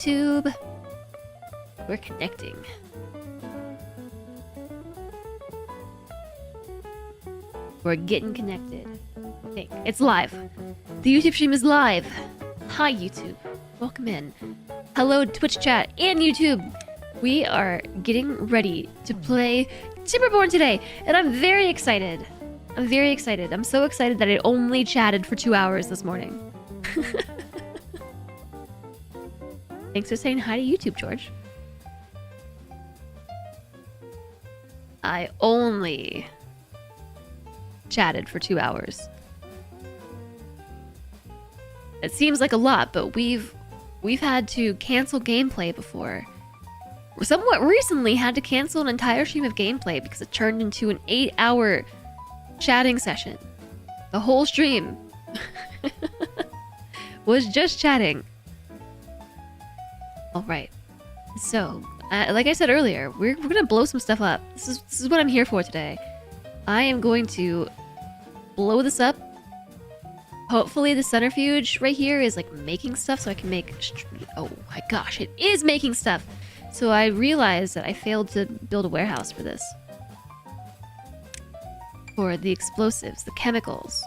Tube. We're connecting. We're getting connected. Okay, it's live. The YouTube stream is live. Hi, YouTube. Welcome in. Hello, Twitch chat and YouTube. We are getting ready to play Timberborn today, and I'm very excited. I'm very excited. I'm so excited that I only chatted for 2 hours this morning. Thanks for saying hi to YouTube, George. I only chatted for 2 hours. It seems like a lot, but we've had to cancel gameplay before. We somewhat recently had to cancel an entire stream of gameplay because it turned into an 8-hour chatting session. The whole stream was just chatting. All right. So, like I said earlier, we're gonna blow some stuff up. This is what I'm here for today. I am going to blow this up. Hopefully the centrifuge right here is like making stuff so I can make... Oh my gosh, it is making stuff! So I realized that I failed to build a warehouse for this. For the explosives, the chemicals.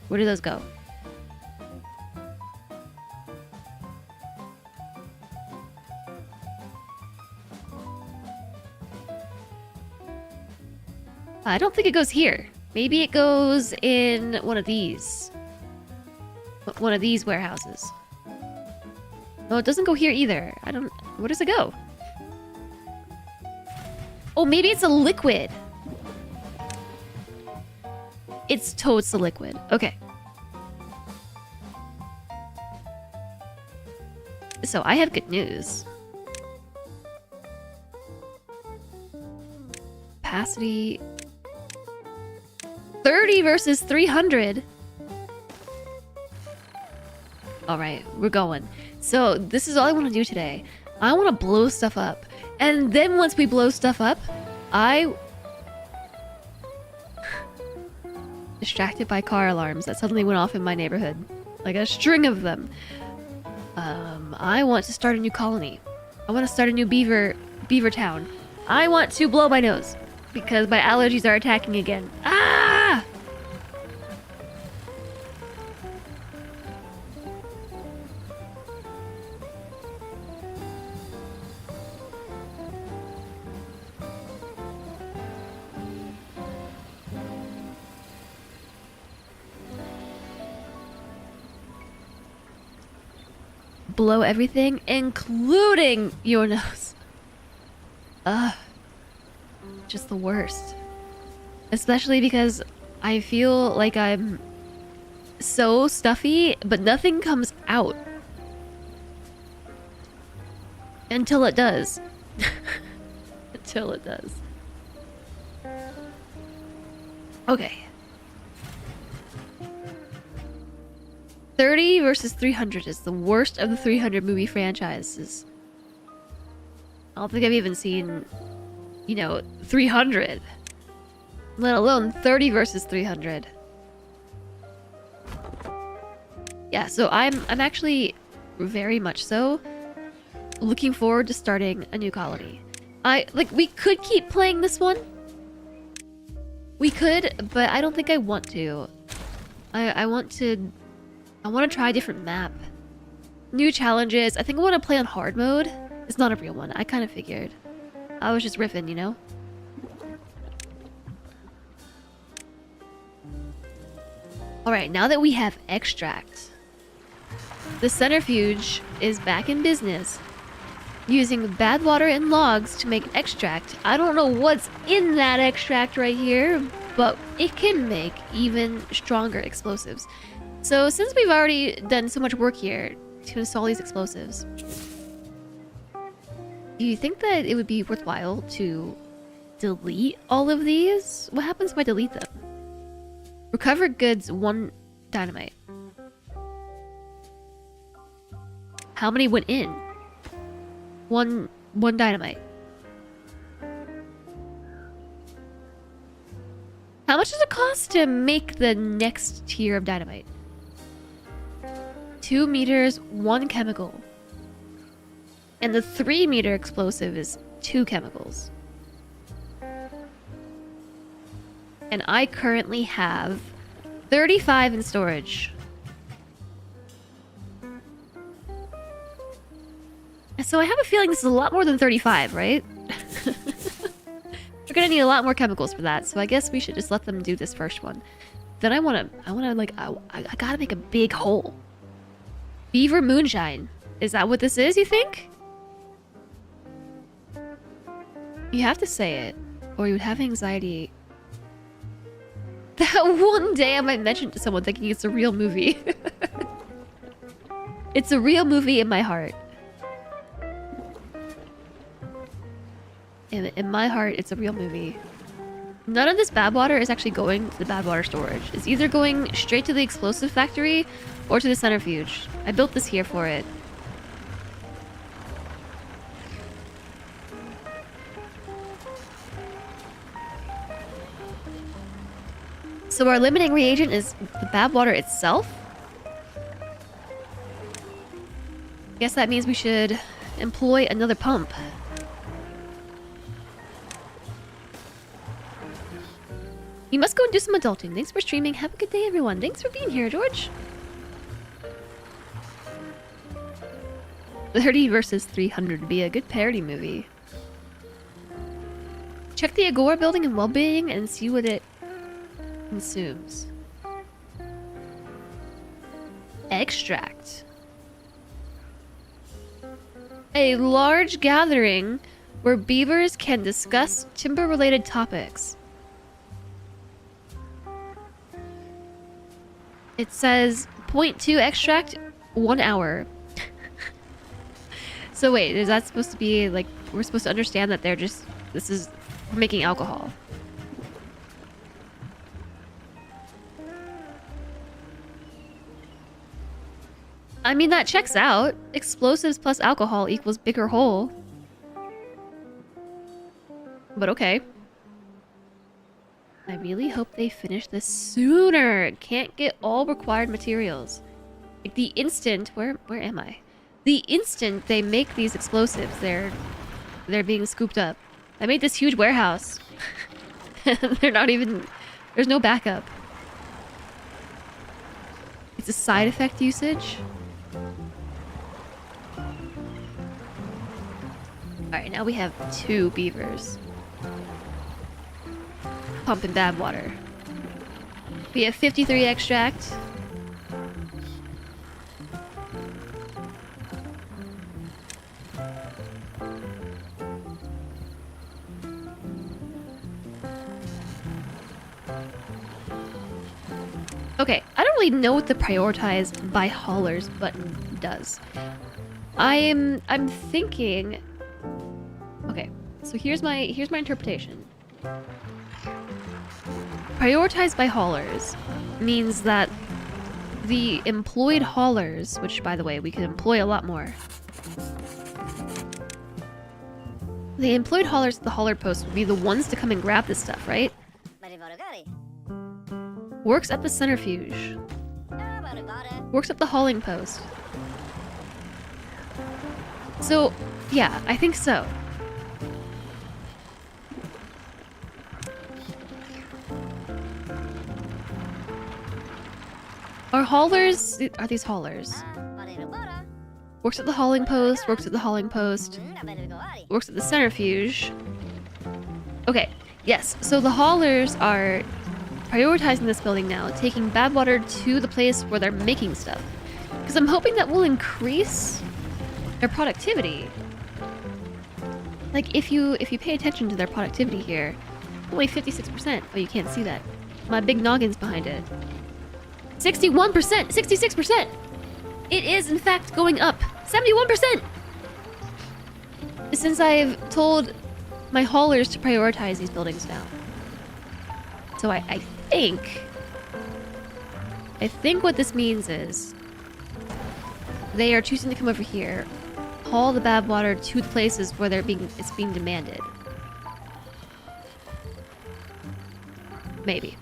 Where do those go? I don't think it goes here. Maybe it goes in one of these. One of these warehouses. No, it doesn't go here either. I don't... Where does it go? Oh, maybe it's a liquid. It's totes a liquid. Okay. So I have good news. Capacity... 30 versus 300. All right, we're going. So this is all I want to do today. I want to blow stuff up. And then once we blow stuff up, distracted by car alarms that suddenly went off in my neighborhood. Like a string of them. I want to start a new colony. I want to start a new beaver town. I want to blow my nose because my allergies are attacking again. Ah! Blow everything, including your nose. Ugh. Just the worst. Especially because I feel like I'm so stuffy, but nothing comes out. Until it does. Until it does. Okay. 30 versus 300 is the worst of the 300 movie franchises. I don't think I've even seen, 300. Let alone 30 versus 300. Yeah, so I'm actually very much so looking forward to starting a new colony. We could keep playing this one. We could, but I don't think I want to. I want to try a different map. New challenges. I think I want to play on hard mode. It's not a real one. I kind of figured. I was just riffing, you know? Alright, now that we have extract, the centrifuge is back in business. Using bad water and logs to make extract. I don't know what's in that extract right here, but it can make even stronger explosives. So since we've already done so much work here to install these explosives, do you think that it would be worthwhile to delete all of these? What happens if I delete them? Recovered goods, 1 dynamite. How many went in? One dynamite. How much does it cost to make the next tier of dynamite? 2 meters, 1 chemical. And the 3-meter explosive is 2 chemicals. And I currently have 35 in storage. So I have a feeling this is a lot more than 35, right? We're gonna need a lot more chemicals for that, so I guess we should just let them do this first one. Then I gotta make a big hole. Beaver moonshine. Is that what this is, you think? You have to say it, or you would have anxiety. That one day I might mention to someone thinking it's a real movie. It's a real movie in my heart. In my heart, it's a real movie. None of this bad water is actually going to the bad water storage. It's either going straight to the explosive factory or to the centrifuge. I built this here for it. So our limiting reagent is the bad water itself? Guess that means we should employ another pump. You must go and do some adulting. Thanks for streaming. Have a good day, everyone. Thanks for being here, George. 30 versus 300 would be a good parody movie. Check the Agora building and well-being and see what it consumes. Extract. A large gathering where beavers can discuss timber-related topics. It says 0.2 extract, 1 hour. So wait, is that supposed to be like, we're supposed to understand that they're just, this is making alcohol? I mean, that checks out. Explosives plus alcohol equals bigger hole. But okay. I really hope they finish this sooner. Can't get all required materials. Like the instant, where am I? The instant they make these explosives, they're being scooped up. I made this huge warehouse. They're not even, there's no backup. It's a side effect usage. Alright, now we have 2 beavers. Pumping bad water. We have 53 extract. Okay, I don't really know what the prioritize by haulers button does. I'm thinking. Okay, so here's my interpretation. Prioritize by haulers means that the employed haulers, which by the way, we could employ a lot more. The employed haulers at the hauler post would be the ones to come and grab this stuff, right? Works at the centrifuge. Works at the hauling post. So, yeah, I think so. Are haulers... Are these haulers? Works at the hauling post, works at the hauling post. Works at the centrifuge. Okay, yes, so the haulers are prioritizing this building now, taking bad water to the place where they're making stuff. Because I'm hoping that will increase their productivity. Like, if you pay attention to their productivity here, only 56%. Oh, you can't see that. My big noggin's behind it. 61%! 66%! It is, in fact, going up. 71%! Since I've told my haulers to prioritize these buildings now. So I think what this means is they are choosing to come over here, haul the bad water to the places where it's being demanded. Maybe.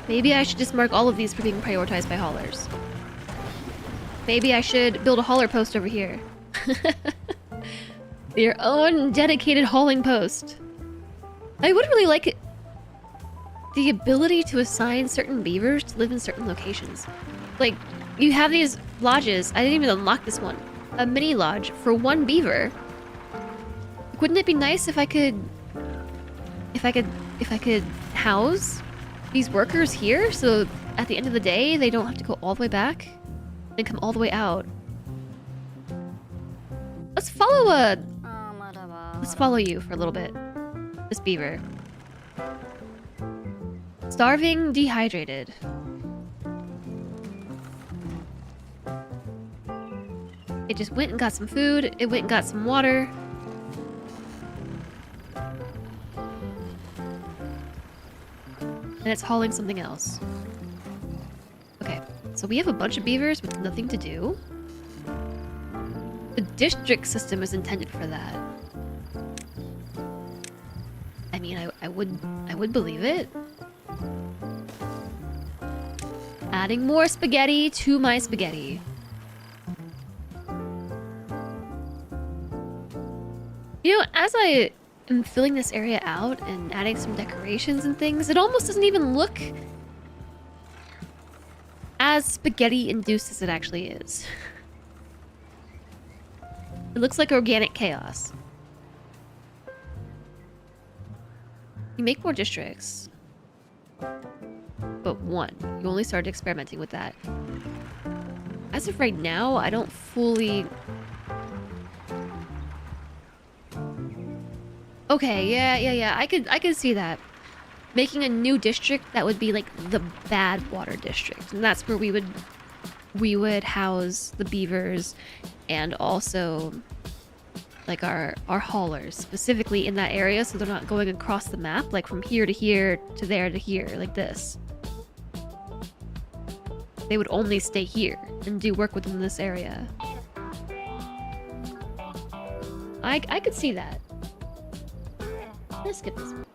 Maybe I should just mark all of these for being prioritized by haulers. Maybe I should build a hauler post over here. Your own dedicated hauling post. I would really like the ability to assign certain beavers to live in certain locations. Like, you have these lodges. I didn't even unlock this one. A mini lodge for one beaver. Wouldn't it be nice if I could house these workers here, so at the end of the day they don't have to go all the way back and come all the way out? Let's follow you for a little bit. This beaver. Starving, dehydrated. It just went and got some food. It went and got some water. And it's hauling something else. Okay, so we have a bunch of beavers with nothing to do. The district system is intended for that. I mean, I would believe it. Adding more spaghetti to my spaghetti. You know, as I am filling this area out and adding some decorations and things, it almost doesn't even look as spaghetti-induced as it actually is. It looks like organic chaos. You make more districts. But one. You only started experimenting with that. As of right now, I don't fully... Okay, yeah. I could see that. Making a new district that would be like the bad water district. And that's where we would house the beavers and also like our haulers specifically in that area, so they're not going across the map like from here to here to there to here like this. They would only stay here and do work within this area. I could see that. Let's skip this one.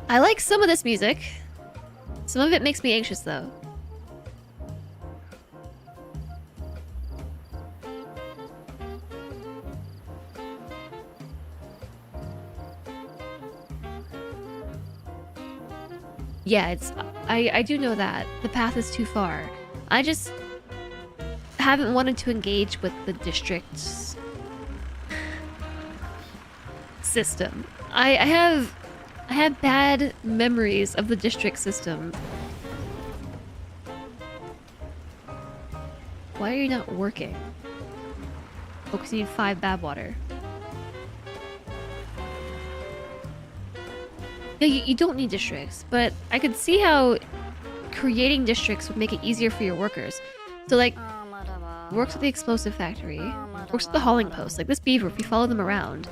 I like some of this music. Some of it makes me anxious though. Yeah, I do know that. The path is too far. I just haven't wanted to engage with the district's system. I have bad memories of the district system. Why are you not working? Oh, because you need 5 bad water. Yeah, you don't need districts, but I could see how creating districts would make it easier for your workers. So, like, works with the explosive factory, works with the hauling post. Like this beaver, if you follow them around,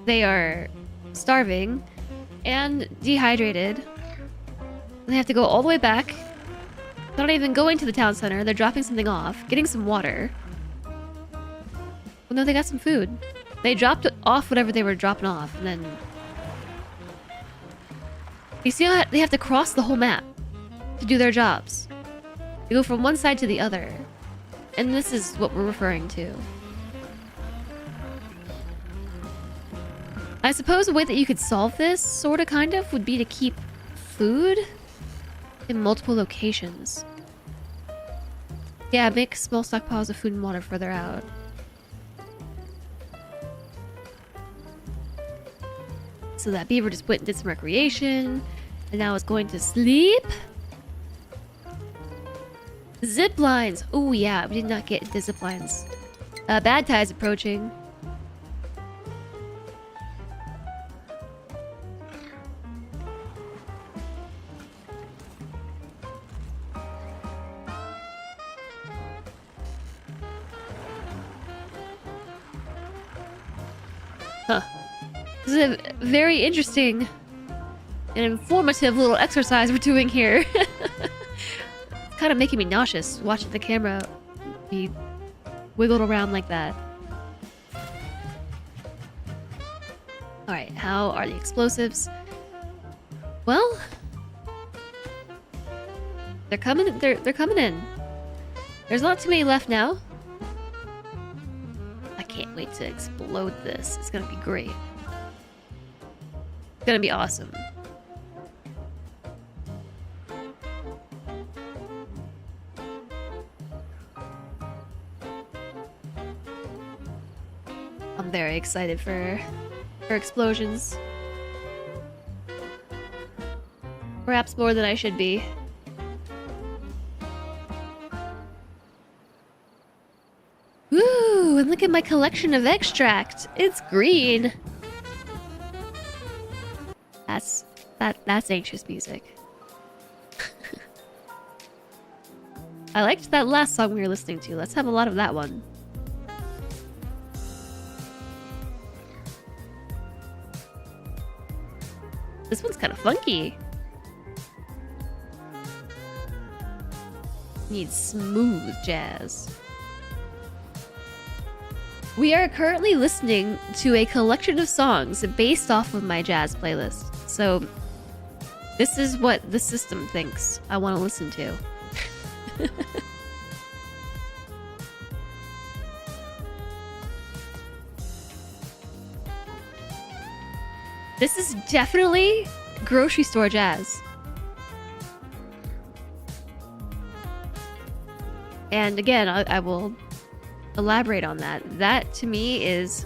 they are starving and dehydrated. They have to go all the way back. They're not even going to the town center. They're dropping something off, getting some water. Well, no, they got some food. They dropped off whatever they were dropping off, and then... You see how they have to cross the whole map to do their jobs. They go from one side to the other. And this is what we're referring to. I suppose a way that you could solve this, sort of, kind of, would be to keep food in multiple locations. Yeah, make small stockpiles of food and water further out. So that beaver just went and did some recreation, and now it's going to sleep. Zip lines. Oh yeah, we did not get into zip lines. Bad tide's approaching. Huh. This is a very interesting and informative little exercise we're doing here. It's kind of making me nauseous watching the camera be wiggled around like that. Alright, how are the explosives? Well, they're coming. They're coming in. There's not too many left now. I can't wait to explode this. It's gonna be great. It's gonna be awesome. I'm very excited for explosions. Perhaps more than I should be. Ooh, and look at my collection of extract. It's green. That's anxious music. I liked that last song we were listening to. Let's have a lot of that one. This one's kind of funky. Needs smooth jazz. We are currently listening to a collection of songs based off of my jazz playlist. So this is what the system thinks I want to listen to. This is definitely grocery store jazz. And again, I will elaborate on that. That to me is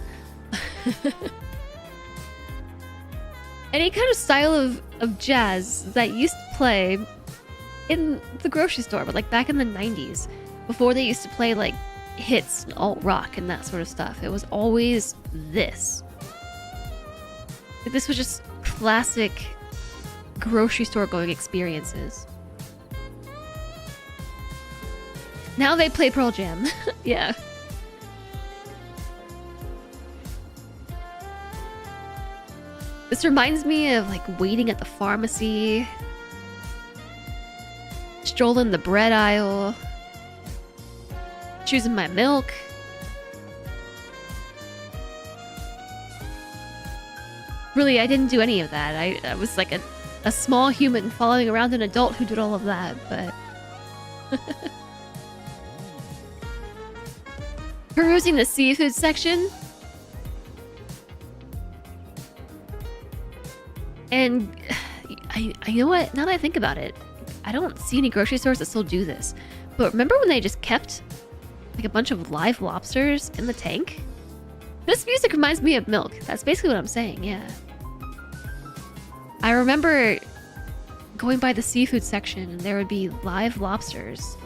any kind of style of jazz that used to play in the grocery store, but like back in the 90s, before they used to play like hits and alt rock and that sort of stuff. It was always this. This was just classic grocery store going experiences. Now they play Pearl Jam. Yeah. This reminds me of like waiting at the pharmacy, strolling the bread aisle, choosing my milk. Really, I didn't do any of that. I was like a small human following around an adult who did all of that, but... Perusing the seafood section. And I you know what? Now that I think about it, I don't see any grocery stores that still do this. But remember when they just kept like a bunch of live lobsters in the tank? This music reminds me of milk. That's basically what I'm saying, yeah. I remember going by the seafood section and there would be live lobsters.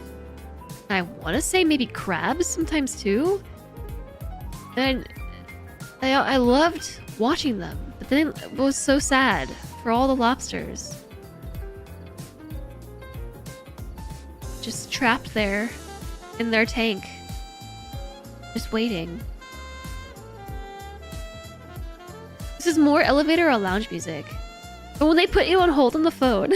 I want to say maybe crabs sometimes too. And I loved watching them, but then it was so sad for all the lobsters. Just trapped there in their tank, just waiting. This is more elevator or lounge music. But when they put you on hold on the phone.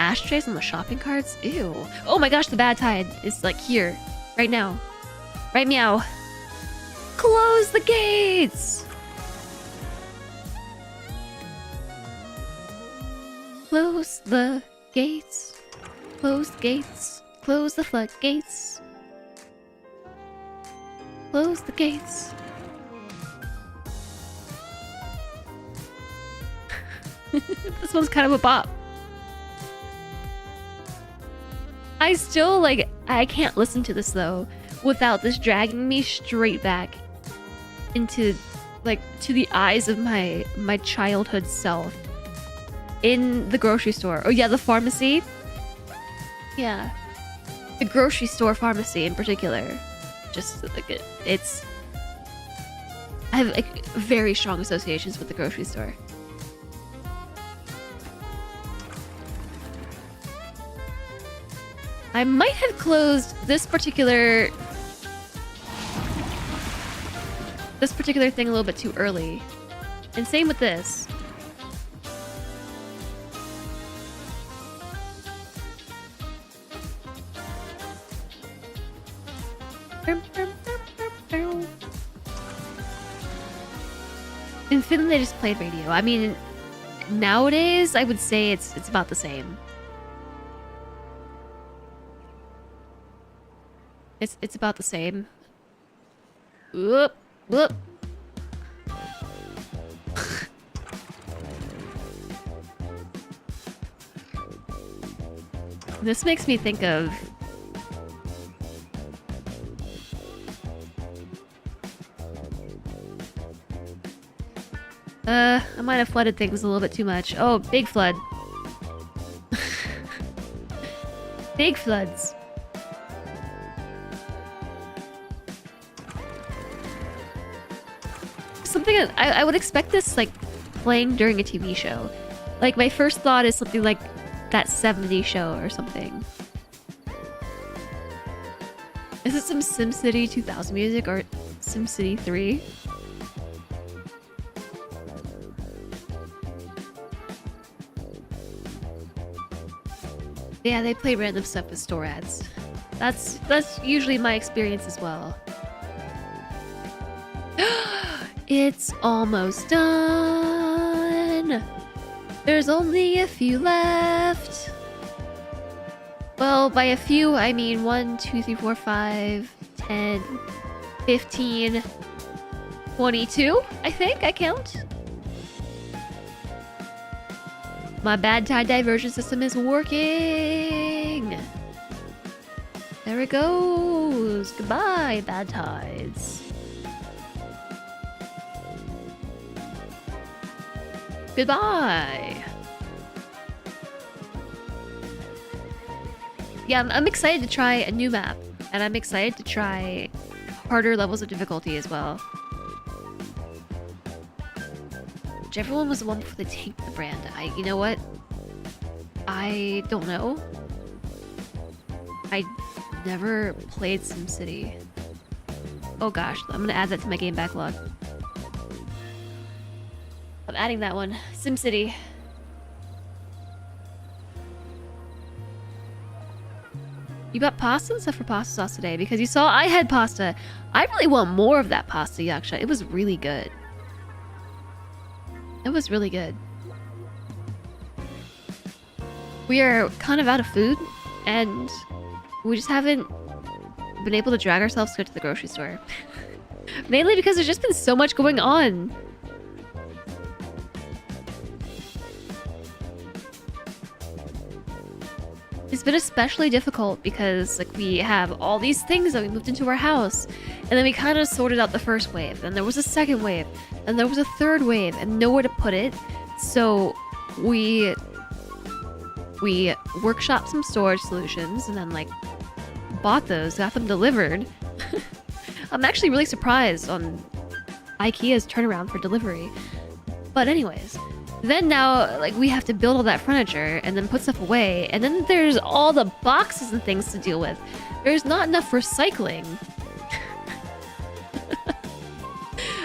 Ashtrays on the shopping carts? Ew. Oh my gosh, the bad tide is like here. Right now. Right meow. Close the gates! Close the gates. Close the gates. Close the floodgates. Close the gates. This one's kind of a bop. I still I can't listen to this though without this dragging me straight back into to the eyes of my childhood self in the grocery store. Oh yeah, the pharmacy. Yeah, the grocery store pharmacy in particular. Just like it's I have very strong associations with the grocery store. I might have closed this particular thing a little bit too early. And same with this. In Finland, they just played radio. I mean, nowadays, I would say it's about the same. It's about the same. Whoop, whoop. This makes me think of... I might have flooded things a little bit too much. Oh, big flood. Big floods. Something I would expect this, like, playing during a TV show. Like, my first thought is something like that 70s show or something. Is it some SimCity 2000 music or SimCity 3? Yeah, they play random stuff with store ads. That's usually my experience as well. It's almost done. There's only a few left. Well, by a few, I mean 1, 2, 3, 4, 5, 10, 15, 22, I think I count. My bad tide diversion system is working. There it goes. Goodbye, bad tides. Goodbye. Yeah, I'm excited to try a new map, and I'm excited to try harder levels of difficulty as well. Whichever one was the one before they tanked the brand. You know what? I don't know. I never played SimCity. Oh gosh, I'm gonna add that to my game backlog. I'm adding that one. SimCity. You got pasta and stuff for pasta sauce today because you saw I had pasta. I really want more of that pasta, Yaksha. It was really good. It was really good. We are kind of out of food, and we just haven't been able to drag ourselves to go to the grocery store. Mainly because there's just been so much going on. It's been especially difficult because, like, we have all these things that we moved into our house, and then we kind of sorted out the first wave, then there was a second wave, and there was a third wave, and nowhere to put it. So we workshopped some storage solutions, and then, like, bought those, got them delivered. I'm actually really surprised on IKEA's turnaround for delivery. But anyways, then now, like, we have to build all that furniture and then put stuff away, and then there's all the boxes and things to deal with. There's not enough recycling.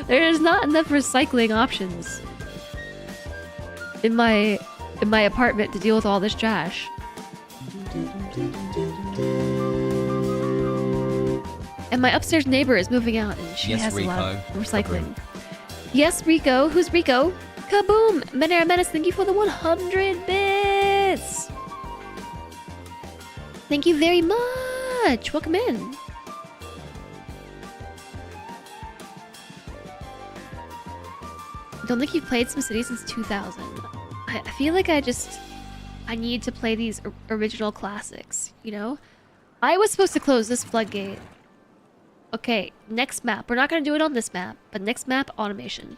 There's not enough recycling options in my apartment to deal with all this trash. And my upstairs neighbor is moving out, and she has Rico. A lot of recycling. Yes, Rico. Who's Rico? Kaboom! Menera Menace, thank you for the 100 bits! Thank you very much! Welcome in! Don't think you've played SimCity since 2000. I feel like I need to play these original classics, you know? I was supposed to close this floodgate. Okay, next map. We're not gonna do it on this map, but next map, automation.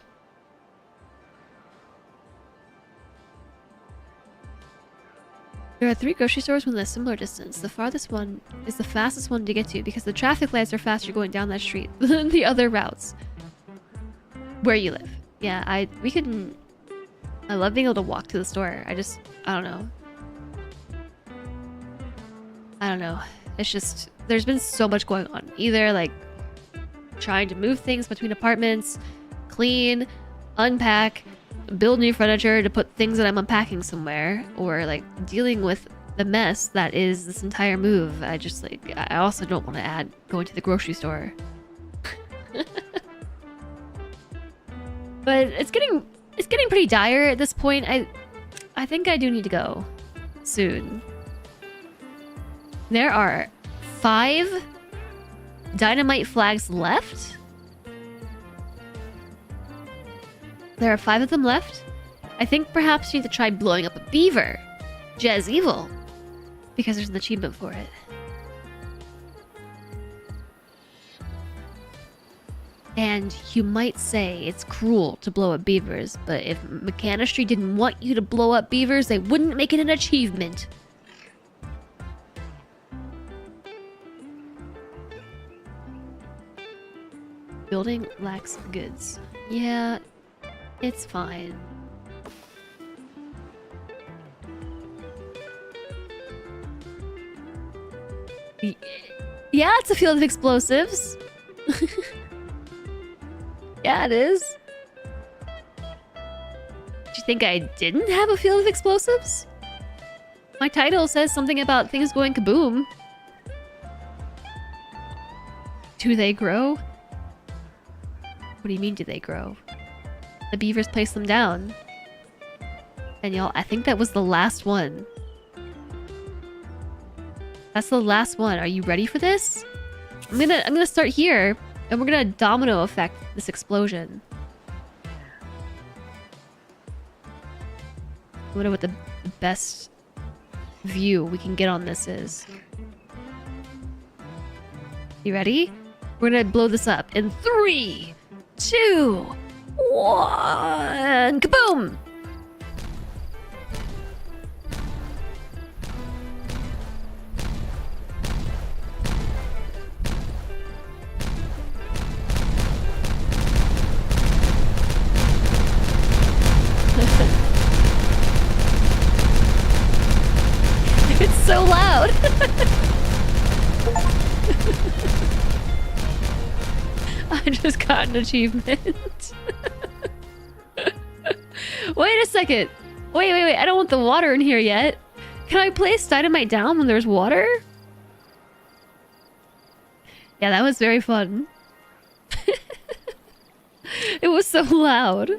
There are 3 grocery stores within a similar distance. The farthest one is the fastest one to get to because the traffic lights are faster going down that street than the other routes. Where you live. Yeah, I love being able to walk to the store. I don't know. I don't know. It's just, there's been so much going on. Either, like, trying to move things between apartments, clean, unpack, build new furniture to put things that I'm unpacking somewhere, or, like, dealing with the mess that is this entire move. I also don't want to add going to the grocery store. But it's getting pretty dire at this point. I think I do need to go soon. There are 5 dynamite flags left. There are 5 of them left. I think perhaps you need to try blowing up a beaver. Jazz Evil. Because there's an achievement for it. And you might say it's cruel to blow up beavers, but if Mechanistry didn't want you to blow up beavers, they wouldn't make it an achievement. Building lacks goods. Yeah, it's fine. Yeah, it's a field of explosives. Yeah, it is. Do you think I didn't have a field of explosives? My title says something about things going kaboom. Do they grow? What do you mean, do they grow? The beavers placed them down. And y'all, I think that was the last one. That's the last one. Are you ready for this? I'm gonna start here, and we're gonna domino effect this explosion. I wonder what the best view we can get on this is. You ready? We're gonna blow this up in 3, 2, 1, kaboom! It's so loud. I just got an achievement. Wait a second. Wait. I don't want the water in here yet. Can I place dynamite down when there's water? Yeah, that was very fun. It was so loud.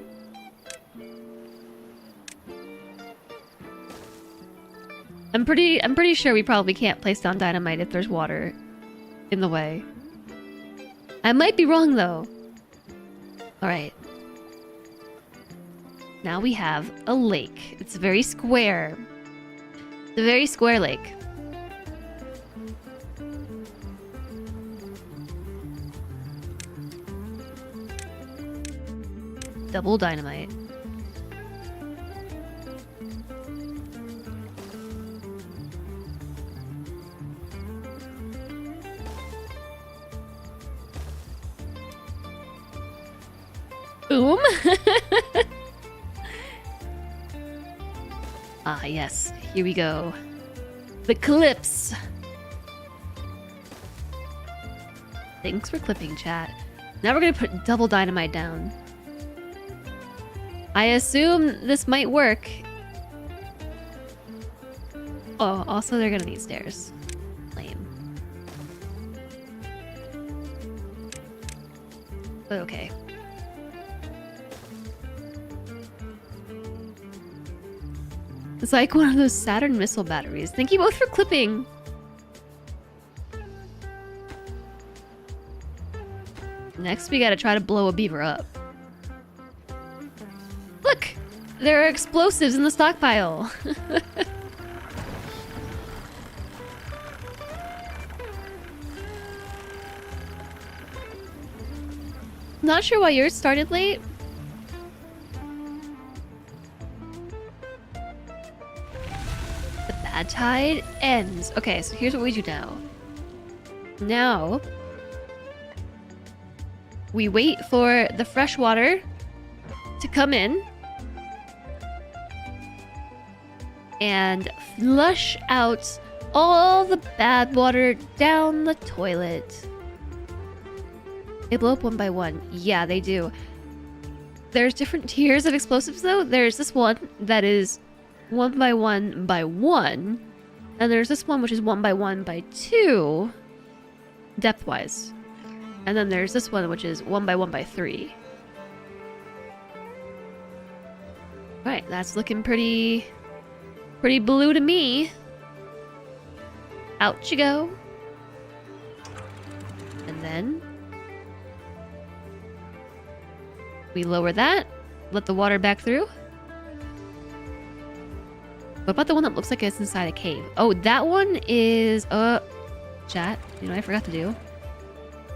I'm pretty sure we probably can't place down dynamite if there's water in the way. I might be wrong though. Alright. Now we have a lake. It's very square. It's a very square lake. Double dynamite. Boom. Ah, yes. Here we go. The clips. Thanks for clipping, chat. Now we're gonna put double dynamite down. I assume this might work. Oh, also they're gonna need stairs. Lame. But okay. It's like one of those Saturn missile batteries. Thank you both for clipping. Next, we gotta try to blow a beaver up. Look! There are explosives in the stockpile. Not sure why yours started late. The bad tide ends. Okay, so here's what we do now. Now, we wait for the fresh water to come in and flush out all the bad water down the toilet. They blow up one by one. Yeah, they do. There's different tiers of explosives though. There's this one that is 1 by 1 by 1. And there's this one which is 1 by 1 by 2 depth-wise. And then there's this one which is 1 by 1 by 3. Right, that's looking pretty blue to me. Out you go. And then we lower that, let the water back through. What about the one that looks like it's inside a cave? Oh, that one is chat. You know what I forgot to do?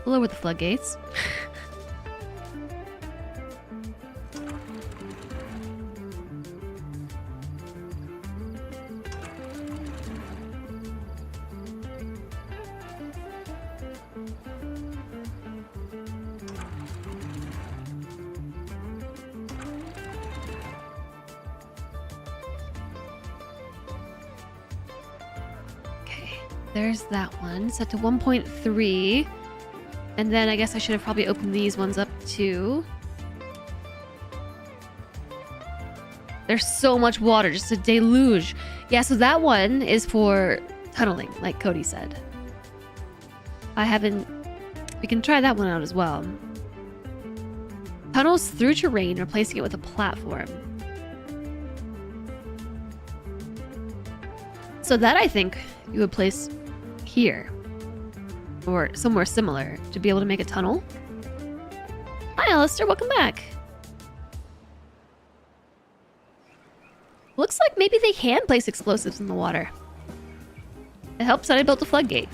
Lower the floodgates. There's that one, set to 1.3. And then I guess I should have probably opened these ones up too. There's so much water, just a deluge. Yeah, so that one is for tunneling, like Cody said. We can try that one out as well. Tunnels through terrain, replacing it with a platform. So that I think you would place here or somewhere similar to be able to make a tunnel. Hi Alistair, welcome back. Looks like maybe they can place explosives in the water. It helps that I built a floodgate.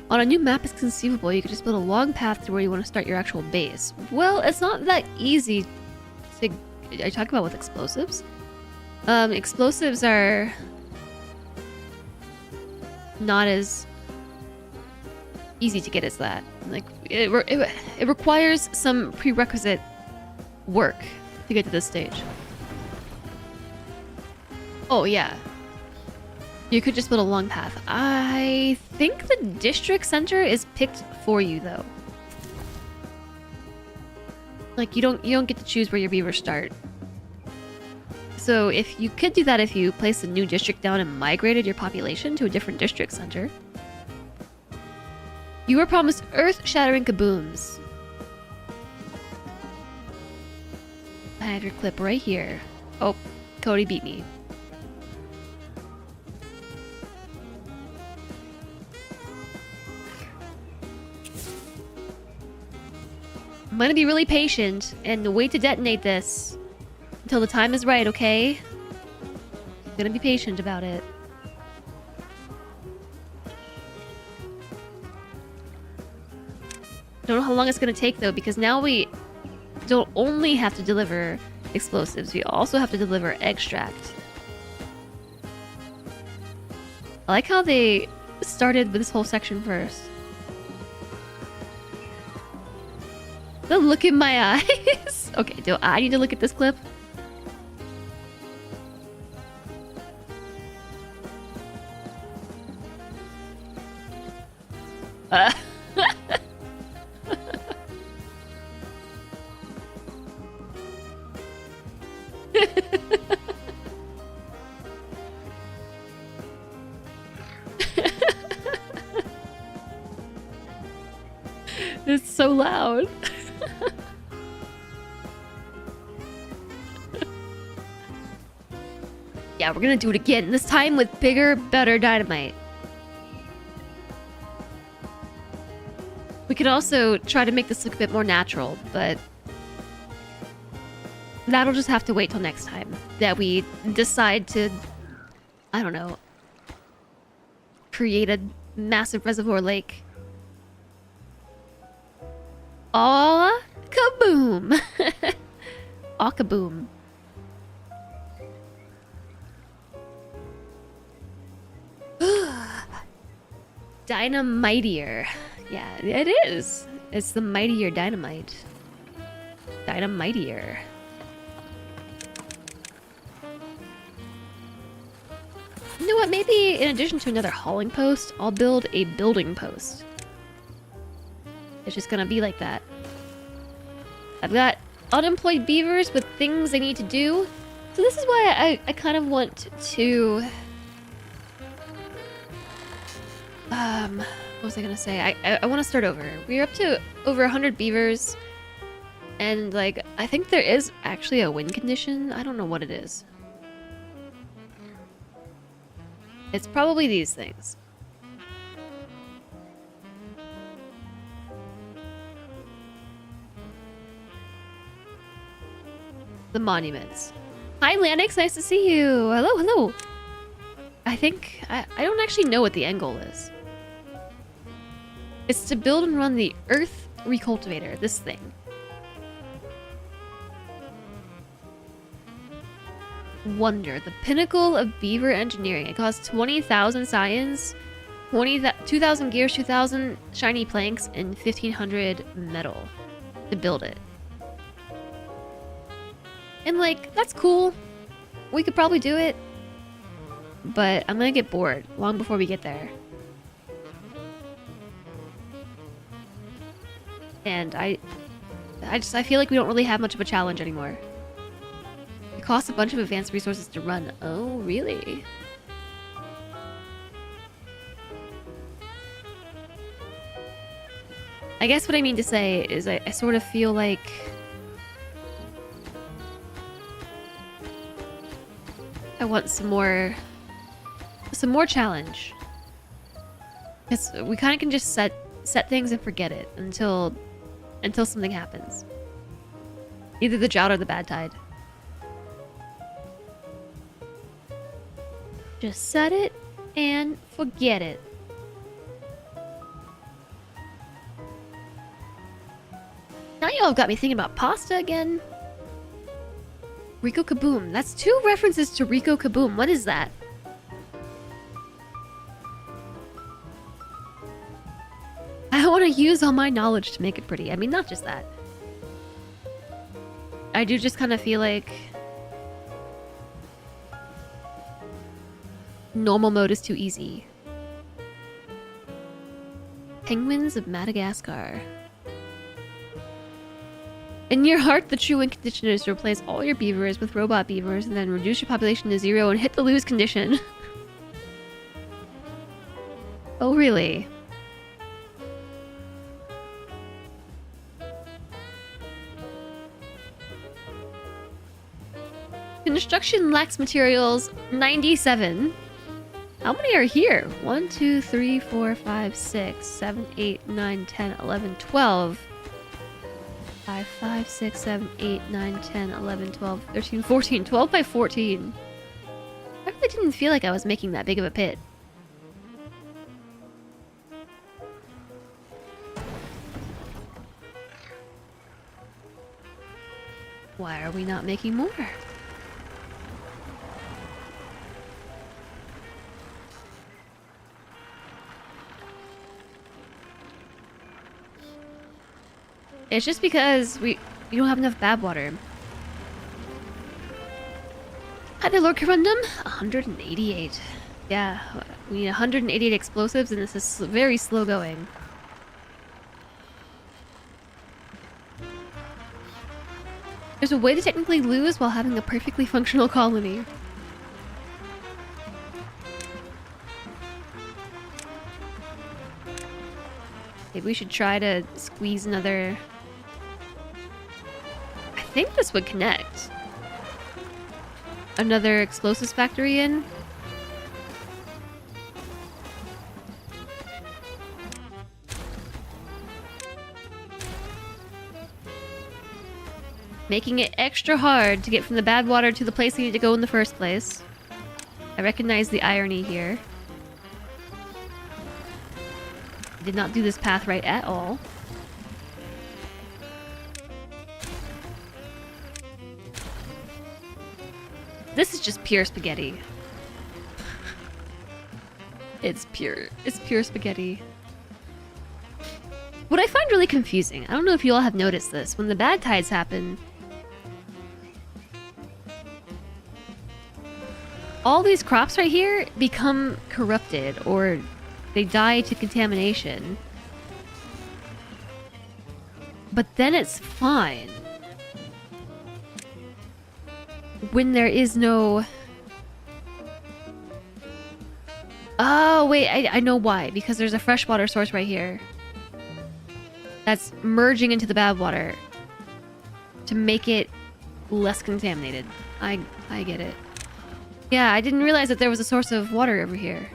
On a new map is conceivable, you could just build a long path to where you want to start your actual base. Well, it's not that easy to... I talk about with explosives. Explosives are not as easy to get as that. Like, it requires some prerequisite work to get to this stage. Oh, yeah. You could just build a long path. I think the district center is picked for you, though. Like, you don't get to choose where your beavers start. So if you could do that if you placed a new district down and migrated your population to a different district center. You were promised earth-shattering kabooms. I have your clip right here. Oh, Cody beat me. I'm gonna be really patient and wait to detonate this until the time is right, okay? I'm gonna be patient about it. Don't know how long it's gonna take though, because now we don't only have to deliver explosives, we also have to deliver extract. I like how they started with this whole section first. The look in my eyes. Okay, do I need to look at this clip? It's so loud. Yeah, we're gonna do it again, this time with bigger, better dynamite. We could also try to make this look a bit more natural, but that'll just have to wait till next time that we decide to, I don't know, create a massive reservoir lake. Aw, kaboom! Aw, kaboom. Dynamitier. Yeah, it is. It's the mightier dynamite. Dynamitier. You know what? Maybe in addition to another hauling post, I'll build a building post. It's just gonna be like that. I've got unemployed beavers with things they need to do, So this is why I kind of want to... what was I gonna say? I want to start over. We're up to over 100 beavers. And, like, I think there is actually a win condition. I don't know what it is. It's probably these things. The monuments. Hi, Lanix. Nice to see you. Hello, hello. I think... I don't actually know what the end goal is. It's to build and run the Earth Recultivator. This thing. Wonder, the pinnacle of beaver engineering. It costs 20,000 science, 2,000 gears, 2,000 shiny planks, and 1,500 metal to build it. And like, that's cool. We could probably do it. But I'm gonna get bored long before we get there. And I feel like we don't really have much of a challenge anymore. Costs a bunch of advanced resources to run. Oh, really? I guess what I mean to say is I sort of feel like... I want some more challenge. Because we kind of can just set things and forget it until something happens. Either the drought or the bad tide. Just set it and forget it. Now y'all have got me thinking about pasta again. Rico Kaboom. That's 2 references to Rico Kaboom. What is that? I want to use all my knowledge to make it pretty. I mean, not just that. I do just kind of feel like... normal mode is too easy. Penguins of Madagascar. In your heart, the true win condition is to replace all your beavers with robot beavers and then reduce your population to 0 and hit the lose condition. Oh, really? Construction lacks materials 97. How many are here? 1, 2, 3, 4, 5, 6, 7, 8, 9, 10, 11, 12. 5, 6, 7, 8, 9, 10, 11, 12, 13, 14. 12 by 14. I really didn't feel like I was making that big of a pit. Why are we not making more? It's just because we don't have enough bad water. Hi there, Lord Corundum. 188. Yeah, we need 188 explosives, and this is very slow going. There's a way to technically lose while having a perfectly functional colony. Maybe we should try to squeeze another... I think this would connect. Another explosives factory in. Making it extra hard to get from the bad water to the place we need to go in the first place. I recognize the irony here. Did not do this path right at all. This is just pure spaghetti. It's pure spaghetti. What I find really confusing, I don't know if you all have noticed this, when the bad tides happen, all these crops right here become corrupted, or they die to contamination. But then it's fine. when there is no... Oh, wait, I know why. Because there's a freshwater source right here. That's merging into the bad water. To make it less contaminated. I get it. Yeah, I didn't realize that there was a source of water over here.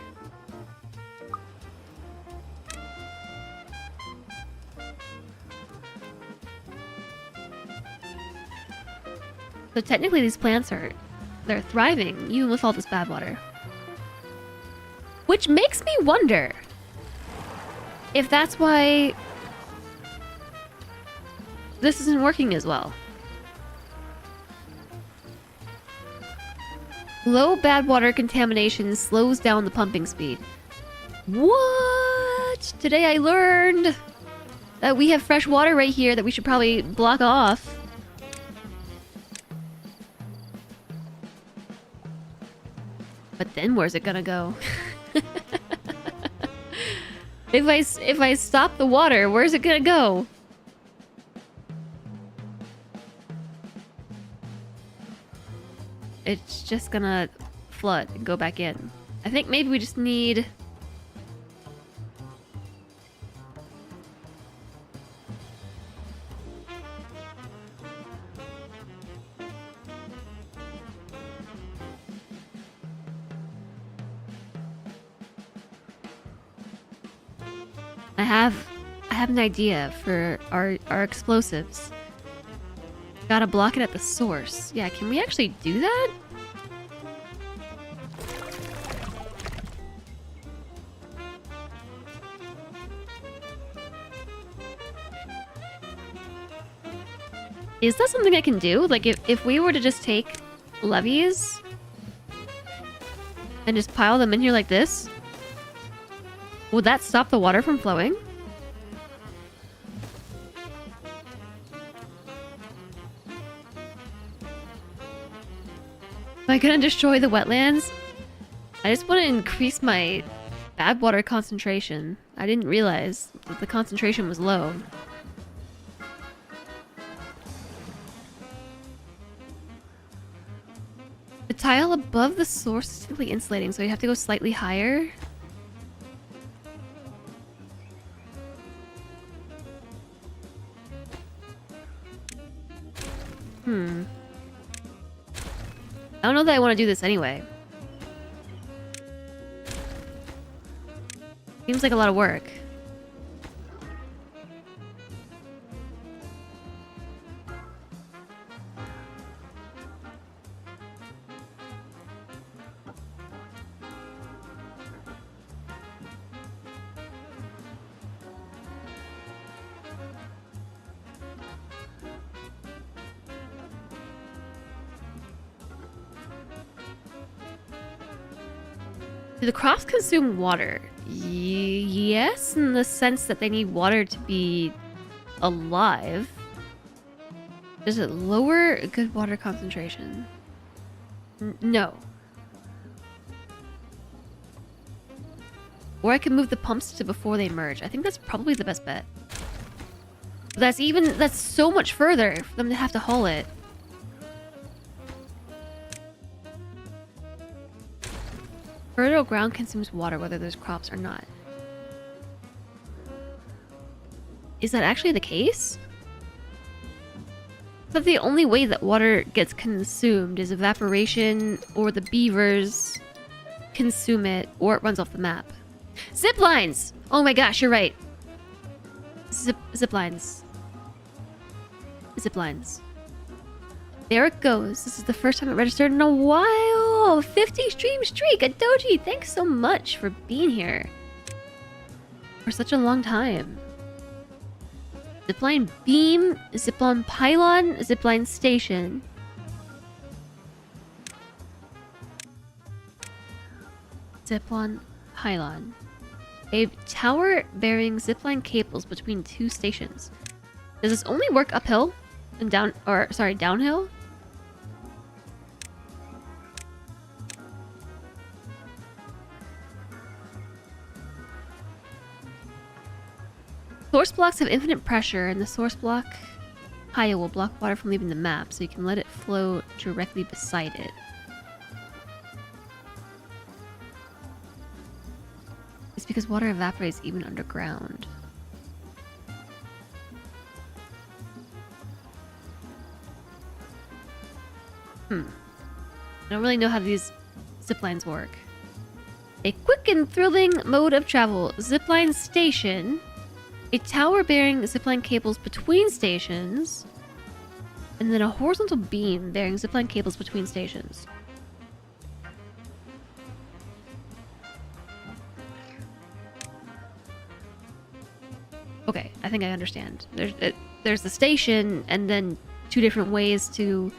So technically these plants they're thriving even with all this bad water. Which makes me wonder if that's why this isn't working as well. Low bad water contamination slows down the pumping speed. What? Today I learned that we have fresh water right here that we should probably block off. But then where's it gonna go? If I stop the water, where's it gonna go? It's just gonna flood and go back in. I think maybe we just need... I have an idea for our explosives. Gotta block it at the source. Yeah, can we actually do that? Is that something I can do? Like, if we were to just take levees and just pile them in here like this, would that stop the water from flowing? Am I gonna destroy the wetlands? I just want to increase my bad water concentration. I didn't realize that the concentration was low. The tile above the source is typically insulating, so you have to go slightly higher. I don't know that I want to do this anyway. Seems like a lot of work. Do the crops consume water? Yes, in the sense that they need water to be alive. Does it lower a good water concentration? No. Or I can move the pumps to before they merge. I think that's probably the best bet. That's so much further for them to have to haul it. Fertile ground consumes water whether there's crops or not. Is that actually the case? I thought the only way that water gets consumed is evaporation, or the beavers consume it, or it runs off the map. Zip lines! Oh my gosh, you're right. Zip lines. Zip lines. There it goes. This is the first time it registered in a while. 50 stream streak. Adoji, thanks so much for being here. For such a long time. Zipline beam, zipline pylon, zipline station. Zipline pylon. A tower bearing zipline cables between two stations. Does this only work uphill and downhill? Source blocks have infinite pressure, and the source block Haya will block water from leaving the map, so you can let it flow directly beside it. It's because water evaporates even underground. I don't really know how these ziplines work. A quick and thrilling mode of travel. Zipline station. A tower bearing zipline cables between stations. And then a horizontal beam bearing zipline cables between stations. Okay, I think I understand. There's the station and then two different ways to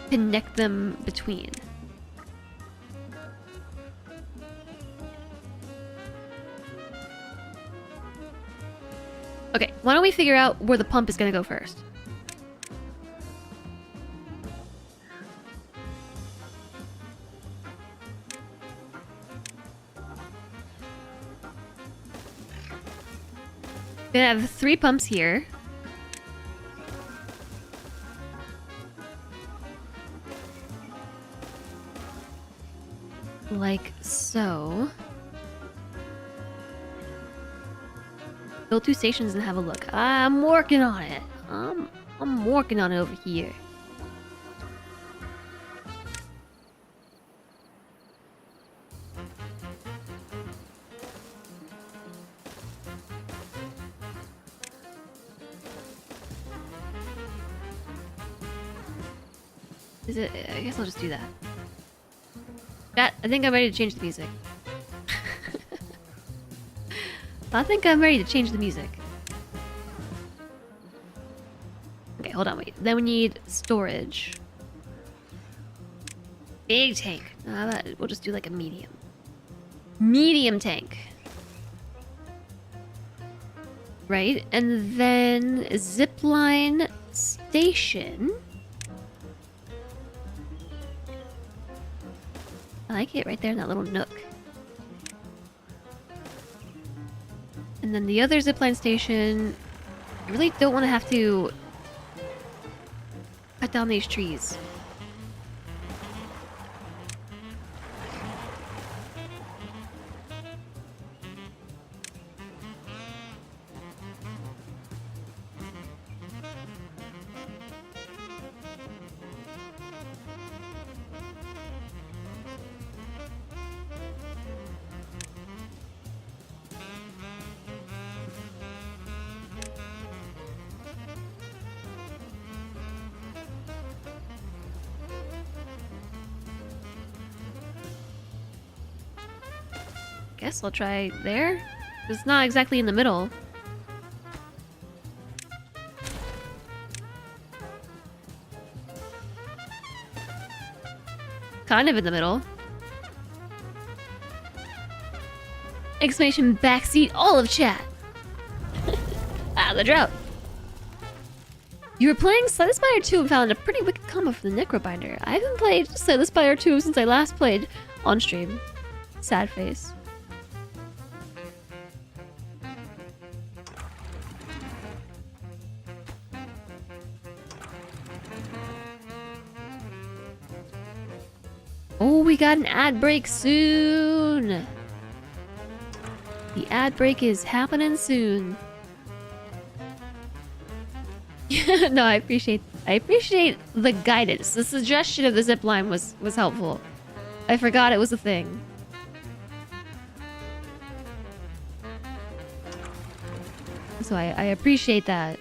connect them between. Okay, why don't we figure out where the pump is gonna go first? Gonna have 3 pumps here. Like so. Build 2 stations and have a look. I'm working on it. I'm working on it over here. Is it? I guess I'll just do that. Chat, I think I'm ready to change the music. I think I'm ready to change the music. Okay, hold on, wait. Then we need storage. Big tank. We'll just do like a medium. Medium tank. Right, and then zipline station. I like it right there in that little nook. And then the other zipline station, I really don't want to have to cut down these trees. Guess I'll try there. It's not exactly in the middle. Kind of in the middle. Exclamation backseat all of chat. The drought. You were playing Slay the Spire 2 and found a pretty wicked combo for the Necrobinder. I haven't played Slay the Spire 2 since I last played on stream. Sad face. Oh, we got an ad break soon. The ad break is happening soon. No, I appreciate the guidance. The suggestion of the zipline was helpful. I forgot it was a thing. So I appreciate that.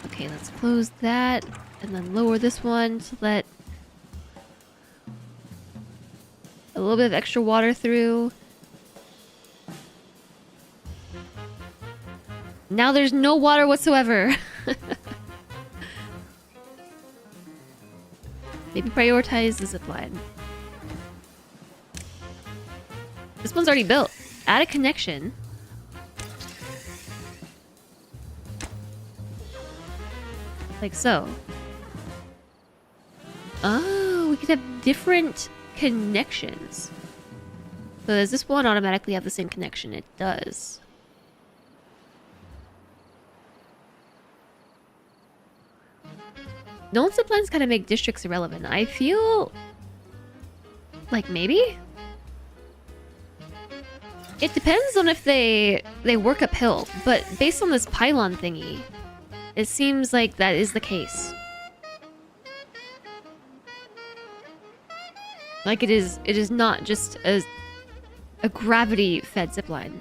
Okay, let's close that and then lower this one to let a little bit of extra water through. Now there's no water whatsoever. Maybe prioritize the zipline. This one's already built. Add a connection. Like so. Oh, we could have different connections. So does this one automatically have the same connection? It does. Known ziplines kind of make districts irrelevant. I feel like maybe? It depends on if they work uphill, but based on this pylon thingy, it seems like that is the case. Like it is not just a gravity-fed zipline.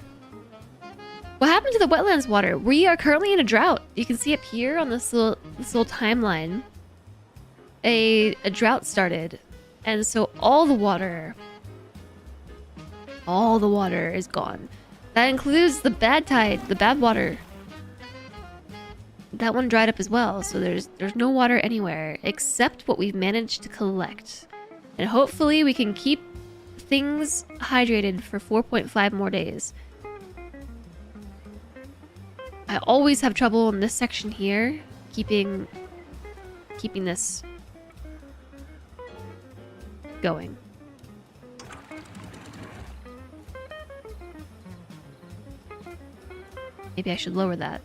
What happened to the wetlands water? We are currently in a drought. You can see up here on this little timeline, a drought started, and so all the water is gone. That includes the bad tide, the bad water. That one dried up as well, so there's no water anywhere except what we've managed to collect. And hopefully we can keep things hydrated for 4.5 more days. I always have trouble in this section here keeping this going. Maybe I should lower that.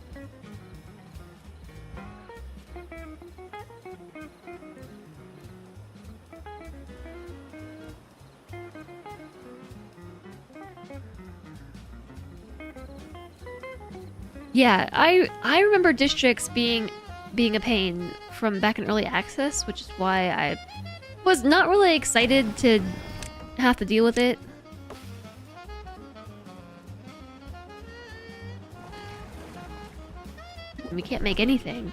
Yeah, I remember districts being a pain from back in early access, which is why I was not really excited to have to deal with it. We can't make anything.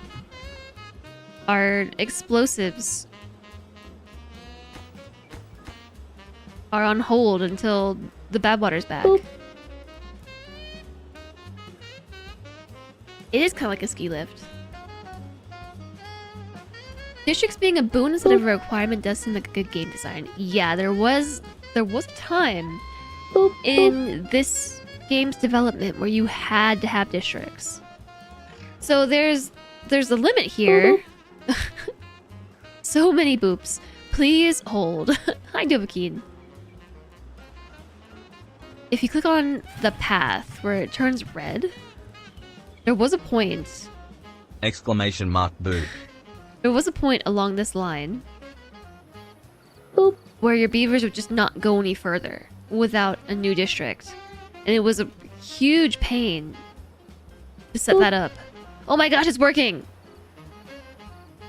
Our explosives are on hold until the bad water's back. Boop. It is kind of like a ski lift. Districts being a boon instead of a requirement does seem like a good game design. Yeah, there was a time in this game's development where you had to have districts. So there's a limit here. So many boops. Please hold. Hi, Dovahkiin. If you click on the path where it turns red, there was a point. Exclamation mark boo. There was a point along this line boop, where your beavers would just not go any further without a new district. And it was a huge pain to set that up. Oh my gosh, it's working!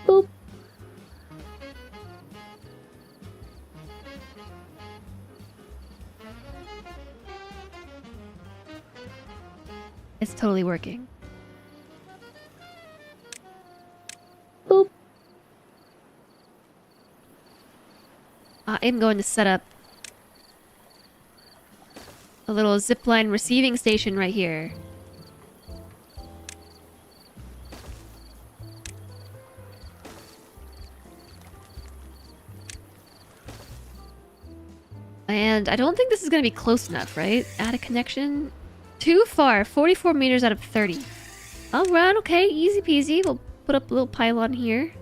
Boop. It's totally working. Boop. I am going to set up a little zipline receiving station right here. And I don't think this is going to be close enough, right? Add a connection. Too far. 44 meters out of 30. Alright, okay. Easy peasy. We'll put up a little pylon here.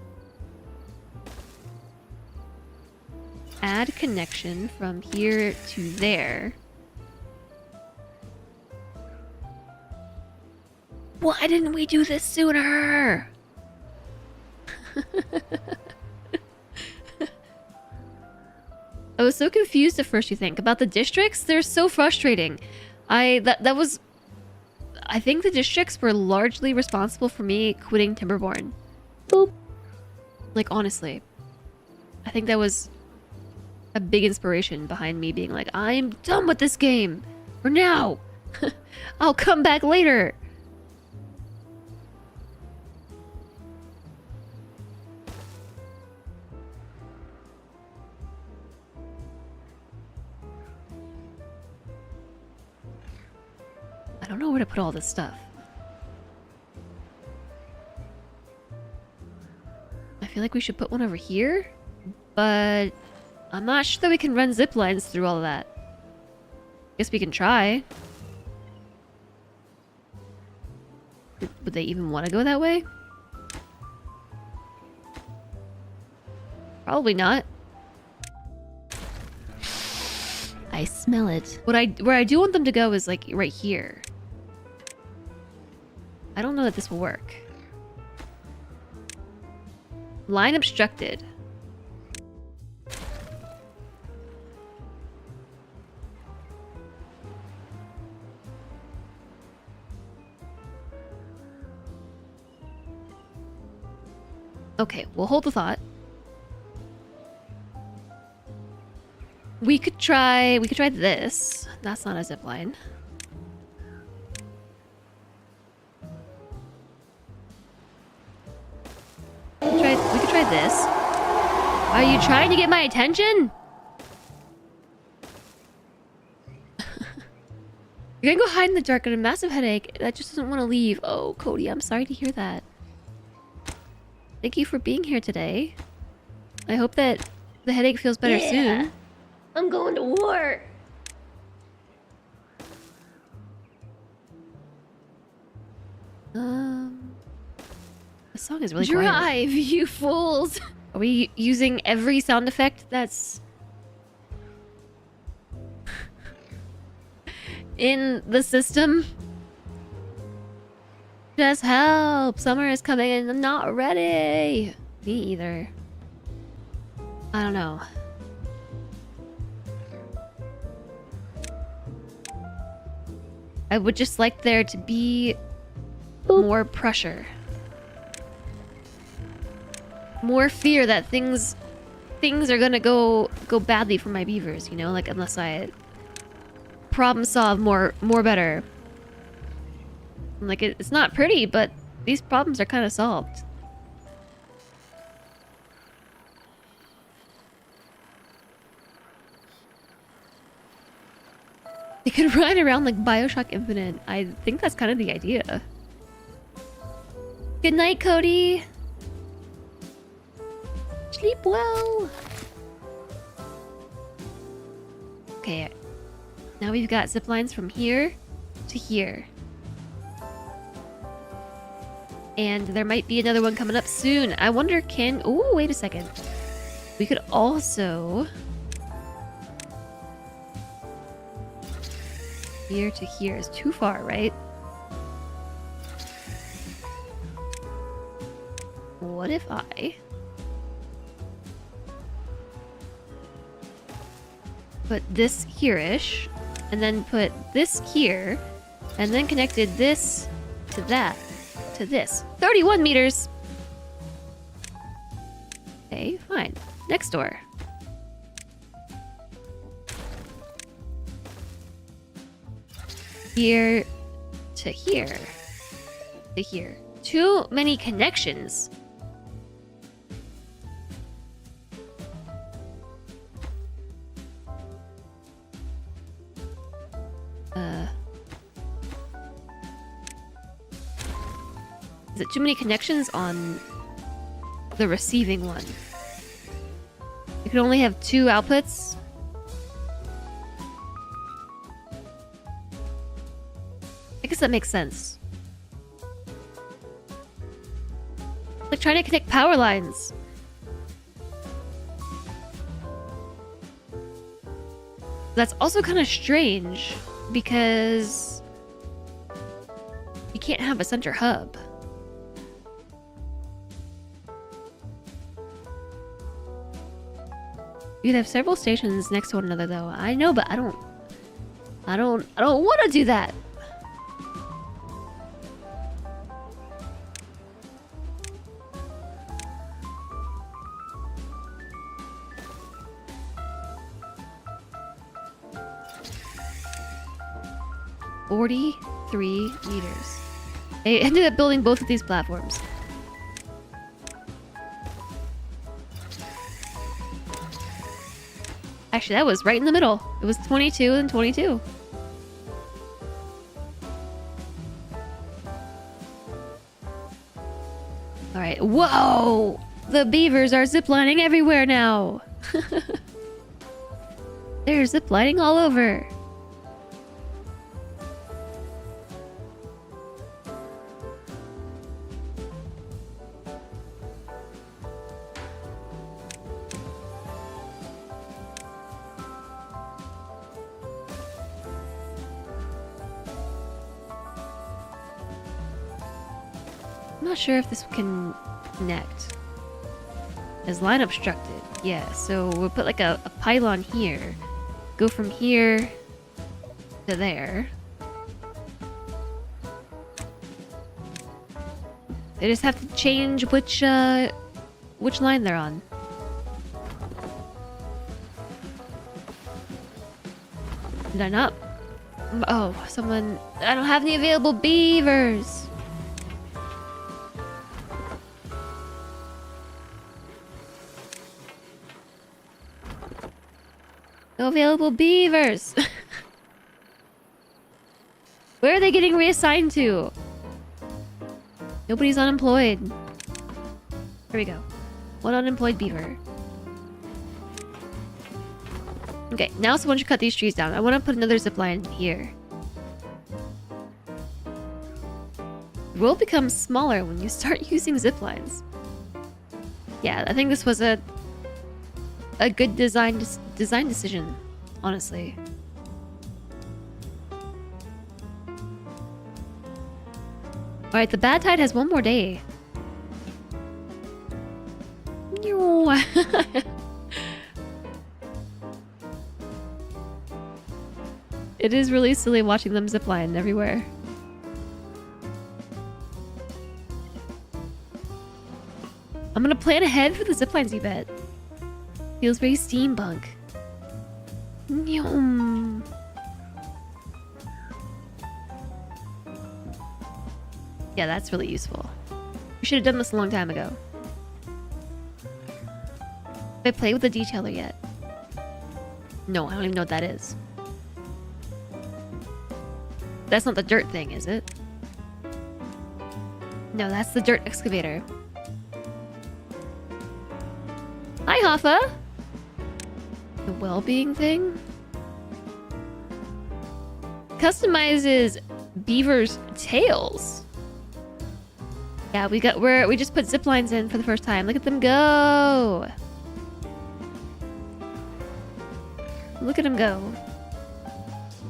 Add connection from here to there. Why didn't we do this sooner? I was so confused at first, you think, about the districts. They're so frustrating. I think the districts were largely responsible for me quitting Timberborn. Boop. Like, honestly. I think that was a big inspiration behind me being like, I'm done with this game. For now. I'll come back later. I don't know where to put all this stuff. I feel like we should put one over here, but I'm not sure that we can run zip lines through all of that. Guess we can try. Would they even want to go that way? Probably not. I smell it. Where I do want them to go is like right here. I don't know that this will work. Line obstructed. Okay, we'll hold the thought. We could try this. That's not a zip line. We could try this. Are you trying to get my attention? You're gonna go hide in the dark and a massive headache that just doesn't want to leave. Oh, Cody, I'm sorry to hear that. Thank you for being here today. I hope that the headache feels better soon. I'm going to war. The song is really quiet. Drive, you fools! Are we using every sound effect that's in the system? Just help! Summer is coming and I'm not ready! Me either. I don't know. I would just like there to be more pressure. More fear that things are gonna go badly for my beavers, you know? Like, unless I problem solve more better. Like, it's not pretty, but these problems are kind of solved. They could ride around like BioShock Infinite. I think that's kind of the idea. Good night, Cody. Sleep well. Okay. Now we've got zip lines from here to here. And there might be another one coming up soon. I wonder can... Oh, wait a second. We could also... Here to here is too far, right? What if I... put this here-ish, and then put this here, and then connected this to that, to this. 31 meters! Okay, fine. Next door. Here to here to here. Too many connections. Is it too many connections on the receiving one? You can only have 2 outputs? I guess that makes sense. Like trying to connect power lines. That's also kind of strange because you can't have a center hub. You could have several stations next to one another though. I know, but I don't want to do that. $43 meters. I ended up building both of these platforms. Actually, that was right in the middle. It was 22 and 22. Alright, whoa! The beavers are ziplining everywhere now! They're ziplining all over. I'm not sure if this can connect. Is line obstructed? Yeah, so we'll put like a pylon here. Go from here to there. They just have to change which line they're on. Did I not? Oh, someone... I don't have any available beavers! No available beavers! Where are they getting reassigned to? Nobody's unemployed. Here we go. One unemployed beaver. Okay, now someone should cut these trees down. I want to put another zip line here. The world becomes smaller when you start using zip lines. Yeah, I think this was a good design decision, honestly. Alright, the bad tide has one more day. It is really silly watching them zipline everywhere. I'm gonna plan ahead for the ziplines, you bet. Feels very steampunk. Yeah, that's really useful. We should have done this a long time ago. Have I played with the detailer yet? No, I don't even know what that is. That's not the dirt thing, is it? No, that's the dirt excavator. Hi, Hoffa! The well-being thing? Customizes beavers' tails. Yeah, we just put zip lines in for the first time. Look at them go! Look at them go.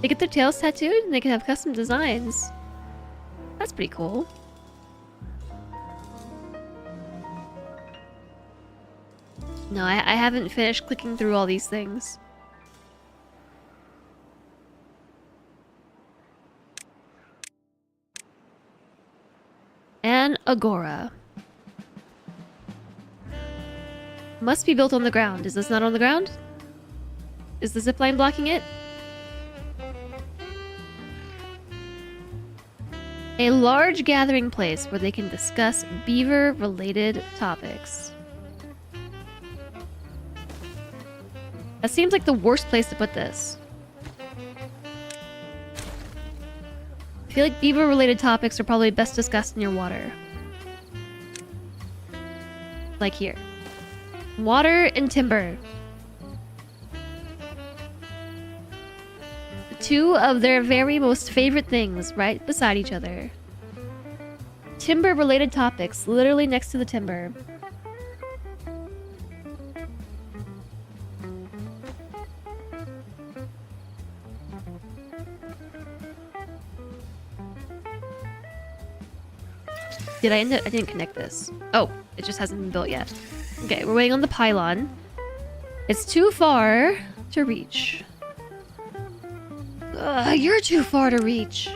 They get their tails tattooed and they can have custom designs. That's pretty cool. No, I haven't finished clicking through all these things. An agora. Must be built on the ground. Is this not on the ground? Is the zipline blocking it? A large gathering place where they can discuss beaver-related topics. That seems like the worst place to put this. I feel like beaver-related topics are probably best discussed near water. Like here. Water and timber. Two of their very most favorite things right beside each other. Timber-related topics, literally next to the timber. Did I end it? I didn't connect this. Oh, it just hasn't been built yet. Okay, we're waiting on the pylon. It's too far to reach. You're too far to reach.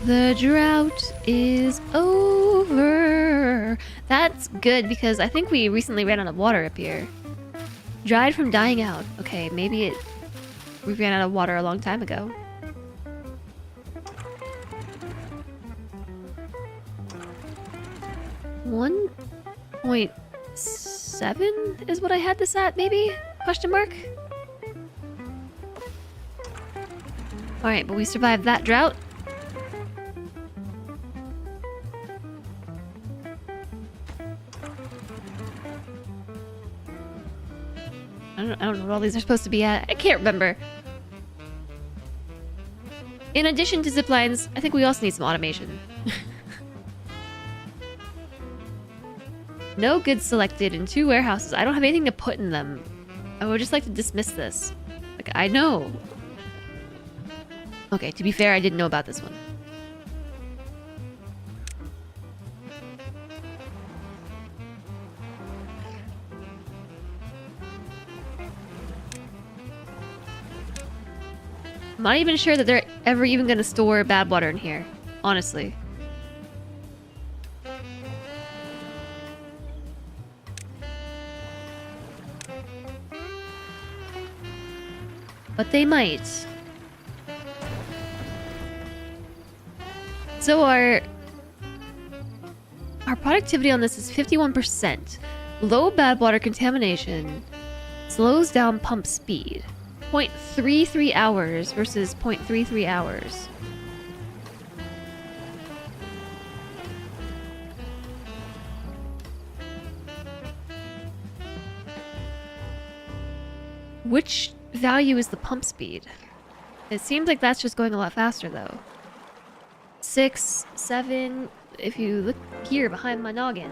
The drought is over. That's good because I think we recently ran out of water up here. Dried from dying out. Okay, maybe we ran out of water a long time ago. .7 is what I had this at, maybe? Question mark? Alright, but we survived that drought. I don't know what all these are supposed to be at. I can't remember. In addition to ziplines, I think we also need some automation. No goods selected in 2 warehouses. I don't have anything to put in them. I would just like to dismiss this. Like, I know. Okay, to be fair, I didn't know about this one. I'm not even sure that they're ever even gonna store bad water in here, honestly. But they might. So our productivity on this is 51%. Low bad water contamination slows down pump speed. 0.33 hours versus 0.33 hours. Which value is the pump speed? It seems like that's just going a lot faster though. 6, 7, if you look here behind my noggin.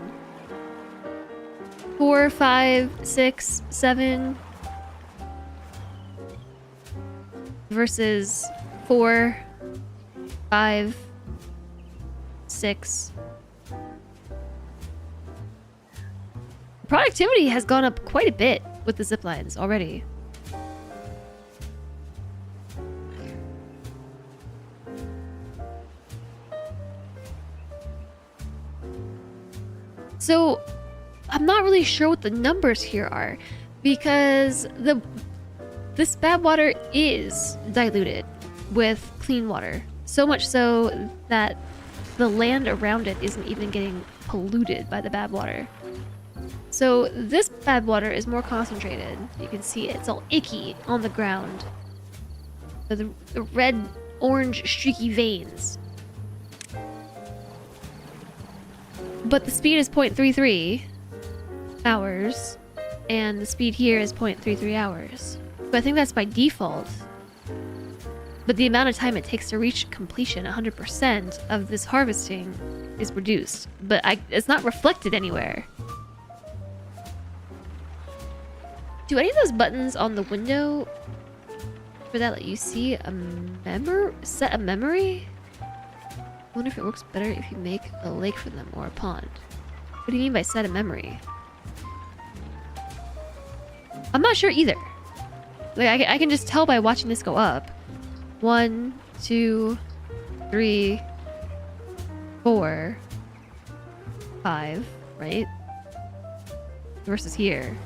4, 5, 6, 7 versus 4, 5, 6. Productivity has gone up quite a bit with the zip lines already. So, I'm not really sure what the numbers here are, because this bad water is diluted with clean water. So much so that the land around it isn't even getting polluted by the bad water. So this bad water is more concentrated. You can see it's all icky on the ground. The red, orange, streaky veins. But the speed is 0.33 hours, and the speed here is 0.33 hours. But I think that's by default. But the amount of time it takes to reach completion, 100% of this harvesting, is reduced. But it's not reflected anywhere. Do any of those buttons on the window for that let you see set a memory? I wonder if it works better if you make a lake for them or a pond. What do you mean by set a memory? I'm not sure either. Like I can just tell by watching this go up. 1, 2, 3, 4, 5, right? Versus here.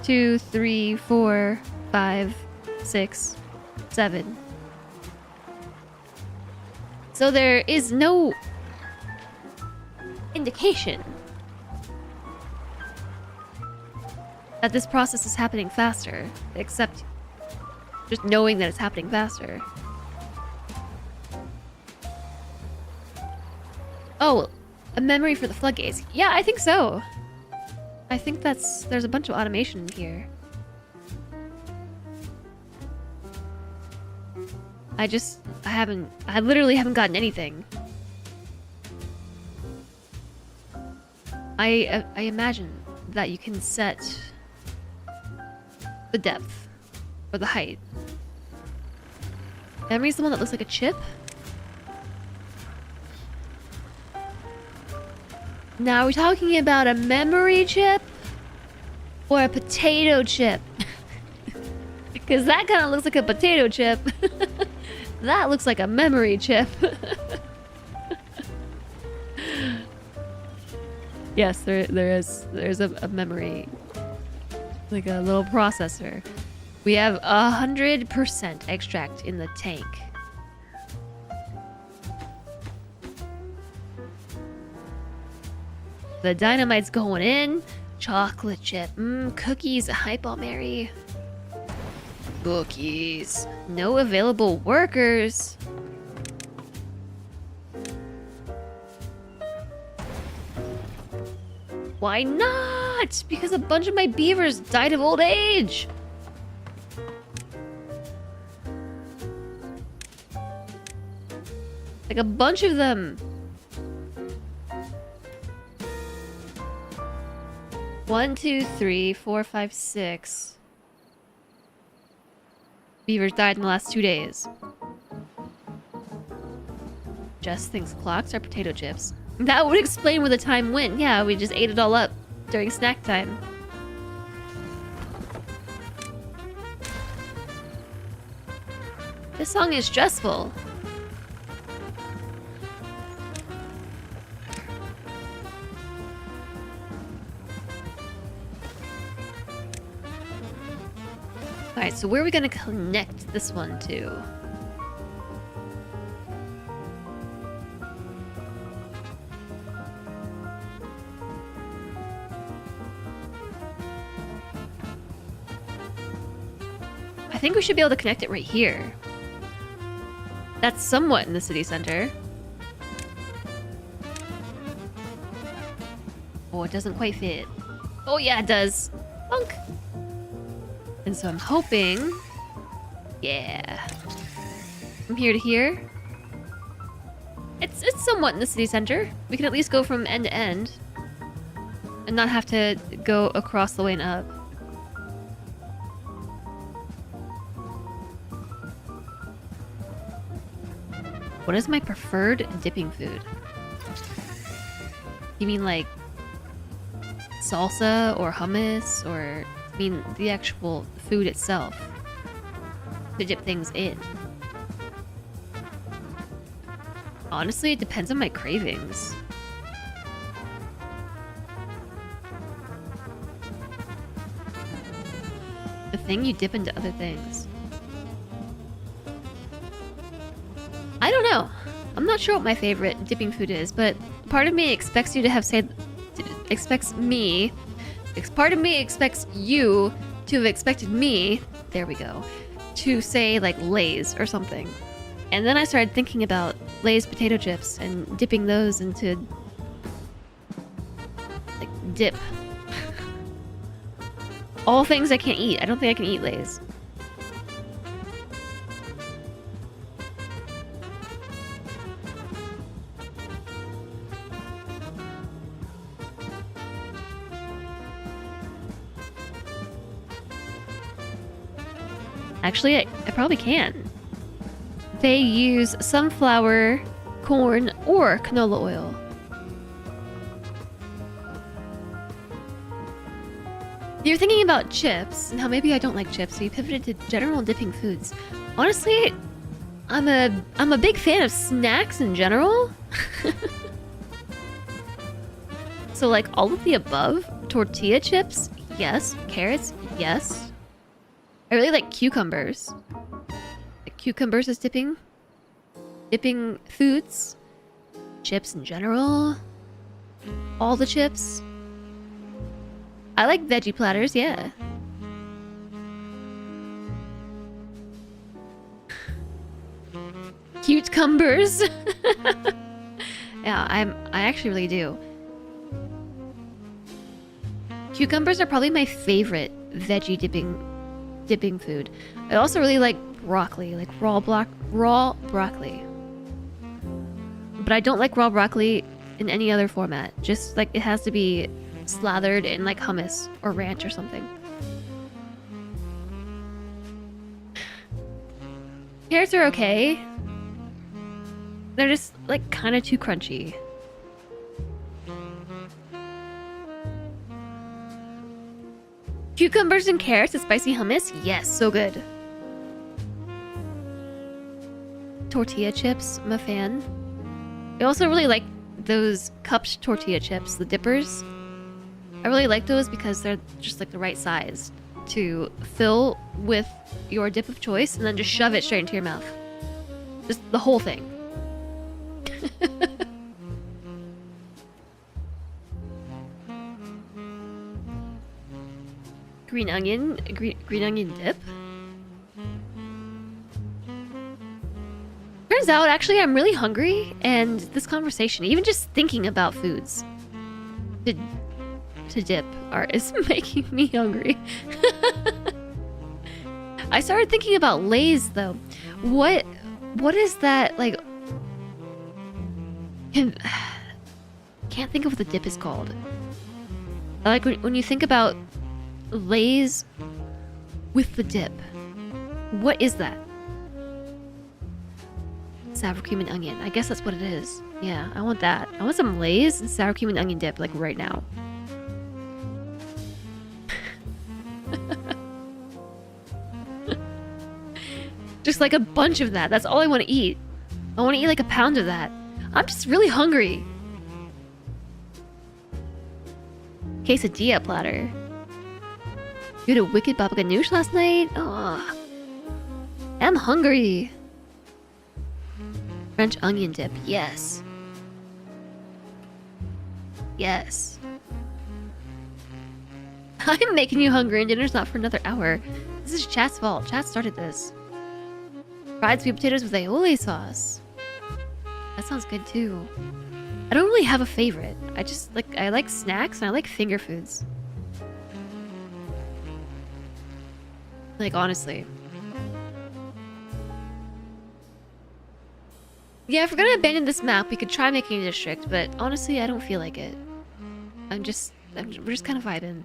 2, 3, 4, 5, 6, 7. So there is no indication that this process is happening faster, except just knowing that it's happening faster. Oh, a memory for the floodgates. Yeah, I think so. I think there's a bunch of automation in here. I literally haven't gotten anything. I imagine that you can set the depth or the height. Memory's the one that looks like a chip? Now, are we talking about a memory chip or a potato chip? Because that kind of looks like a potato chip. That looks like a memory chip. Yes, there's a memory, like a little processor. We have 100% extract in the tank. The dynamite's going in. Chocolate chip. Cookies. Hypo Mary. Cookies. No available workers. Why not? Because a bunch of my beavers died of old age. Like a bunch of them. 1, 2, 3, 4, 5, 6. beavers died in the last 2 days. Jess thinks clocks are potato chips. That would explain where the time went. Yeah, we just ate it all up during snack time. This song is stressful. Alright, so where are we gonna connect this one to? I think we should be able to connect it right here. That's somewhat in the city center. Oh, it doesn't quite fit. Oh yeah, it does. Bunk. And so I'm hoping... Yeah. From here to here. It's somewhat in the city center. We can at least go from end to end. And not have to go across the way and up. What is my preferred dipping food? You mean like salsa or hummus, or I mean the actual food itself to dip things in? Honestly, it depends on my cravings. The thing you dip into other things. I don't know. I'm not sure what my favorite dipping food is, but part of me expects you to have said, part of me expects you to have expected me, there we go, to say like Lay's or something. And then I started thinking about Lay's potato chips and dipping those into like dip. All things I can't eat. I don't think I can eat Lay's. Actually, I probably can. They use sunflower, corn, or canola oil. You're thinking about chips and how maybe I don't like chips, so you pivoted to general dipping foods. Honestly, I'm a big fan of snacks in general. So like all of the above, tortilla chips, yes. Carrots, yes. I really like cucumbers. Like cucumbers as dipping foods. Chips in general. All the chips. I like veggie platters, yeah. Cucumbers. Yeah, I actually really do. Cucumbers are probably my favorite veggie dipping food. I also really like broccoli, like raw broccoli. But I don't like raw broccoli in any other format. Just like it has to be slathered in like hummus or ranch or something. Carrots are okay. They're just like kind of too crunchy. Cucumbers and carrots and spicy hummus? Yes, so good. Tortilla chips, I'm a fan. I also really like those cupped tortilla chips, the dippers. I really like those because they're just like the right size to fill with your dip of choice and then just shove it straight into your mouth. Just the whole thing. Green onion dip. Turns out, actually, I'm really hungry, and this conversation, even just thinking about foods to dip, is making me hungry. I started thinking about Lay's though. What is that like? Can't think of what the dip is called. Like when you think about Lay's with the dip. What is that? Sour cream and onion. I guess that's what it is. Yeah, I want that. I want some Lay's and sour cream and onion dip, like right now. Just like a bunch of that. That's all I want to eat. I want to eat like a pound of that. I'm just really hungry. Quesadilla platter. You had a wicked baba ganoush last night? Oh, I'm hungry. French onion dip. Yes. Yes. I'm making you hungry and dinner's not for another hour. This is Chat's fault. Chat started this. Fried sweet potatoes with aioli sauce. That sounds good too. I don't really have a favorite. I like snacks and I like finger foods. Like honestly. Yeah, if we're gonna abandon this map, we could try making a district, but honestly, I don't feel like it. We're just kind of vibing.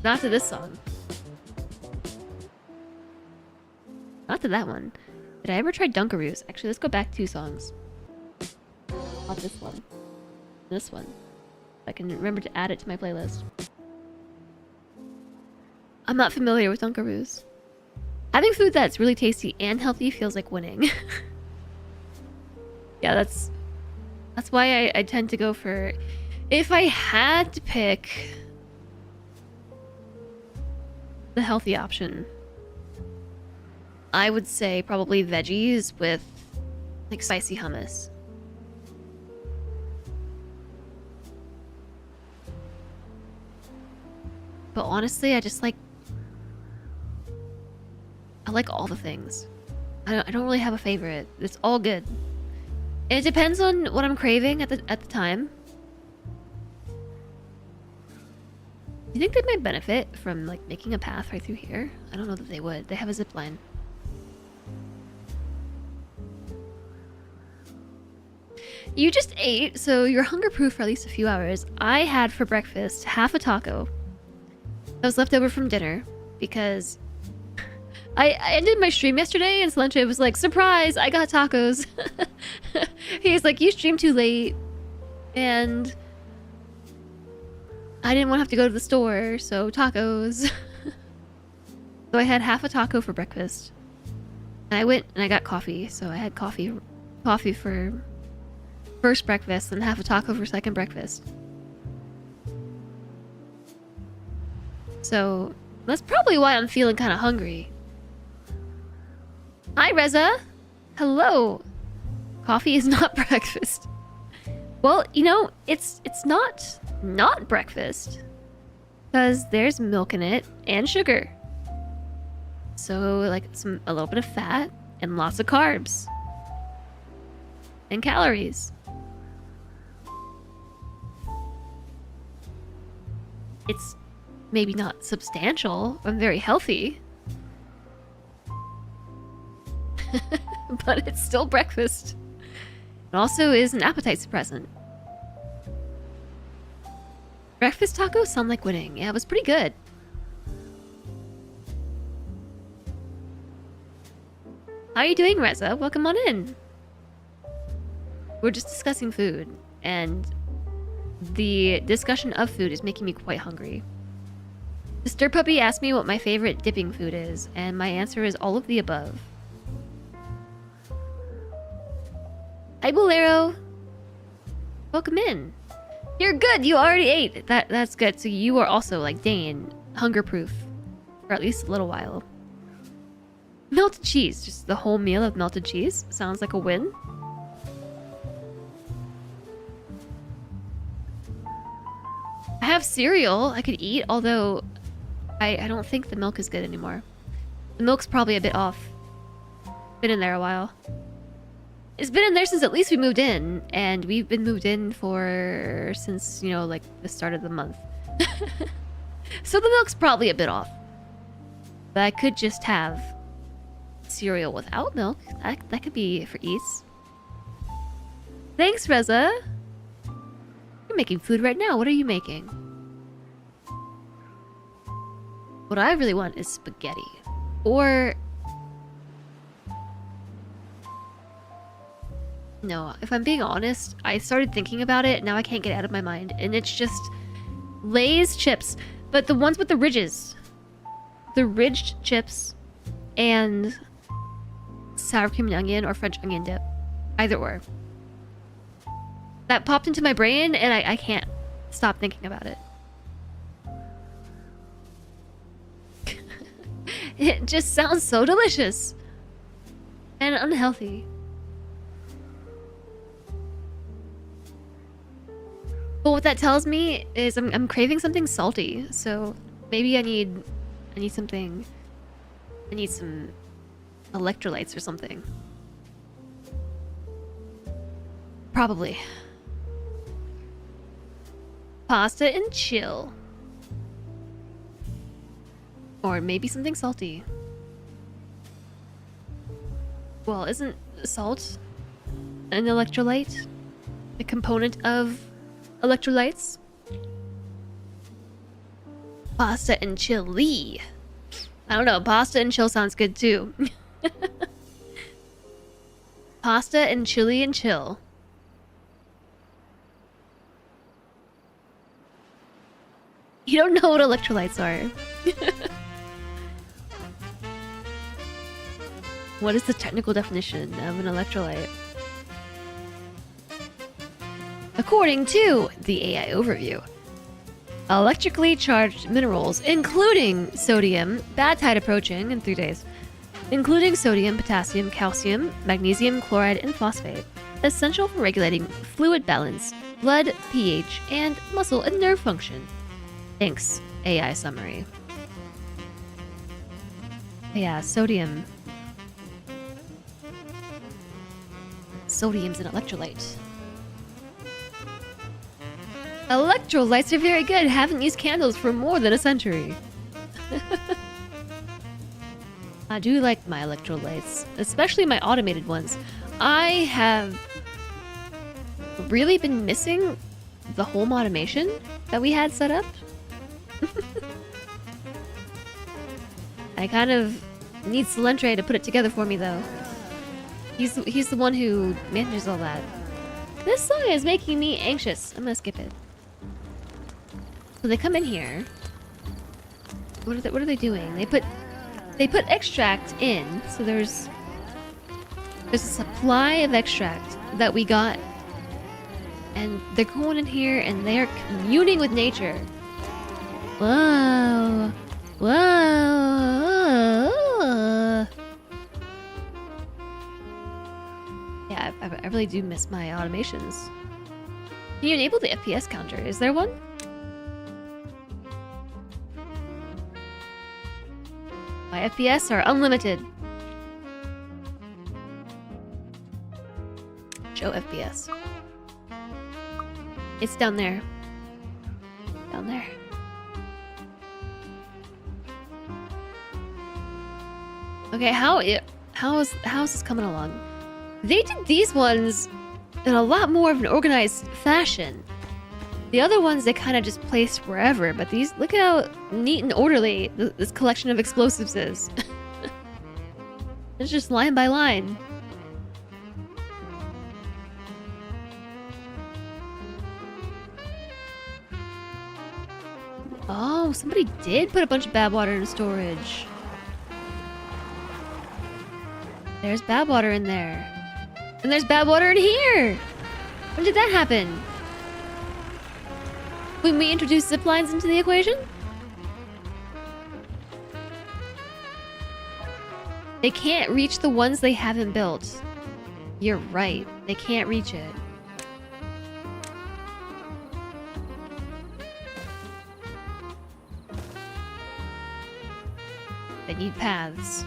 Not to this song. Not to that one. Did I ever try Dunkaroos? Actually, let's go back 2 songs. Not this one. This one. I can remember to add it to my playlist. I'm not familiar with Dunkaroos. Having food that's really tasty and healthy feels like winning. Yeah, that's why I tend to go for... If I had to pick the healthy option, I would say probably veggies with like spicy hummus. But honestly, I like all the things. I don't really have a favorite. It's all good. And it depends on what I'm craving at the time. Do you think they might benefit from like making a path right through here? I don't know that they would. They have a zip line. You just ate, so you're hunger proof for at least a few hours. I had for breakfast half a taco that was left over from dinner because I ended my stream yesterday and Salentre was like, surprise, I got tacos. He's like, you streamed too late and I didn't want to have to go to the store, so tacos. So I had half a taco for breakfast. And I went and I got coffee, so I had coffee for first breakfast and half a taco for second breakfast. So that's probably why I'm feeling kind of hungry. Hi, Reza. Hello. Coffee is not breakfast. Well, you know, it's not breakfast because there's milk in it and sugar. So like a little bit of fat and lots of carbs and calories. It's maybe not substantial and very healthy. But it's still breakfast. It also is an appetite suppressant. Breakfast tacos sound like winning. Yeah, it was pretty good. How are you doing, Reza? Welcome on in. We're just discussing food, and the discussion of food is making me quite hungry. The Stir Puppy asked me what my favorite dipping food is, and my answer is all of the above. Hi, Bolero. Welcome in. You're good. You already ate. That's good. So you are also, like Dane, hunger-proof for at least a little while. Melted cheese. Just the whole meal of melted cheese. Sounds like a win. I have cereal I could eat, although I don't think the milk is good anymore. The milk's probably a bit off. Been in there a while. It's been in there since at least we moved in, and we've been moved in since, you know, like the start of the month. So the milk's probably a bit off. But I could just have cereal without milk. That could be for ease. Thanks, Reza. You're making food right now. What are you making? What I really want is spaghetti. Or... No, if I'm being honest, I started thinking about it, now I can't get it out of my mind. And it's just Lay's chips, but the ones with the ridges. The ridged chips and sour cream and onion or French onion dip. Either or. That popped into my brain and I can't stop thinking about it. It just sounds so delicious. And unhealthy. But what that tells me is I'm craving something salty. So maybe I need something. I need some electrolytes or something. Probably. Pasta and chill. Or maybe something salty. Well, isn't salt an electrolyte? A component of electrolytes? Pasta and chili. I don't know, pasta and chill sounds good too. Pasta and chili and chill. You don't know what electrolytes are. What is the technical definition of an electrolyte? According to the AI overview, electrically charged minerals, including sodium, bad tide approaching in 3 days, including sodium, potassium, calcium, magnesium, chloride, and phosphate, essential for regulating fluid balance, blood pH, and muscle and nerve function. Thanks, AI summary. Yeah, sodium. Sodium's an electrolyte. Electrolytes are very good. Haven't used candles for more than a century. I do like my electrolytes, especially my automated ones. I have really been missing the home automation that we had set up. I kind of need Salentre to put it together for me, though. He's the one who manages all that. This song is making me anxious. I'm gonna skip it. So they come in here. What are they doing? They put extract in. So there's a supply of extract that we got, and they're going in here and they're communing with nature. Whoa, whoa. Yeah, I really do miss my automations. Can you enable the FPS counter? Is there one? My FPS are unlimited. Show FPS. It's down there. Down there. Okay, how is this coming along? They did these ones in a lot more of an organized fashion. The other ones they kind of just placed wherever, but these, look at how neat and orderly this collection of explosives is. It's just line by line. Oh, somebody did put a bunch of bad water in storage. There's bad water in there. And there's bad water in here! When did that happen? When we introduced zip lines into the equation? They can't reach the ones they haven't built. You're right. They can't reach it. They need paths.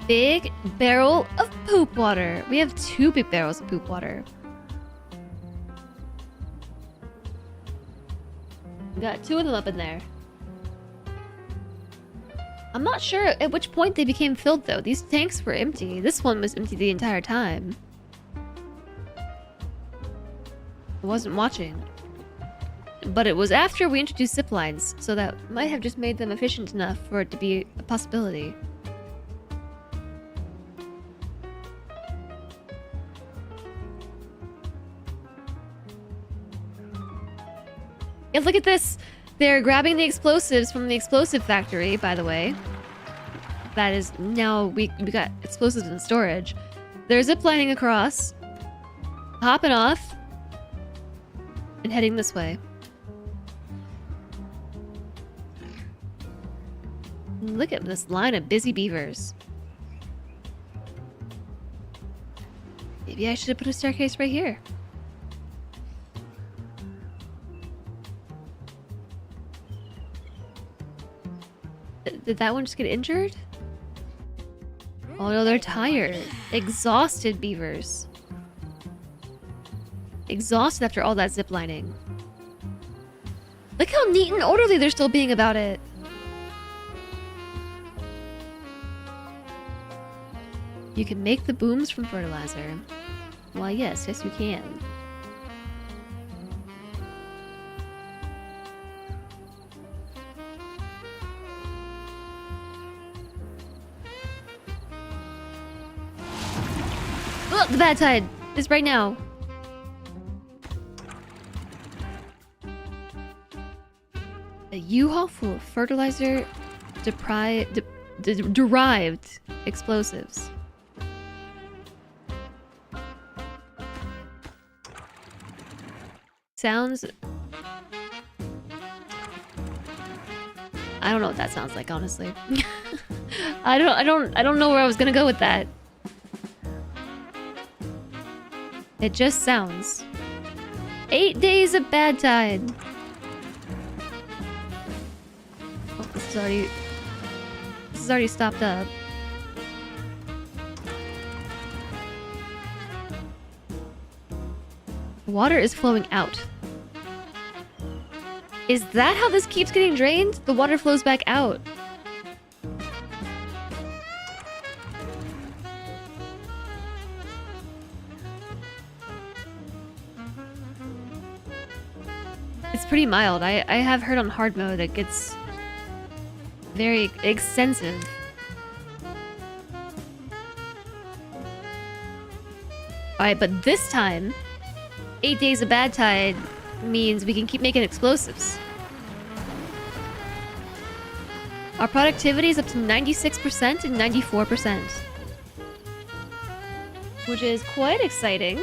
Big barrel of poop water. We have 2 big barrels of poop water. We got 2 of them up in there. I'm not sure at which point they became filled, though. These tanks were empty. This one was empty the entire time. I wasn't watching. but it was after we introduced zip lines, so that might have just made them efficient enough for it to be a possibility. Yeah, look at this! They're grabbing the explosives from the explosive factory, by the way. That is now we got explosives in storage. They're ziplining across, hopping off, and heading this way. Look at this line of busy beavers. Maybe I should have put a staircase right here. Did that one just get injured? Oh no, they're tired. Exhausted beavers. Exhausted after all that ziplining. Look how neat and orderly they're still being about it. You can make the booms from fertilizer. Why, yes, you can. Look, the bad tide is right now. A U-Haul full of fertilizer derived explosives. Sounds... I don't know what that sounds like, honestly. I don't know where I was gonna go with that. It just sounds. 8 days of bad tide. Oh, this is already stopped up. Water is flowing out. Is that how this keeps getting drained? The water flows back out. It's pretty mild. I have heard on hard mode it gets very extensive. Alright, but this time, 8 days of bad tide means we can keep making explosives. Our productivity is up to 96% and 94%. Which is quite exciting.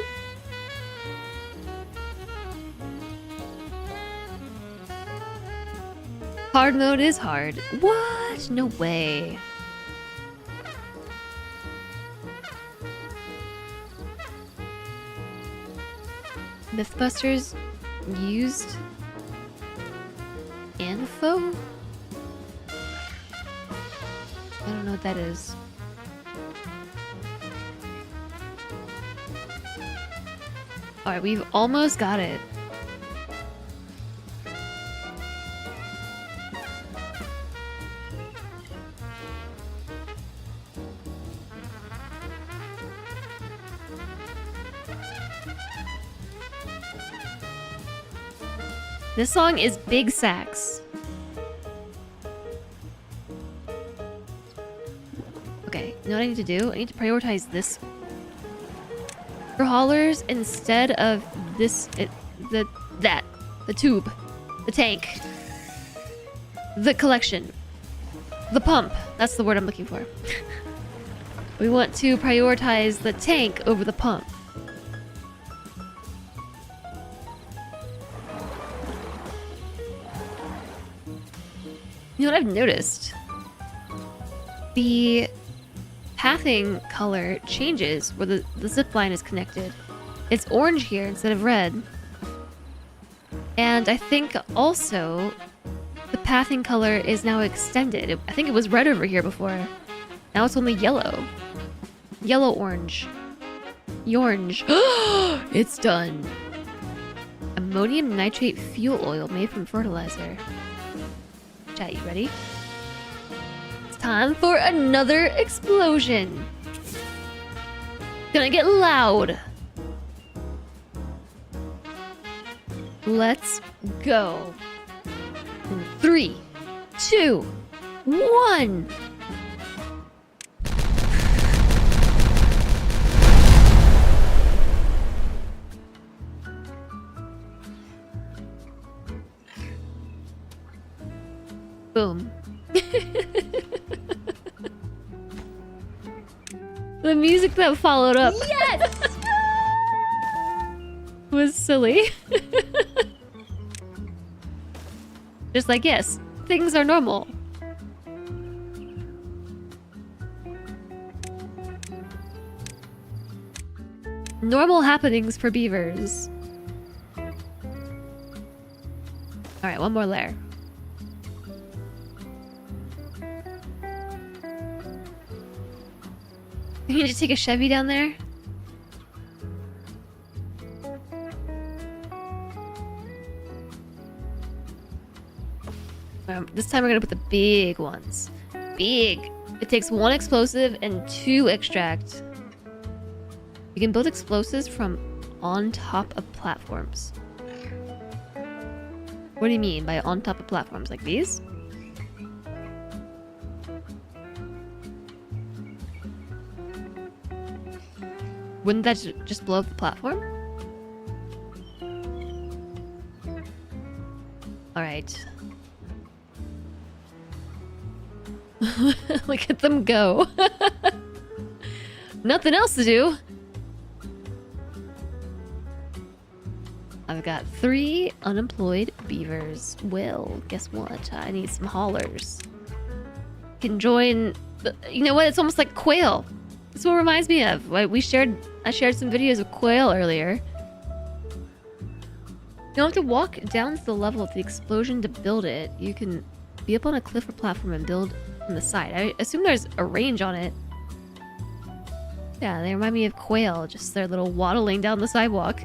Hard mode is hard. What? No way. Mythbusters used info? I don't know what that is. Alright, we've almost got it. This song is big sax. Okay, you know what I need to do? I need to prioritize this for haulers instead of this, the tube, the tank, the collection, the pump. That's the word I'm looking for. We want to prioritize the tank over the pump. You know what I've noticed? The pathing color changes where the zip line is connected. It's orange here instead of red. And I think also the pathing color is now extended. I think it was red over here before. Now it's only yellow. Yellow-orange. Yorange. It's done. Ammonium nitrate fuel oil made from fertilizer. Chat, you ready? It's time for another explosion. Gonna get loud. Let's go. 3, 2, 1. Boom. The music that followed up. Yes! Was silly. Just like, yes, things are normal. Normal happenings for beavers. Alright, one more layer. You need to take a Chevy down there? This time we're gonna put the big ones. Big! It takes 1 explosive and 2 extract. You can build explosives from on top of platforms. What do you mean by on top of platforms? Like these? Wouldn't that just blow up the platform? Alright. Look at them go. Nothing else to do. I've got 3 unemployed beavers. Well, guess what? I need some haulers. Can join... You know what? It's almost like quail. That's what it reminds me of. I shared some videos of quail earlier. You don't have to walk down to the level of the explosion to build it. You can be up on a cliff or platform and build from the side. I assume there's a range on it. Yeah, they remind me of quail, just their little waddling down the sidewalk.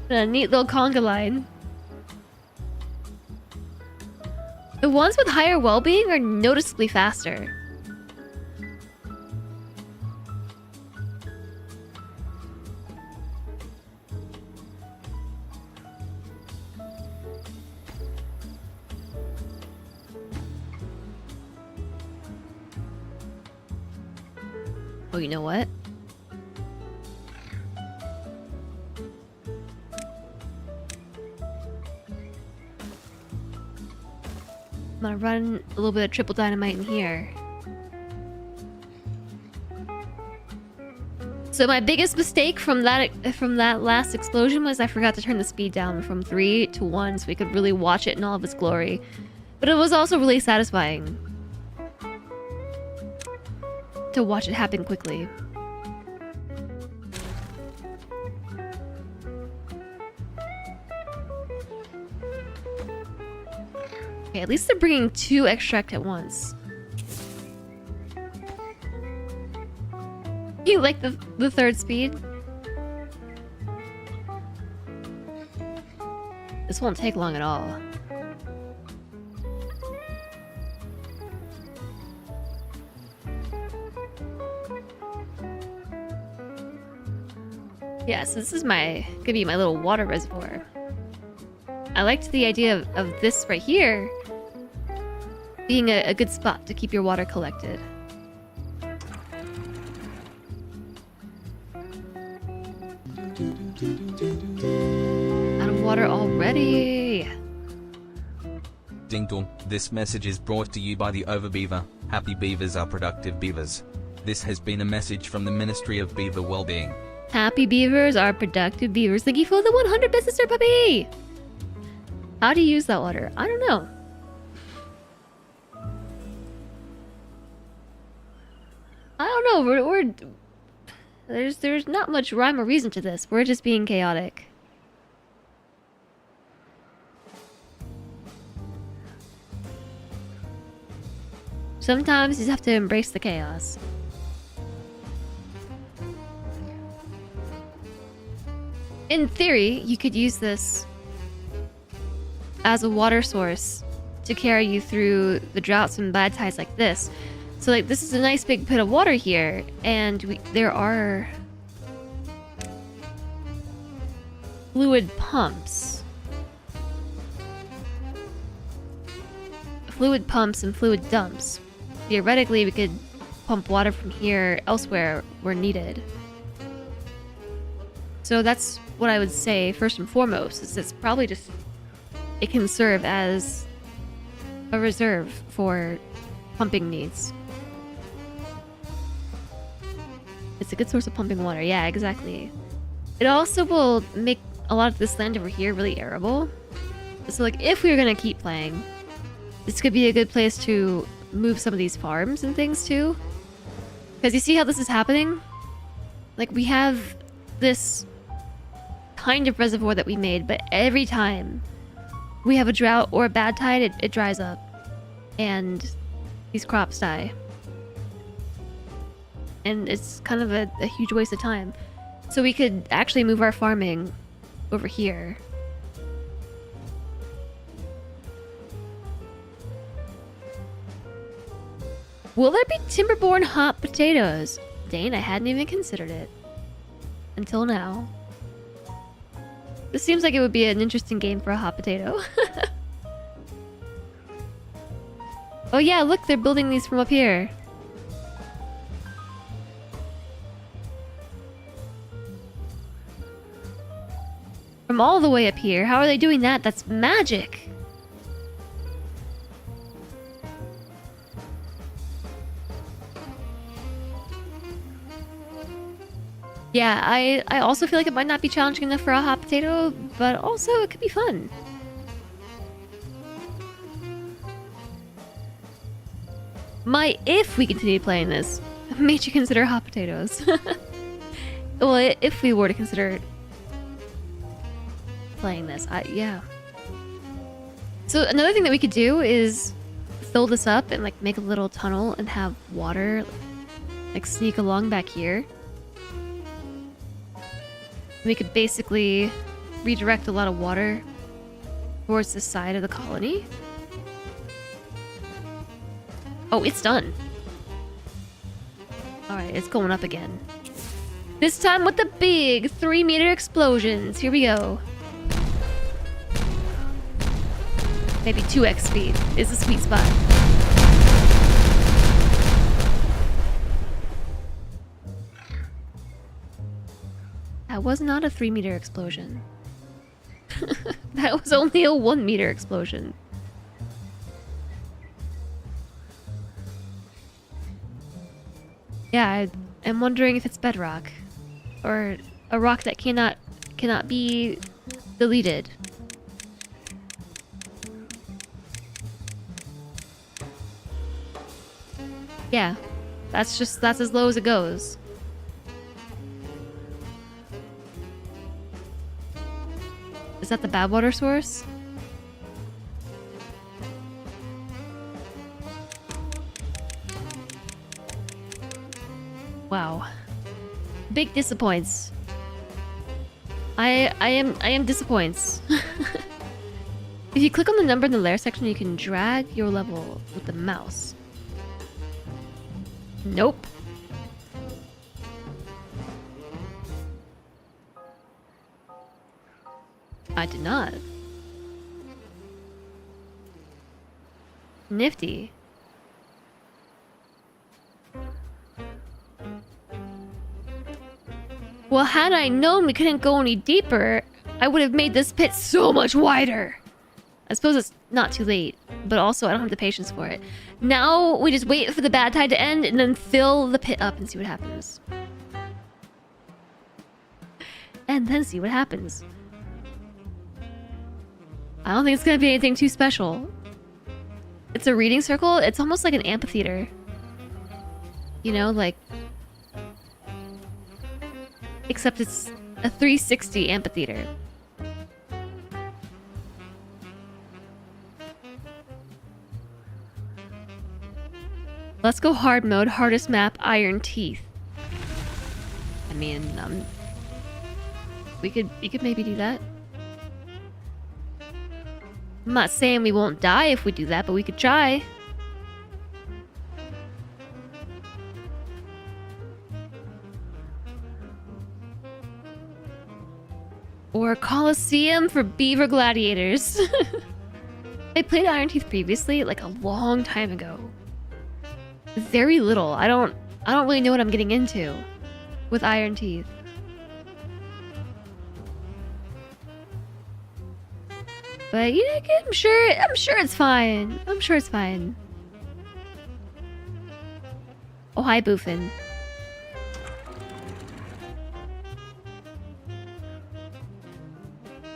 A neat little conga line. The ones with higher well-being are noticeably faster. Oh, you know what? I'm gonna run a little bit of triple dynamite in here. So my biggest mistake from that last explosion was I forgot to turn the speed down from 3 to 1 so we could really watch it in all of its glory. But it was also really satisfying to watch it happen quickly. Okay, at least they're bringing 2 extract at once. You like the 3rd speed? This won't take long at all. Yeah, so this is gonna be my little water reservoir. I liked the idea of this right here being a good spot to keep your water collected. Out of water already. Ding dong. This message is brought to you by the Overbeaver. Happy beavers are productive beavers. This has been a message from the Ministry of Beaver Wellbeing. Happy beavers are productive beavers. Thank you for the 100 business, sir puppy. How do you use that water? I don't know. I don't know. There's not much rhyme or reason to this. We're just being chaotic. Sometimes you just have to embrace the chaos. In theory, you could use this as a water source to carry you through the droughts and bad tides like this. So like this is a nice big pit of water here, and there are fluid pumps. Fluid pumps and fluid dumps. Theoretically, we could pump water from here elsewhere where needed. So that's what I would say first and foremost, is it's probably just... It can serve as a reserve for pumping needs. It's a good source of pumping water. Yeah, exactly. It also will make a lot of this land over here really arable. So like, if we were gonna keep playing, this could be a good place to move some of these farms and things too. Because you see how this is happening? Like, we have this kind of reservoir that we made, but every time we have a drought or a bad tide, it dries up. And these crops die. And it's kind of a huge waste of time. So we could actually move our farming over here. Will there be Timberborn hot potatoes? Dane, I hadn't even considered it. Until now. This seems like it would be an interesting game for a hot potato. Oh yeah, look, they're building these from up here. From all the way up here? How are they doing that? That's magic! Yeah, I also feel like it might not be challenging enough for a hot potato, but also it could be fun. If we continue playing this, made you consider hot potatoes. Well, if we were to consider playing this, yeah. So another thing that we could do is fill this up and like make a little tunnel and have water like sneak along back here. We could basically redirect a lot of water towards the side of the colony. Oh, it's done. Alright, it's going up again. This time with the big 3-meter explosions. Here we go. Maybe 2x speed is the sweet spot. That was not a 3-meter explosion. That was only a 1-meter explosion. Yeah, I'm wondering if it's bedrock. Or a rock that cannot be deleted. Yeah, that's as low as it goes. Is that the bad water source? Wow. Big disappoints. I am disappoints. If you click on the number in the layer section, you can drag your level with the mouse. Nope. I did not. Nifty. Well, had I known we couldn't go any deeper, I would have made this pit so much wider. I suppose it's not too late, but also I don't have the patience for it. Now we just wait for the bad tide to end and then fill the pit up and see what happens. And then see what happens. I don't think it's gonna be anything too special. It's a reading circle. It's almost like an amphitheater. You know, like... Except it's a 360 amphitheater. Let's go hard mode, hardest map, Iron Teeth. I mean, we could maybe do that. I'm not saying we won't die if we do that, but we could try. Or a coliseum for beaver gladiators. I played Iron Teeth previously, like a long time ago. Very little. I don't really know what I'm getting into with Iron Teeth. But yeah, I'm sure it's fine. I'm sure it's fine. Oh, hi, Boofin.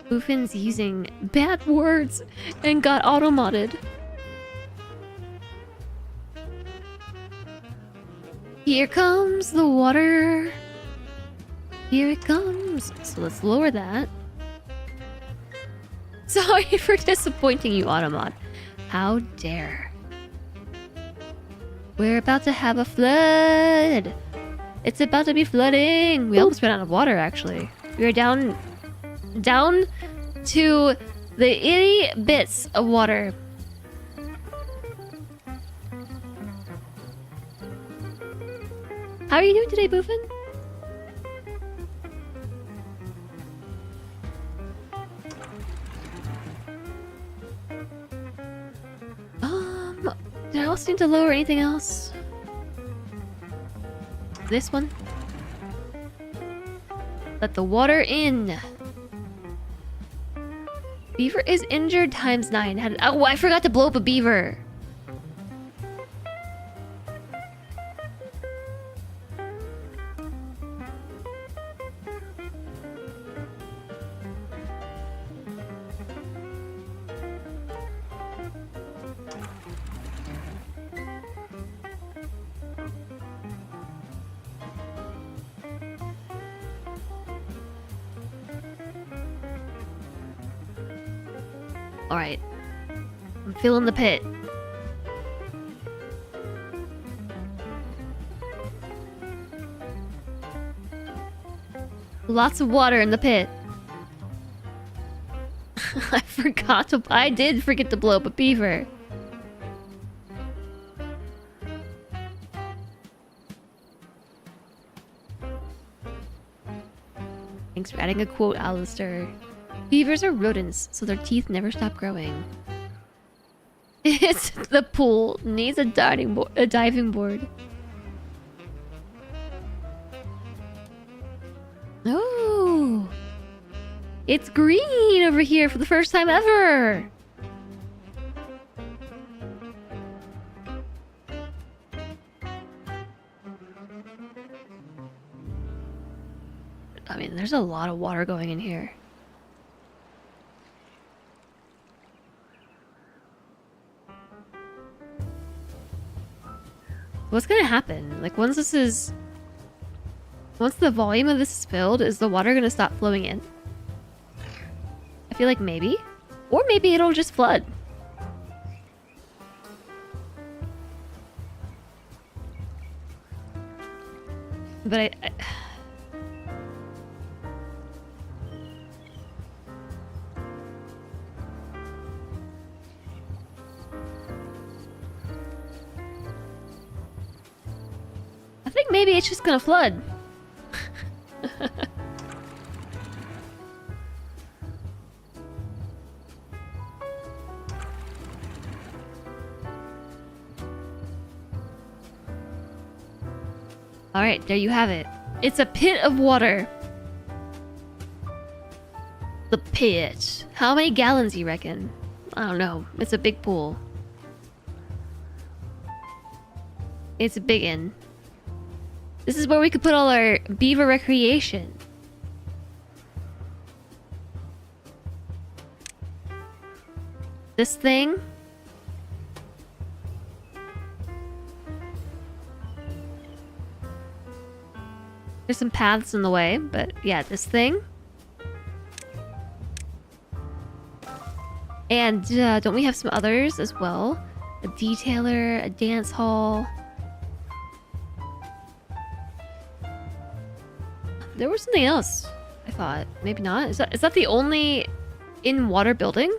Boofin's using bad words and got auto-modded. Here comes the water. Here it comes. So let's lower that. Sorry for disappointing you, Automod. How dare. We're about to have a flood. It's about to be flooding. We almost ran out of water, actually. We are down to the itty bits of water. How are you doing today, Boofin? Did I also need to lower anything else? This one? Let the water in. Beaver is injured ×9. Oh, I forgot to blow up a beaver. Alright. I'm feeling the pit. Lots of water in the pit. I did forget to blow up a beaver. Thanks for adding a quote, Alistair. Beavers are rodents, so their teeth never stop growing. It's the pool. Needs a diving board. Oh! It's green over here for the first time ever! I mean, there's a lot of water going in here. What's gonna happen? Like, once the volume of this is filled, is the water gonna stop flowing in? I feel like maybe. Or maybe it'll just flood. But I think maybe it's just gonna flood. Alright, there you have it. It's a pit of water. The pit. How many gallons you reckon? I don't know. It's a big pool. It's a big one. This is where we could put all our beaver recreation. This thing. There's some paths in the way, but yeah, this thing. And don't we have some others as well? A detailer, a dance hall. There was something else, I thought. Maybe not. Is that the only in-water building?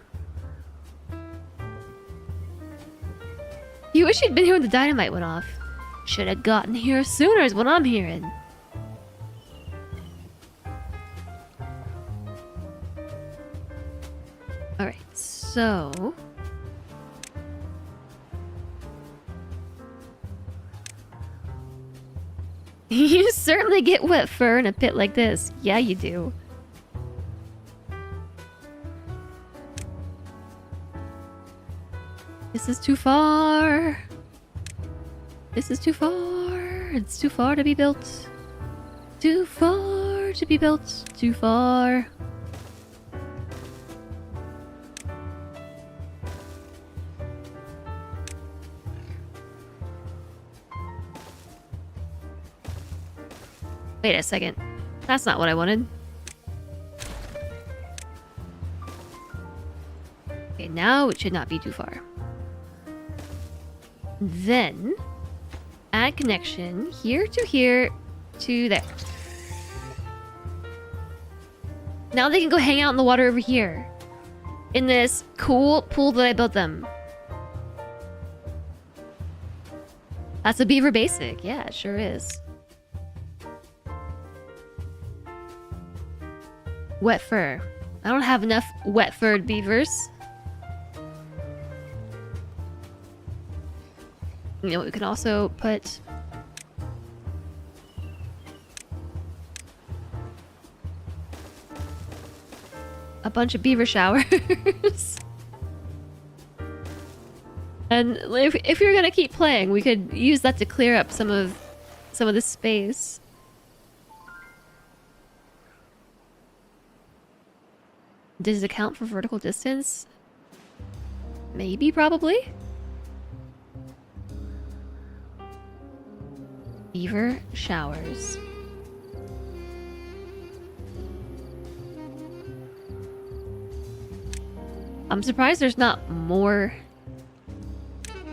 You wish you'd been here when the dynamite went off. Should have gotten here sooner is what I'm hearing. Alright, so... You certainly get wet fur in a pit like this. Yeah, you do. This is too far. This is too far. It's too far to be built. Too far to be built. Too far. Wait a second. That's not what I wanted. Okay, now it should not be too far. Then, add connection here to there. Now they can go hang out in the water over here. In this cool pool that I built them. That's a beaver basic. Yeah, it sure is. Wet fur. I don't have enough wet furred beavers. You know, we can also put a bunch of beaver showers. And if you're gonna keep playing, we could use that to clear up some of this space. Does it count for vertical distance? Maybe, probably. Beaver showers. I'm surprised there's not more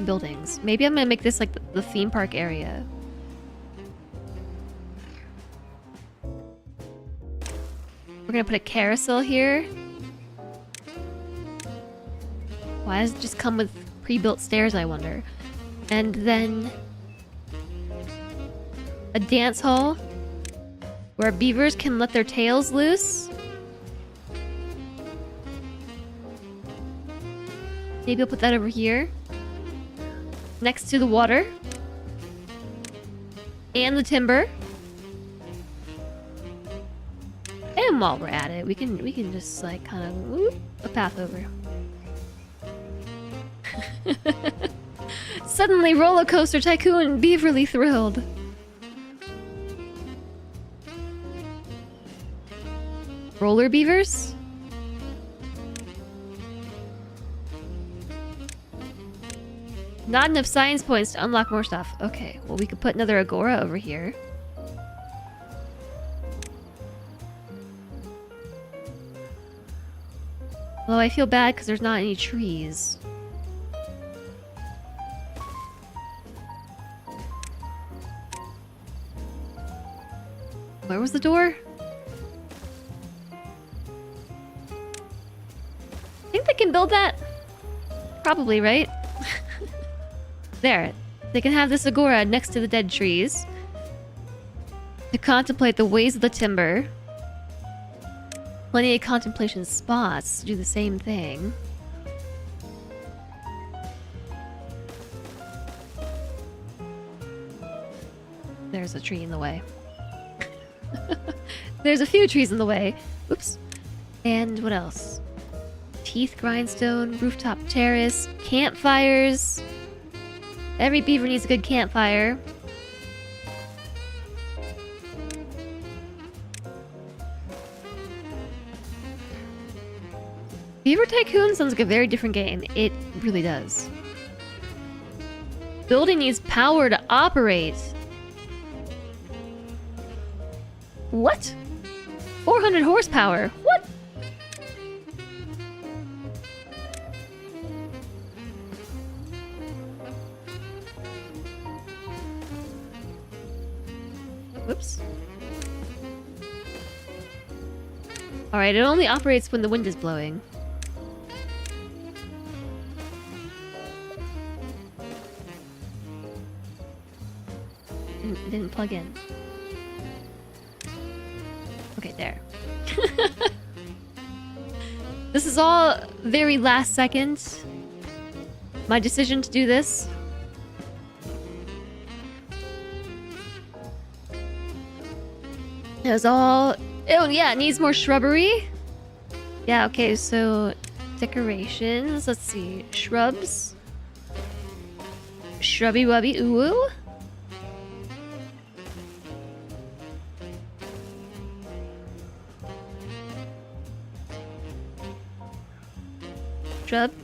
buildings. Maybe I'm gonna make this like the theme park area. We're gonna put a carousel here. Why does it just come with pre-built stairs, I wonder? And then a dance hall where beavers can let their tails loose. Maybe I'll put that over here. Next to the water. And the timber. And while we're at it, we can just like kind of whoop a path over. Suddenly roller coaster tycoon beaverly thrilled. Roller beavers? Not enough science points to unlock more stuff. Okay, well we could put another agora over here. Although I feel bad because there's not any trees. Where was the door? I think they can build that? Probably, right? There. They can have this agora next to the dead trees. To contemplate the ways of the timber. Plenty of contemplation spots to do the same thing. There's a tree in the way. There's a few trees in the way. Oops. And what else? Teeth grindstone, rooftop terrace, campfires. Every beaver needs a good campfire. Beaver Tycoon sounds like a very different game. It really does. Building needs power to operate. What? 400 horsepower. What? Whoops. Alright, it only operates when the wind is blowing. It didn't plug in. Okay, there. This is all very last second. My decision to do this. It was all... Oh yeah, it needs more shrubbery. Yeah, okay, so... Decorations, let's see. Shrubs. Shrubby wubby ooh.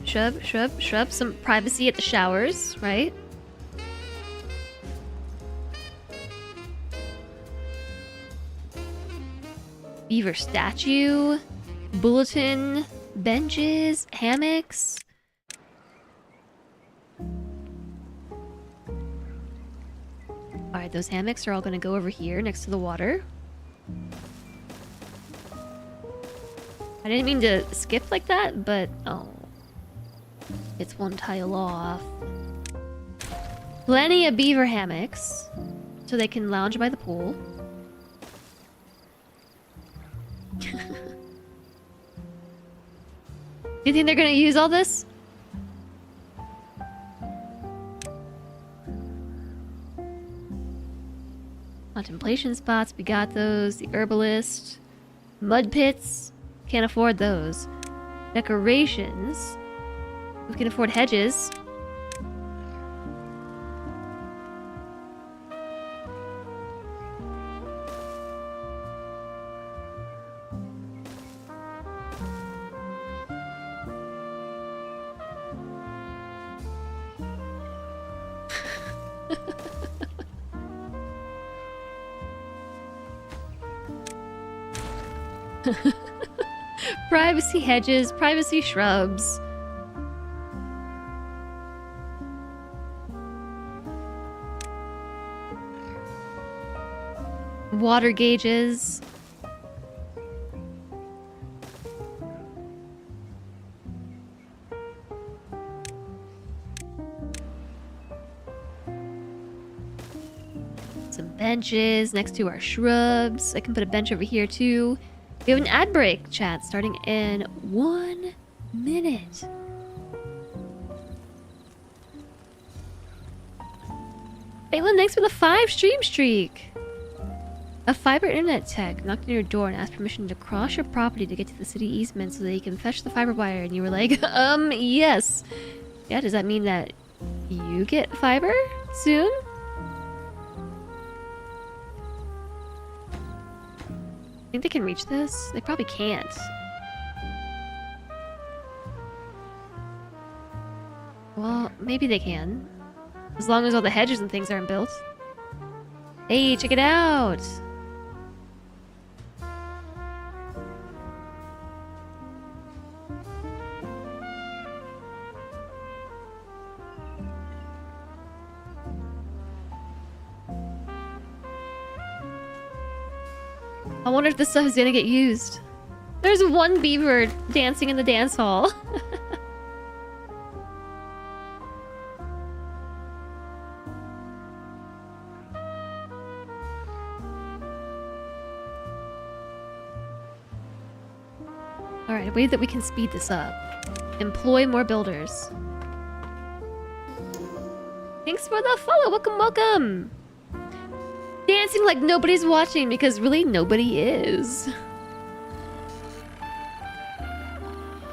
Shrub. Some privacy at the showers, right? Beaver statue. Bulletin. Benches. Hammocks. Alright, those hammocks are all gonna go over here next to the water. I didn't mean to skip like that, but... Oh. It's one tile off. Plenty of beaver hammocks. So they can lounge by the pool. Do you think they're gonna use all this? Contemplation spots, we got those. The herbalist. Mud pits. Can't afford those. Decorations. We can afford hedges. Privacy hedges, privacy shrubs. Water gauges. Some benches next to our shrubs. I can put a bench over here too. We have an ad break, chat, starting in 1 minute. Phelan, thanks for the 5 stream streak. A fiber internet tech knocked on your door and asked permission to cross your property to get to the city easement so that he can fetch the fiber wire, and you were like, yes. Yeah, does that mean that you get fiber soon? Think they can reach this? They probably can't. Well, maybe they can. As long as all the hedges and things aren't built. Hey, check it out! I wonder if this stuff is gonna get used. There's one beaver dancing in the dance hall. Alright, a way that we can speed this up. Employ more builders. Thanks for the follow! Welcome, welcome! Dancing like nobody's watching, because really nobody is.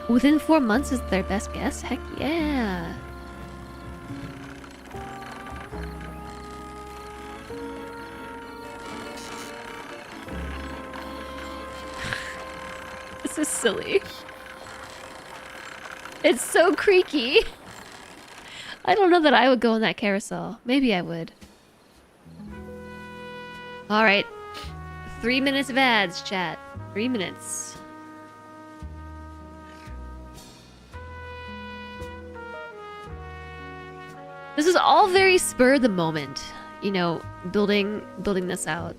Within 4 months is their best guess? Heck yeah. This is silly. It's so creaky. I don't know that I would go on that carousel. Maybe I would. Alright. 3 minutes of ads, chat. 3 minutes. This is all very spur of the moment. You know, building this out.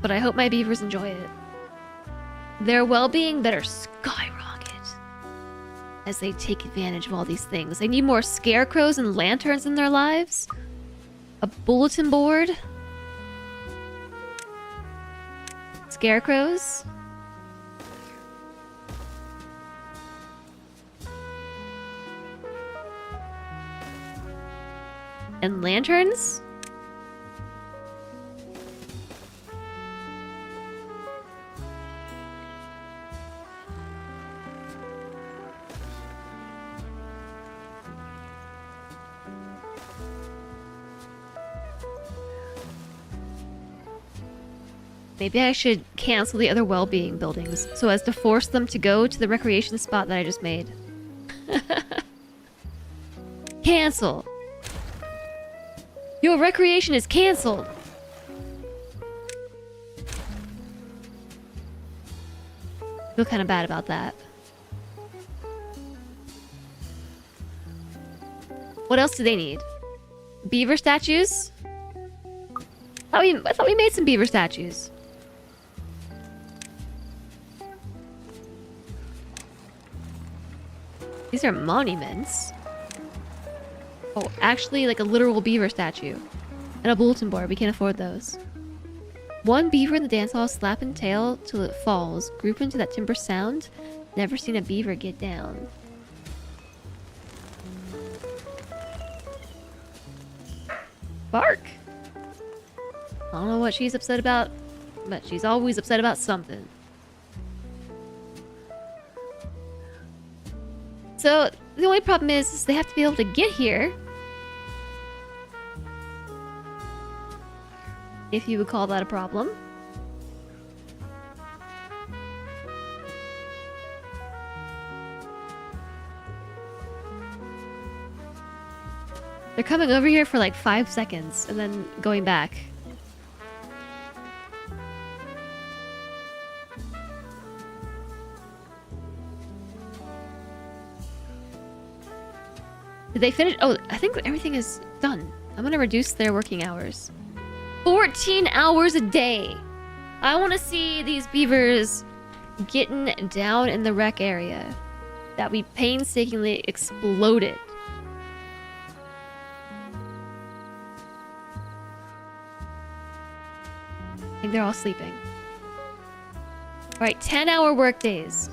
But I hope my beavers enjoy it. Their well-being better skyrocket as they take advantage of all these things. They need more scarecrows and lanterns in their lives. A bulletin board. Scarecrows. And lanterns? Maybe I should cancel the other well-being buildings so as to force them to go to the recreation spot that I just made. Cancel! Your recreation is canceled! Feel kind of bad about that. What else do they need? Beaver statues? I thought we made some beaver statues. These are monuments. Oh, actually, like a literal beaver statue. And a bulletin board. We can't afford those. One beaver in the dance hall, slapping tail till it falls. Group into that timber sound. Never seen a beaver get down. Bark! I don't know what she's upset about, but she's always upset about something. So, the only problem is they have to be able to get here. If you would call that a problem. They're coming over here for like 5 seconds and then going back. Did they finish? Oh, I think everything is done. I'm gonna reduce their working hours. 14 hours a day! I want to see these beavers getting down in the rec area that we painstakingly exploded. I think they're all sleeping. Alright, 10-hour work days.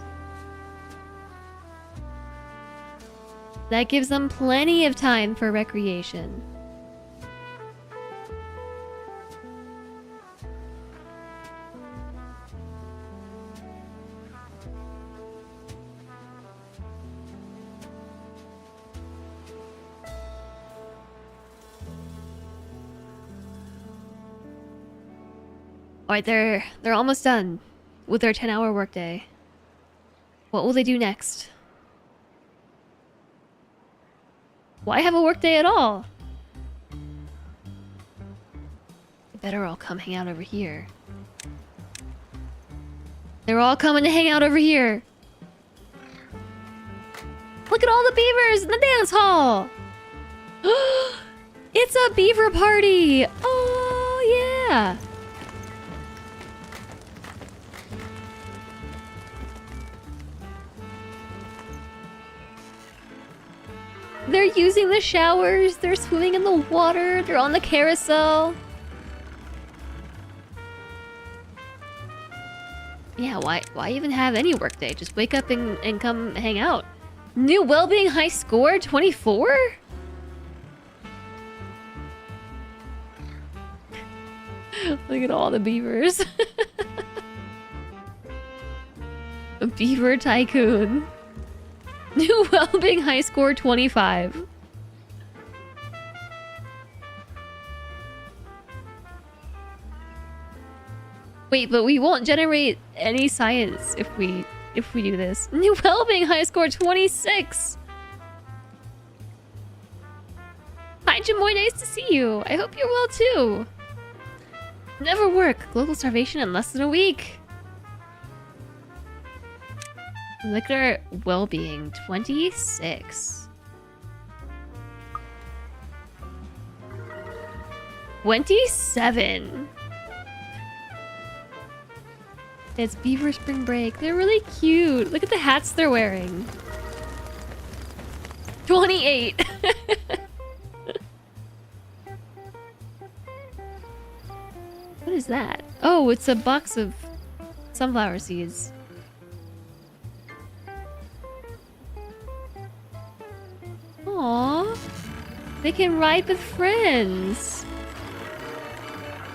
That gives them plenty of time for recreation. Alright, they're almost done with their 10-hour workday. What will they do next? Why have a workday at all? They better all come hang out over here. They're all coming to hang out over here. Look at all the beavers in the dance hall! It's a beaver party! Oh, yeah! They're using the showers, they're swimming in the water, they're on the carousel. Yeah, why even have any workday? Just wake up and come hang out. New well-being high score, 24? Look at all the beavers. A beaver tycoon. New well-being high score, 25. Wait, but we won't generate any science if we do this. New well-being high score, 26. Hi, Jamoy, nice to see you. I hope you're well too. Never work. Global starvation in less than a week. Look at our well-being, 26. 27. It's beaver spring break. They're really cute. Look at the hats they're wearing. 28. What is that? Oh, it's a box of sunflower seeds. Aww. They can ride with friends.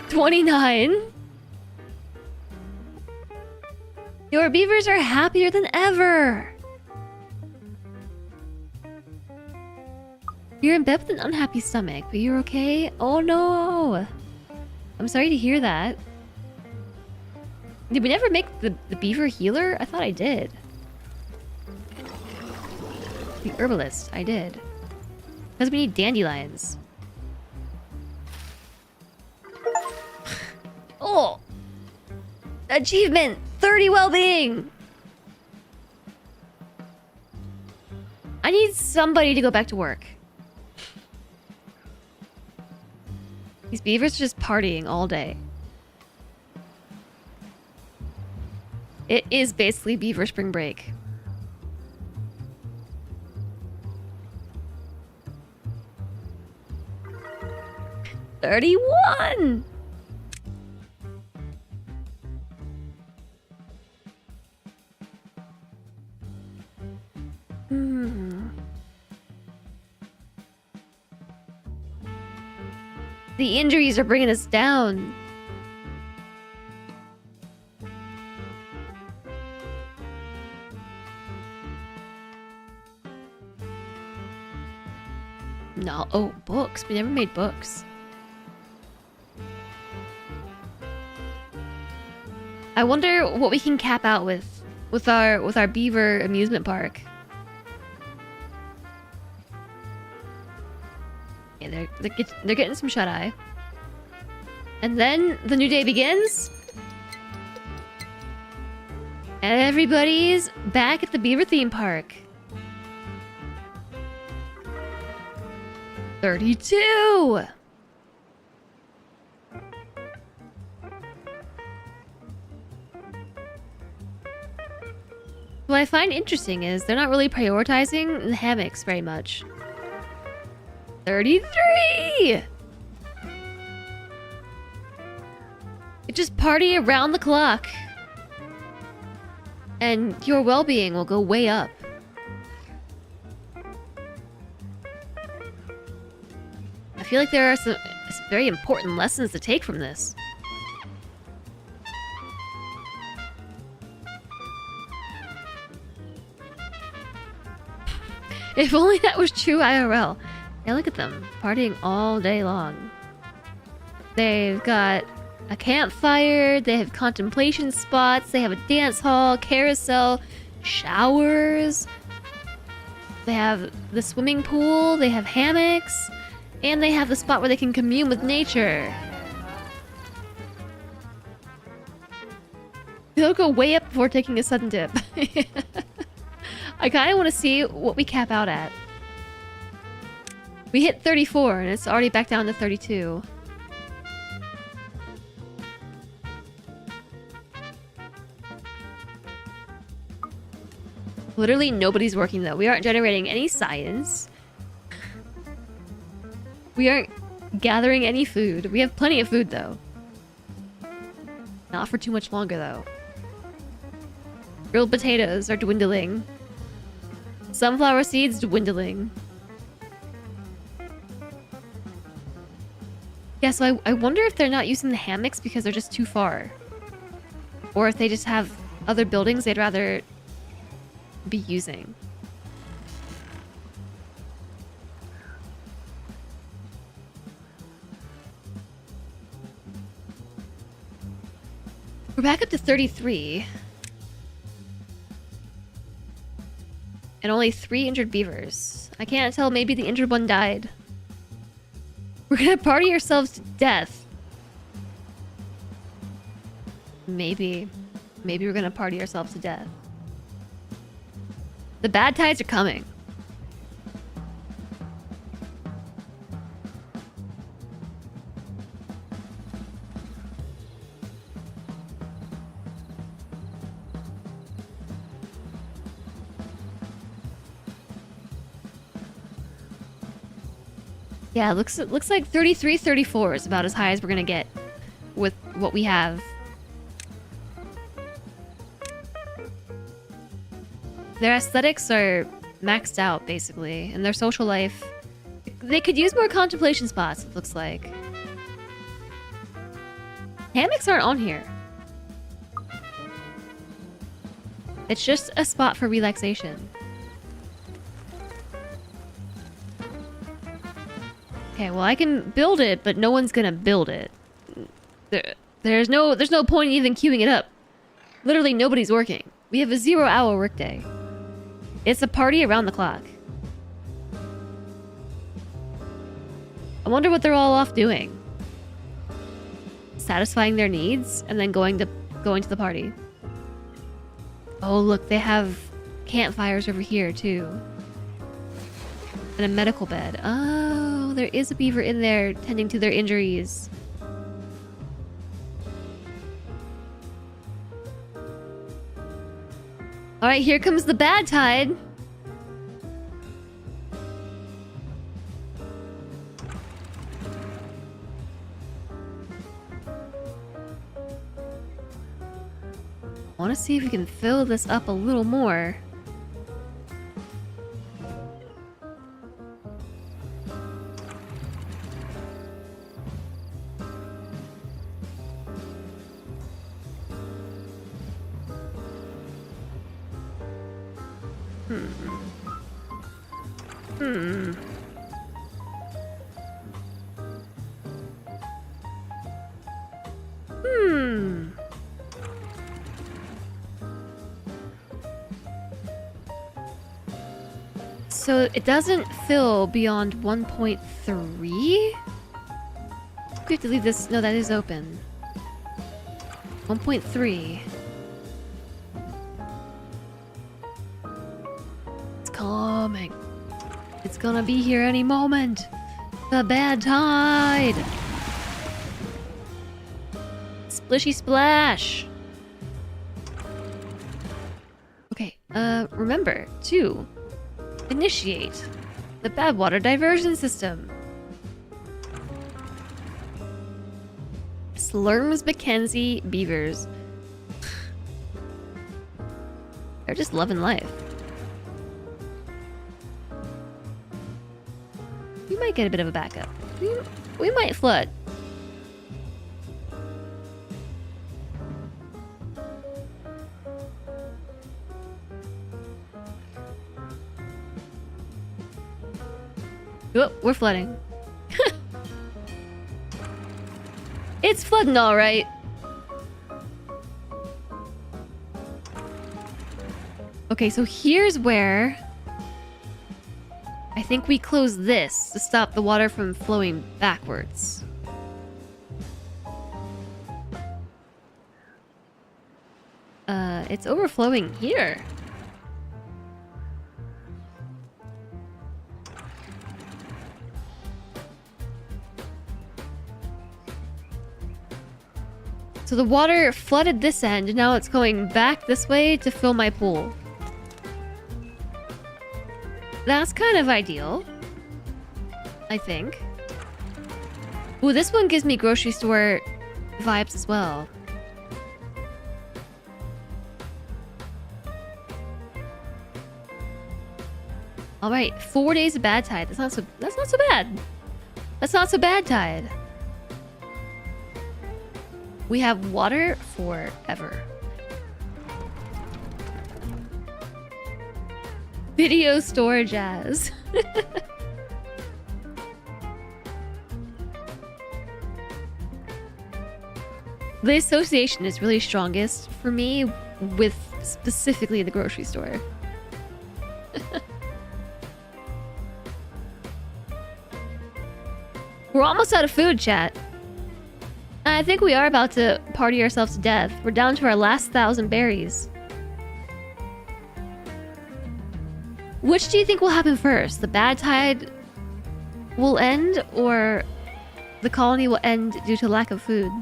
29. Your beavers are happier than ever. You're in bed with an unhappy stomach, but you're okay? Oh no. I'm sorry to hear that. Did we never make the beaver healer? I thought I did. The herbalist, I did. Because we need dandelions. Oh! Achievement! 30 well-being! I need somebody to go back to work. These beavers are just partying all day. It is basically beaver spring break. $31! The injuries are bringing us down. No. Oh, books. We never made books. I wonder what we can cap out with our beaver amusement park. Yeah, they're getting some shut eye. And then the new day begins. And everybody's back at the beaver theme park. 32! What I find interesting is they're not really prioritizing the hammocks very much. 33! It just party around the clock. And your well-being will go way up. I feel like there are some very important lessons to take from this. If only that was true IRL. Yeah, look at them, partying all day long. They've got a campfire, they have contemplation spots, they have a dance hall, carousel, showers. They have the swimming pool, they have hammocks, and they have the spot where they can commune with nature. They'll go way up before taking a sudden dip. I kind of want to see what we cap out at. We hit 34 and it's already back down to 32. Literally nobody's working though. We aren't generating any science. We aren't gathering any food. We have plenty of food though. Not for too much longer though. Grilled potatoes are dwindling. Sunflower seeds dwindling. Yeah, so I wonder if they're not using the hammocks because they're just too far. Or if they just have other buildings they'd rather be using. We're back up to 33. And only 3 injured beavers. I can't tell, maybe the injured one died. We're gonna party ourselves to death. Maybe. Maybe we're gonna party ourselves to death. The bad tides are coming. Yeah, it looks like 33, 34 is about as high as we're gonna get with what we have. Their aesthetics are maxed out, basically, and their social life... They could use more contemplation spots, it looks like. Hammocks aren't on here. It's just a spot for relaxation. Okay, well I can build it, but no one's gonna build it. There's no point in even queuing it up. Literally nobody's working. We have a 0-hour workday. It's a party around the clock. I wonder what they're all off doing. Satisfying their needs and then going to the party. Oh look, they have campfires over here too. And a medical bed. Oh, there is a beaver in there tending to their injuries. Alright, here comes the bad tide. I want to see if we can fill this up a little more. So it doesn't fill beyond 1.3? We have to leave this... No, that is open. 1.3. It's coming. It's gonna be here any moment. The bad tide. Splishy splash. Okay, remember, to initiate the bad water diversion system. Slurms Mackenzie beavers. They're just loving life. We might get a bit of a backup. We might flood. Oh, we're flooding. It's flooding all right. Okay, so here's where I think we close this to stop the water from flowing backwards. It's overflowing here. So the water flooded this end, and now it's going back this way to fill my pool. That's kind of ideal, I think. Ooh, this one gives me grocery store vibes as well. All right, 4 days of bad tide. That's not so bad. That's not so bad tide. We have water forever. Video storage as. The association is really strongest for me with specifically the grocery store. We're almost out of food, chat. I think we are about to party ourselves to death. We're down to our last 1,000 berries. Which do you think will happen first? The bad tide will end, or the colony will end due to lack of food?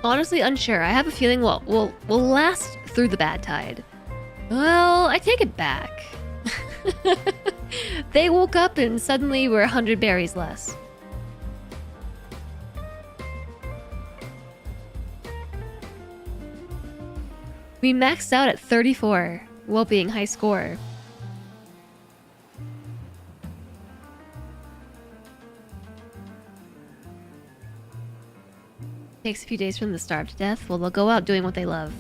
Honestly unsure. I have a feeling we'll last through the bad tide. Well, I take it back. They woke up and suddenly we're 100 berries less. We maxed out at 34, while being high score. Takes a few days for them to starve to death. Well, they'll go out doing what they love.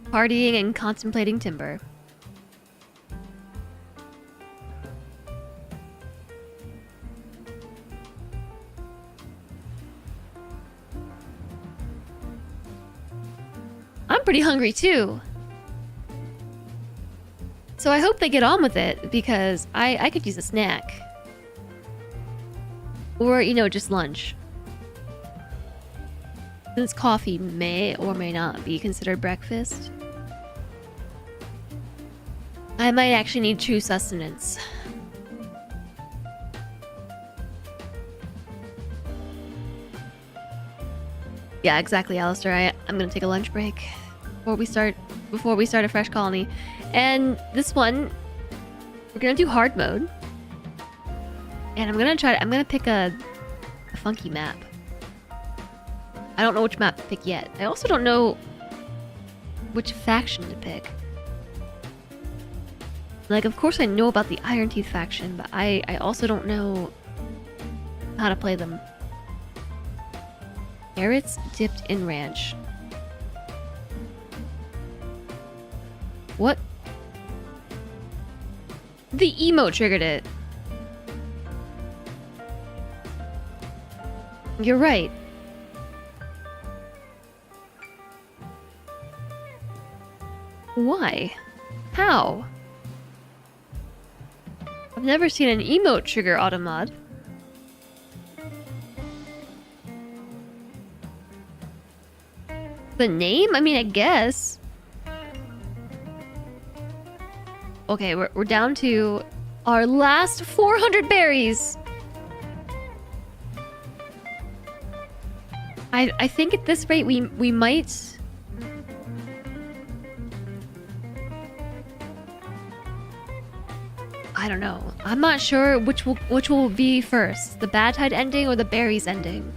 Partying and contemplating timber. I'm pretty hungry too. So I hope they get on with it, because I could use a snack. Or, you know, just lunch. Since coffee may or may not be considered breakfast, I might actually need true sustenance. Yeah, exactly, Alistair. I'm gonna take a lunch break before we start a fresh colony. And this one, we're gonna do hard mode. And I'm gonna pick a funky map. I don't know which map to pick yet. I also don't know which faction to pick. Like, of course I know about the Iron Teeth faction, but I also don't know how to play them. Carrots dipped in ranch. What? The emote triggered it. You're right. Why? How? I've never seen an emote trigger automod. The name? I mean, I guess. Okay, we're down to our last 400 berries. I think at this rate we might. I don't know. I'm not sure which will be first, the bad tide ending or the berries ending.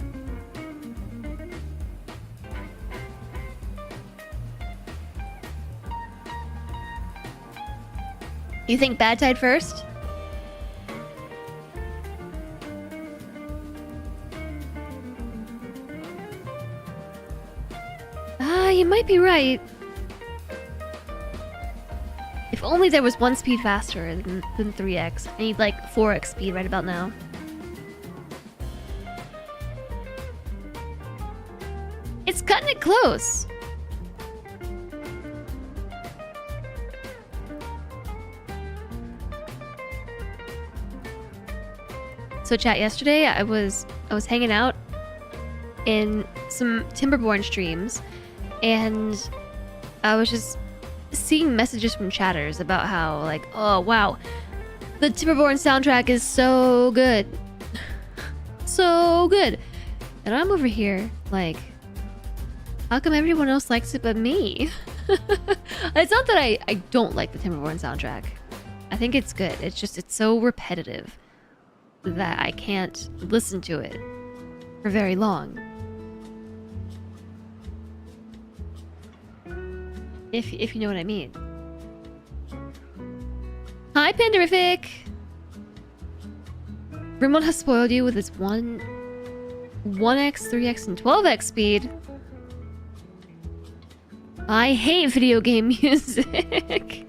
You think bad tide first? You might be right. If only there was one speed faster than 3x. I need like 4x speed right about now. It's cutting it close. So chat, yesterday I was hanging out in some Timberborn streams, and I was just seeing messages from chatters about how, like, oh wow, the Timberborn soundtrack is so good. So good. And I'm over here like, how come everyone else likes it but me? It's not that I don't like the Timberborn soundtrack. I think it's good. It's just, it's so repetitive that I can't listen to it for very long. If you know what I mean. Hi, Panderific! Rimworld has spoiled you with its 1x, 3x, and 12x speed. I hate video game music.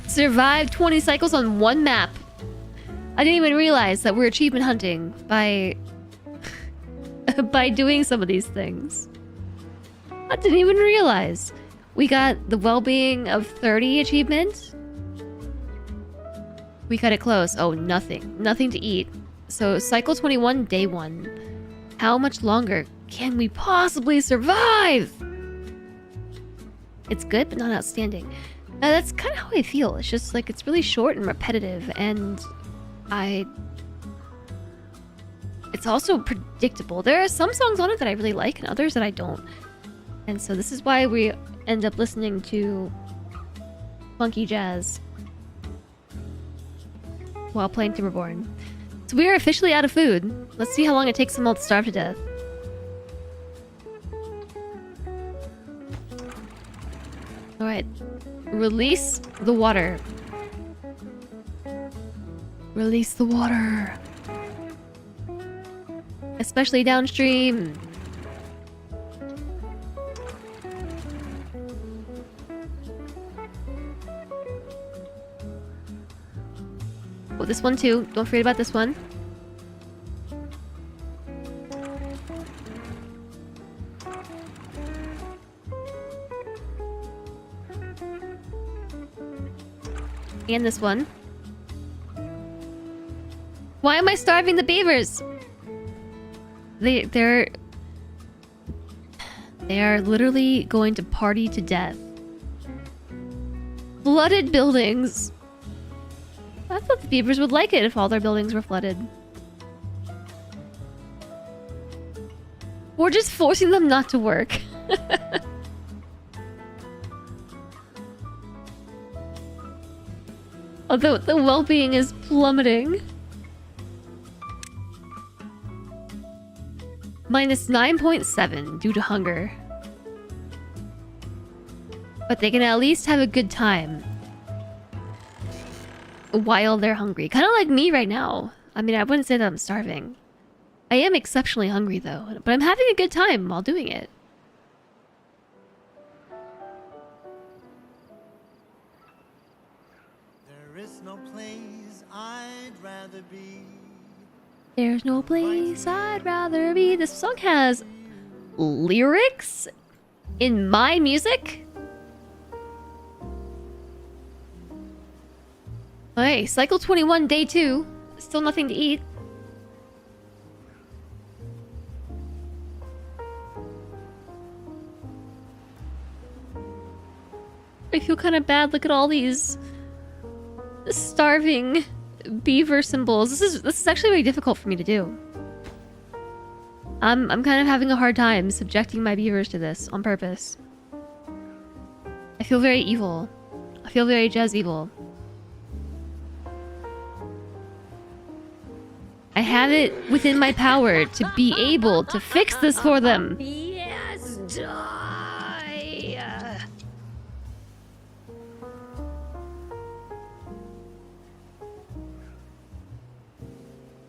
Survived 20 cycles on one map. I didn't even realize that we're achievement hunting by by doing some of these things. I didn't even realize. We got the well-being of 30 achievement. We cut it close. Oh, nothing. Nothing to eat. So cycle 21, day 1. How much longer can we possibly survive? It's good, but not outstanding. That's kind of how I feel. It's just like, it's really short and repetitive, and it's also predictable. There are some songs on it that I really like and others that I don't. And so this is why we end up listening to funky jazz while playing Timberborn. So we are officially out of food. Let's see how long it takes them all to starve to death. Alright. Release the water. Release the water. Especially downstream. Oh, this one too. Don't forget about this one. And this one. Why am I starving the beavers? They are literally going to party to death. Flooded buildings. I thought the beavers would like it if all their buildings were flooded. We're just forcing them not to work. Although the well-being is plummeting. Minus 9.7 due to hunger. But they can at least have a good time while they're hungry. Kind of like me right now. I mean, I wouldn't say that I'm starving. I am exceptionally hungry though, but I'm having a good time while doing it. There is no place I'd rather be. There's no place I'd rather be. This song has lyrics in my music? Okay, cycle 21, day 2. Still nothing to eat. I feel kind of bad. Look at all these starving beaver symbols. This is actually very difficult for me to do. I'm kind of having a hard time subjecting my beavers to this on purpose. I feel very evil. I feel very jazz evil. I have it within my power to be able to fix this for them. Yes, die.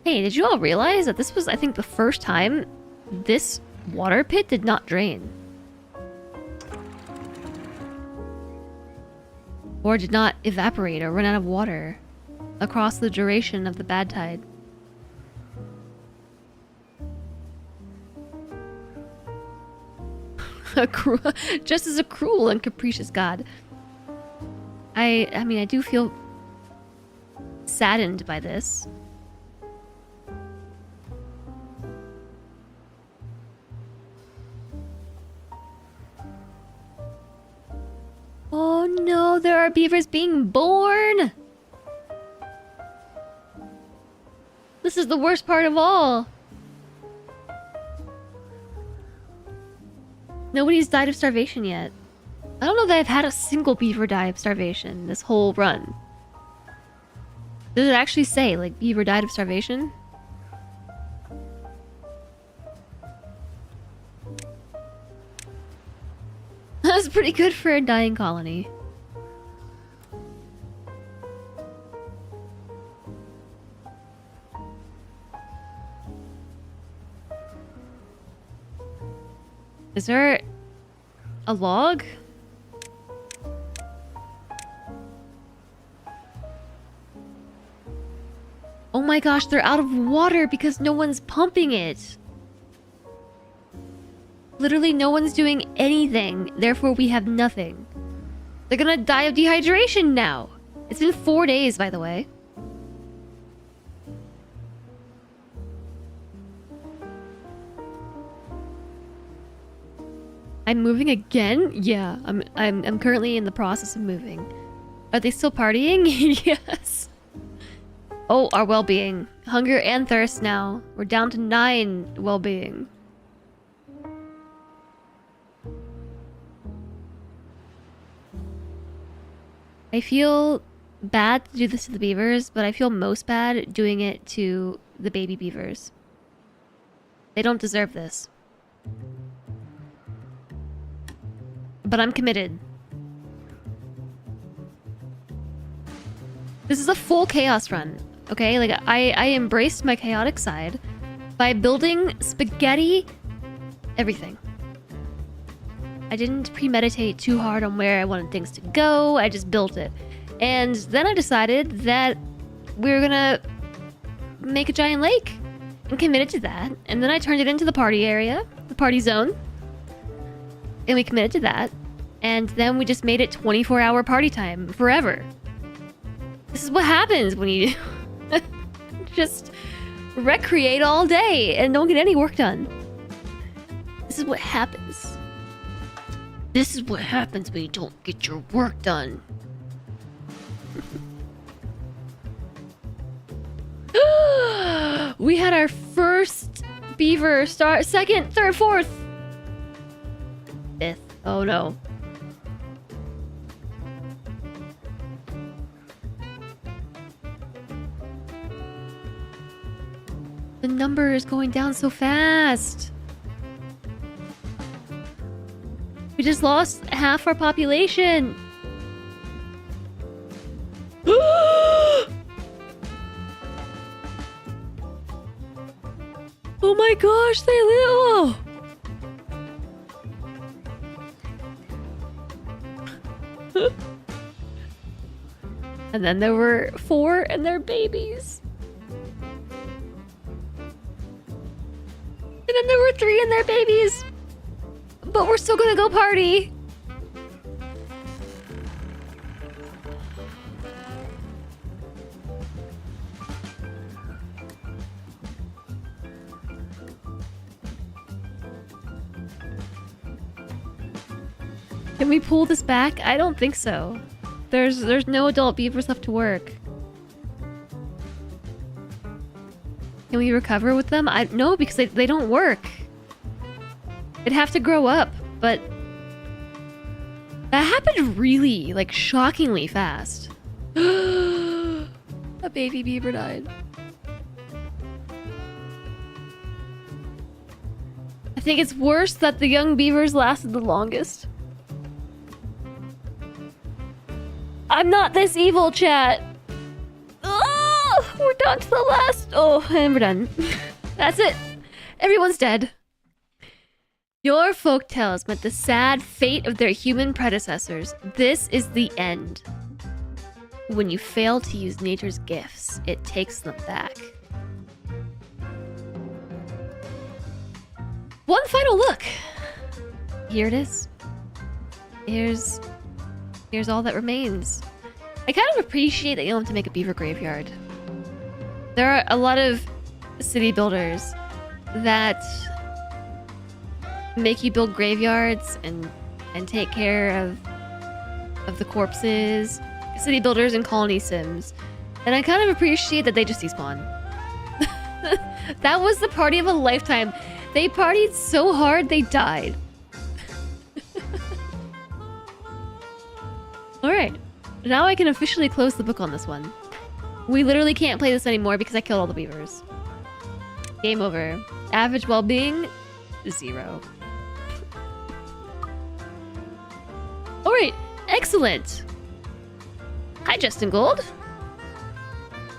Hey, did you all realize that this was, I think, the first time this water pit did not drain? Or did not evaporate or run out of water across the duration of the bad tide. Just as a cruel and capricious god. I mean, I do feel saddened by this. Oh no, there are beavers being born! This is the worst part of all. Nobody's died of starvation yet. I don't know that I've had a single beaver die of starvation this whole run. Does it actually say, like, beaver died of starvation? That's pretty good for a dying colony. Is there a log? Oh my gosh, they're out of water because no one's pumping it. Literally no one's doing anything, therefore we have nothing. They're gonna die of dehydration now. It's been 4 days, by the way. I'm moving again? Yeah, I'm currently in the process of moving. Are they still partying? Yes. Oh, our well-being. Hunger and thirst now. We're down to 9 well-being. I feel bad to do this to the beavers, but I feel most bad doing it to the baby beavers. They don't deserve this. But I'm committed. This is a full chaos run, okay? Like, I embraced my chaotic side by building spaghetti everything. I didn't premeditate too hard on where I wanted things to go. I just built it. And then I decided that we were gonna make a giant lake and committed to that. And then I turned it into the party area, the party zone. And we committed to that. And then we just made it 24-hour party time forever. This is what happens when you just recreate all day and don't get any work done. This is what happens. This is what happens when you don't get your work done. We had our first beaver start. Second, third, fourth. Fifth. Oh no. The number is going down so fast. We just lost half our population. Oh my gosh, they live. And then there were 4 and their babies. And then there were 3 and their babies. But we're still gonna go party. Can we pull this back? I don't think so. There's no adult beavers left to work. Can we recover with them? No, because they don't work. They'd have to grow up, but that happened really, like, shockingly fast. A baby beaver died. I think it's worse that the young beavers lasted the longest. I'm not this evil, chat. Oh, we're down to the last. Oh, and we're done. That's it. Everyone's dead. Your folktales met the sad fate of their human predecessors. This is the end. When you fail to use nature's gifts, it takes them back. One final look. Here it is. Here's all that remains. I kind of appreciate that you don't have to make a beaver graveyard. There are a lot of city builders that make you build graveyards and take care of the corpses. City builders and colony sims. And I kind of appreciate that they just despawn. That was the party of a lifetime. They partied so hard they died. Alright, now I can officially close the book on this one. We literally can't play this anymore because I killed all the beavers. Game over. Average well-being, 0. Alright, excellent. Hi, Justin Gold.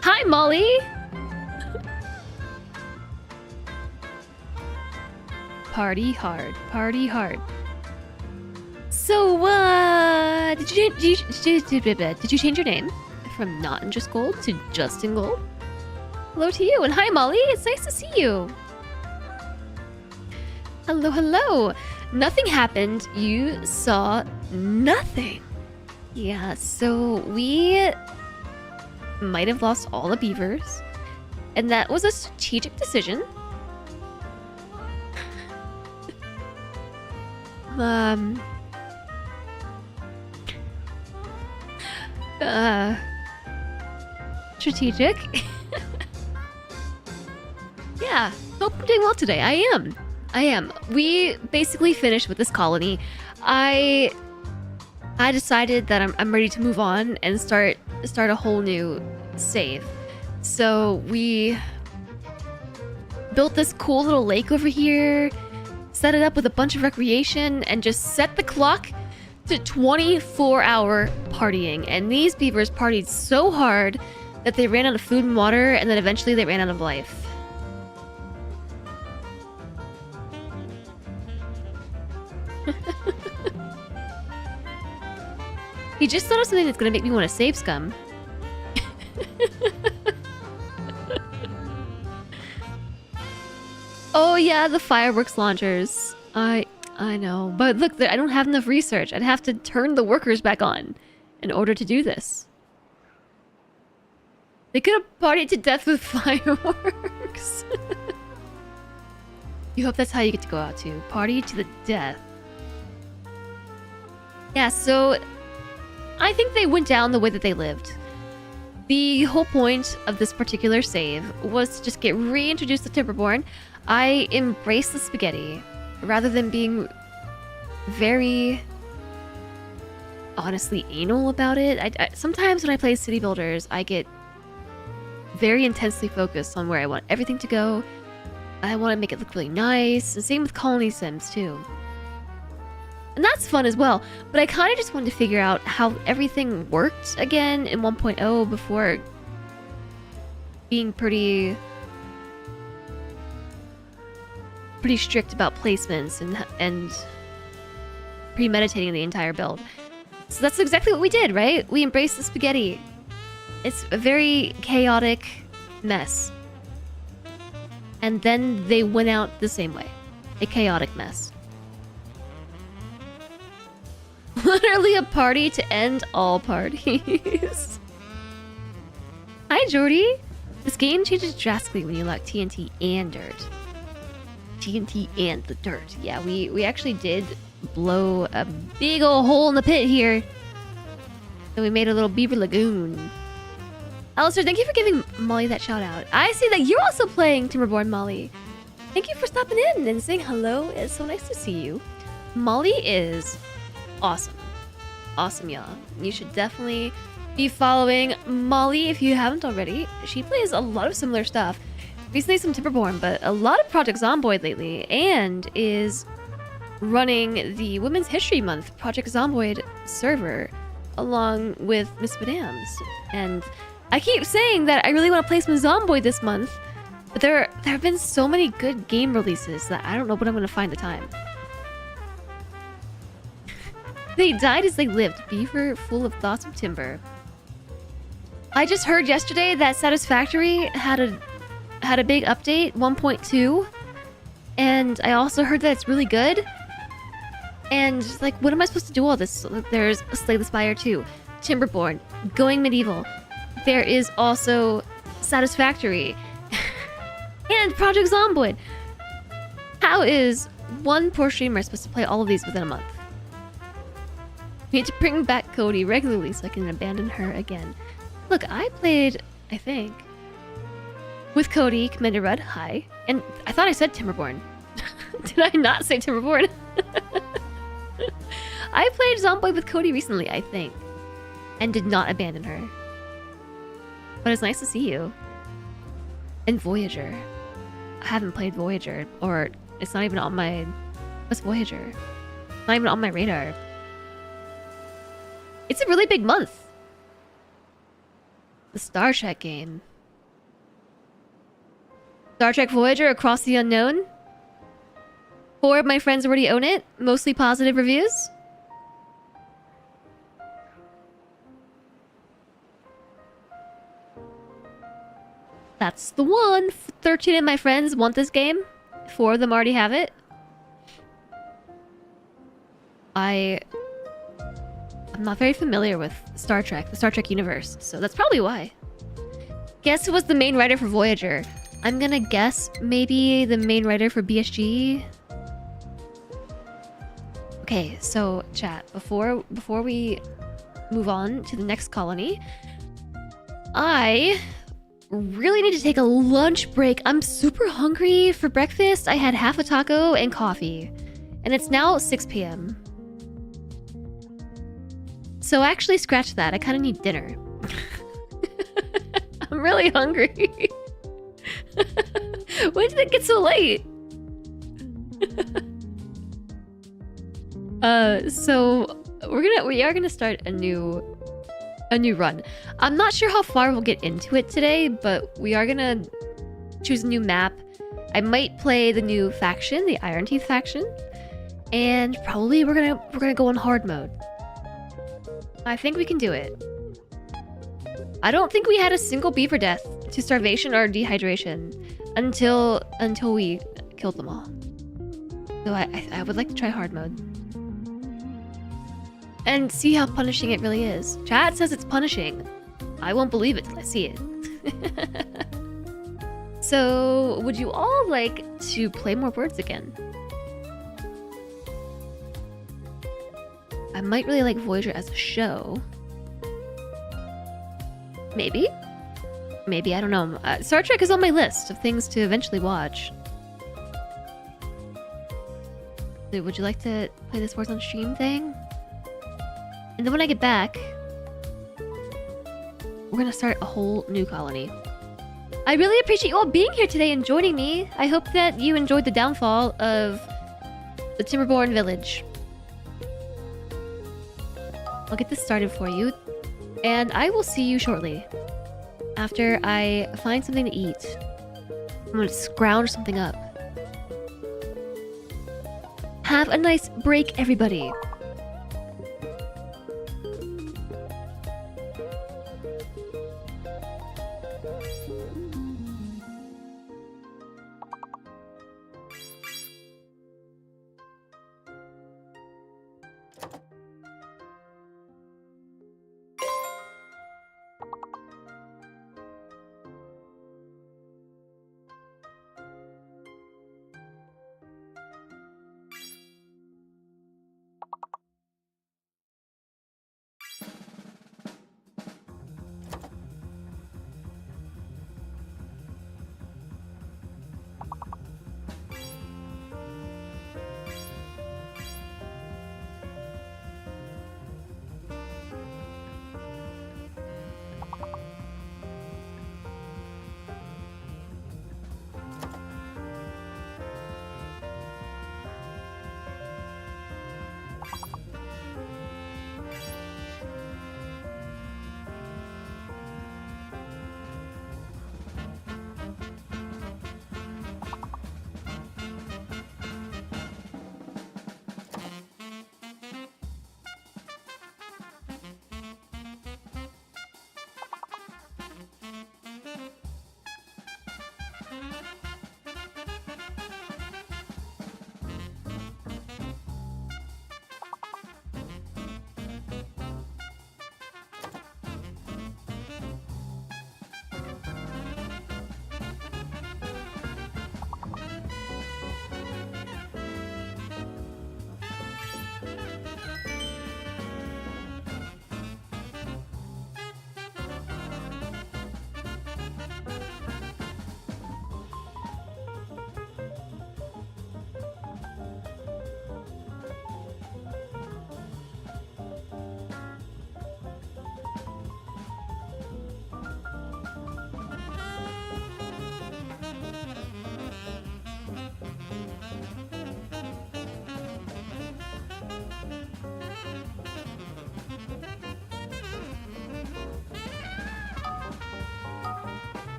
Hi, Molly. Party hard, party hard. So, did you change your name from Not and Just Gold to Justin Gold? Hello to you, and hi, Molly. It's nice to see you. Hello, hello. Nothing happened. You saw nothing. Yeah, so we might have lost all the beavers, and that was a strategic decision. Strategic. Yeah, hope I'm doing well today. I am. We basically finished with this colony. I I decided that I'm ready to move on and start a whole new save. So we built this cool little lake over here, set it up with a bunch of recreation, and just set the clock to 24-hour partying. And these beavers partied so hard that they ran out of food and water, and then eventually they ran out of life. He just thought of something that's gonna make me want to save scum. Oh yeah, the fireworks launchers. I know, but look, I don't have enough research. I'd have to turn the workers back on in order to do this. They could have partied to death with fireworks. You hope that's how you get to go out to party to the death. Yeah, so I think they went down the way that they lived. The whole point of this particular save was to just get reintroduced to Timberborn. I embraced the spaghetti rather than being very honestly anal about it. Sometimes when I play city builders, I get very intensely focused on where I want everything to go. I want to make it look really nice. And same with colony sims too. And that's fun as well, but I kind of just wanted to figure out how everything worked again in 1.0 before being pretty strict about placements and premeditating the entire build. So that's exactly what we did, right? We embraced the spaghetti. It's a very chaotic mess. And then they went out the same way. A chaotic mess. Literally a party to end all parties. Hi, Jordy. This game changes drastically when you lock TNT and dirt. TNT and the dirt. Yeah, we actually did blow a big old hole in the pit here. And we made a little beaver lagoon. Alistair, thank you for giving Molly that shout out. I see that you're also playing Timberborn, Molly. Thank you for stopping in and saying hello. It's so nice to see you. Molly is awesome. Awesome, y'all. You should definitely be following Molly if you haven't already. She plays a lot of similar stuff. Recently some Timberborn, but a lot of Project Zomboid lately, and is running the Women's History Month Project Zomboid server along with Miss Madams. And I keep saying that I really want to play some Zomboid this month, but there have been so many good game releases that I don't know when I'm going to find the time. They died as they lived, beaver full of thoughts of timber. I just heard yesterday that Satisfactory had a big update, 1.2, and I also heard that it's really good. And like, what am I supposed to do all this? There's Slay the Spire 2, Timberborn, Going Medieval. There is also Satisfactory and Project Zomboid. How is one poor streamer supposed to play all of these within a month? We need to bring back Cody regularly so I can abandon her again. Look, I played, I think, with Cody, Commander Rudd, hi. And I thought I said Timberborn. Did I not say Timberborn? I played Zomboid with Cody recently, I think. And did not abandon her. But it's nice to see you. And Voyager. I haven't played Voyager, or it's not even on my... What's Voyager? Not even on my radar. It's a really big month. The Star Trek game. Star Trek Voyager Across the Unknown. 4 of my friends already own it. Mostly positive reviews. That's the one. 13 of my friends want this game. 4 of them already have it. I'm not very familiar with Star Trek, the Star Trek universe, so that's probably why. Guess who was the main writer for Voyager? I'm gonna guess maybe the main writer for BSG. Okay, so chat, before we move on to the next colony, I really need to take a lunch break. I'm super hungry for breakfast. I had half a taco and coffee, and it's now 6 p.m. So actually, scratch that. I kind of need dinner. I'm really hungry. When did it get so late? So we are gonna start a new run. I'm not sure how far we'll get into it today, but we are gonna choose a new map. I might play the new faction, the Iron Teeth faction, and probably we're gonna go on hard mode. I think we can do it. I don't think we had a single beaver death to starvation or dehydration until we killed them all. So I would like to try hard mode. And see how punishing it really is. Chat says it's punishing. I won't believe it till I see it. So, would you all like to play more words again? I might really like Voyager as a show. Maybe? Maybe, I don't know. Star Trek is on my list of things to eventually watch. So would you like to play this Words on Stream thing? And then when I get back, we're gonna start a whole new colony. I really appreciate you all being here today and joining me. I hope that you enjoyed the downfall of the Timberborn village. I'll get this started for you, and I will see you shortly. After I find something to eat. I'm gonna scrounge something up. Have a nice break, everybody.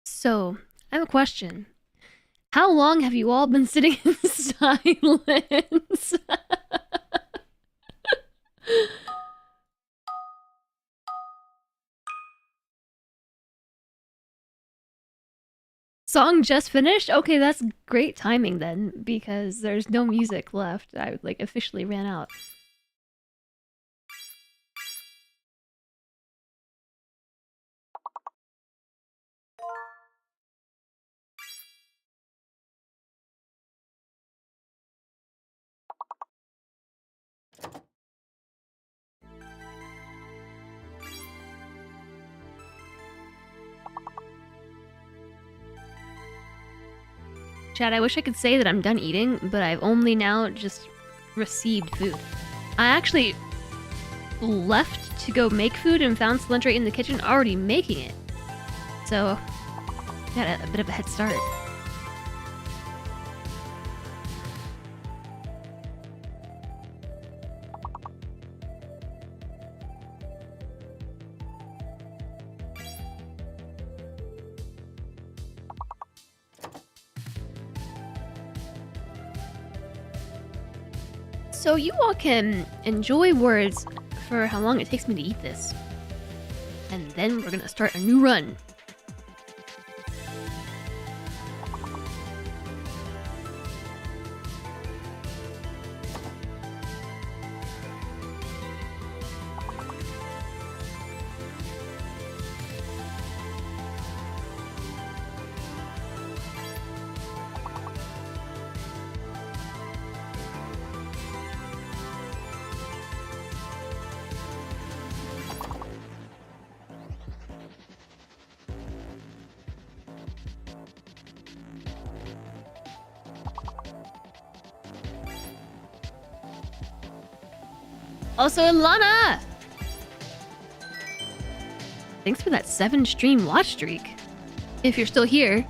So, I have a question. How long have you all been sitting in silence? Song just finished? Okay, that's great timing then, because there's no music left. I like officially ran out. Chad, I wish I could say that I'm done eating, but I've only now just received food. I actually left to go make food and found Slentre in the kitchen already making it. So, got a bit of a head start. So you all can enjoy words for how long it takes me to eat this. And then we're gonna start a new run. Also, Ilana! Thanks for that 7-stream watch streak. If you're still here.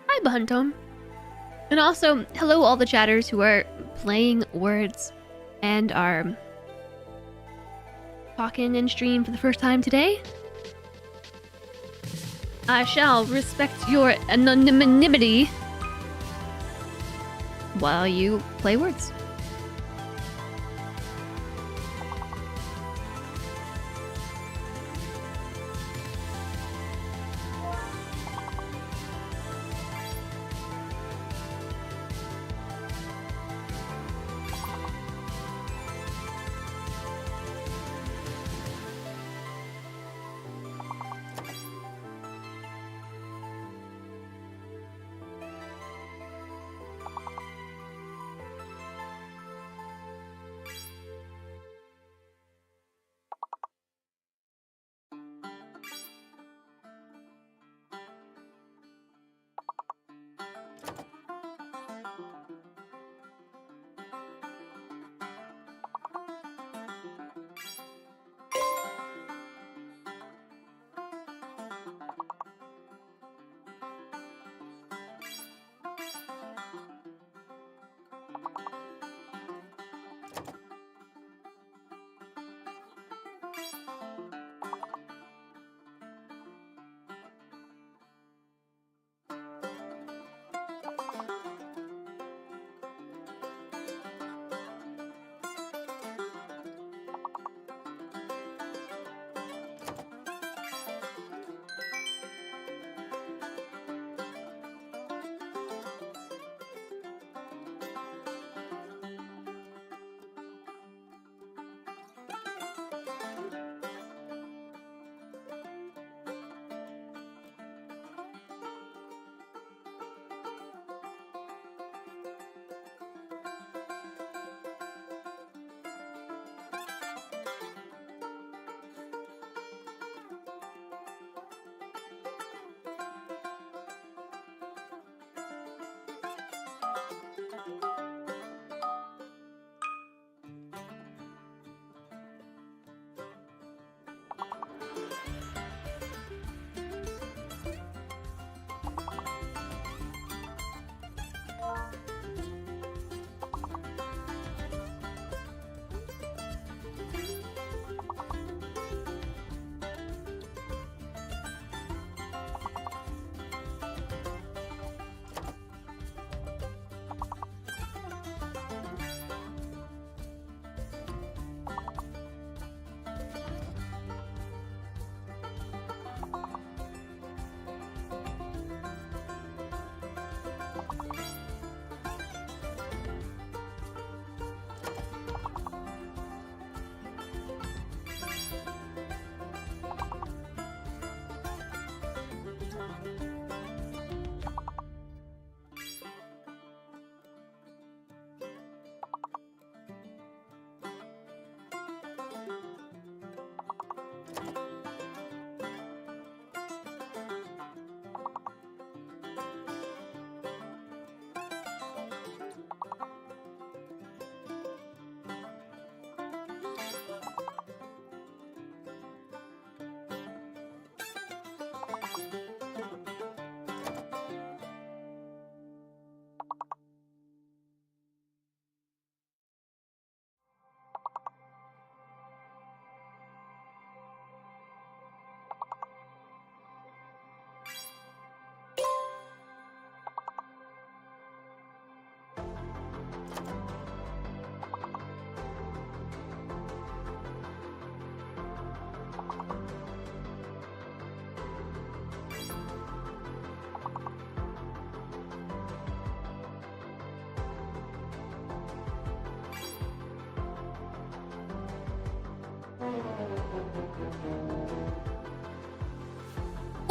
Hi, Bahuntom. And also, hello all the chatters who are playing words and are talking in stream for the first time today. I shall respect your anonymity while you play words.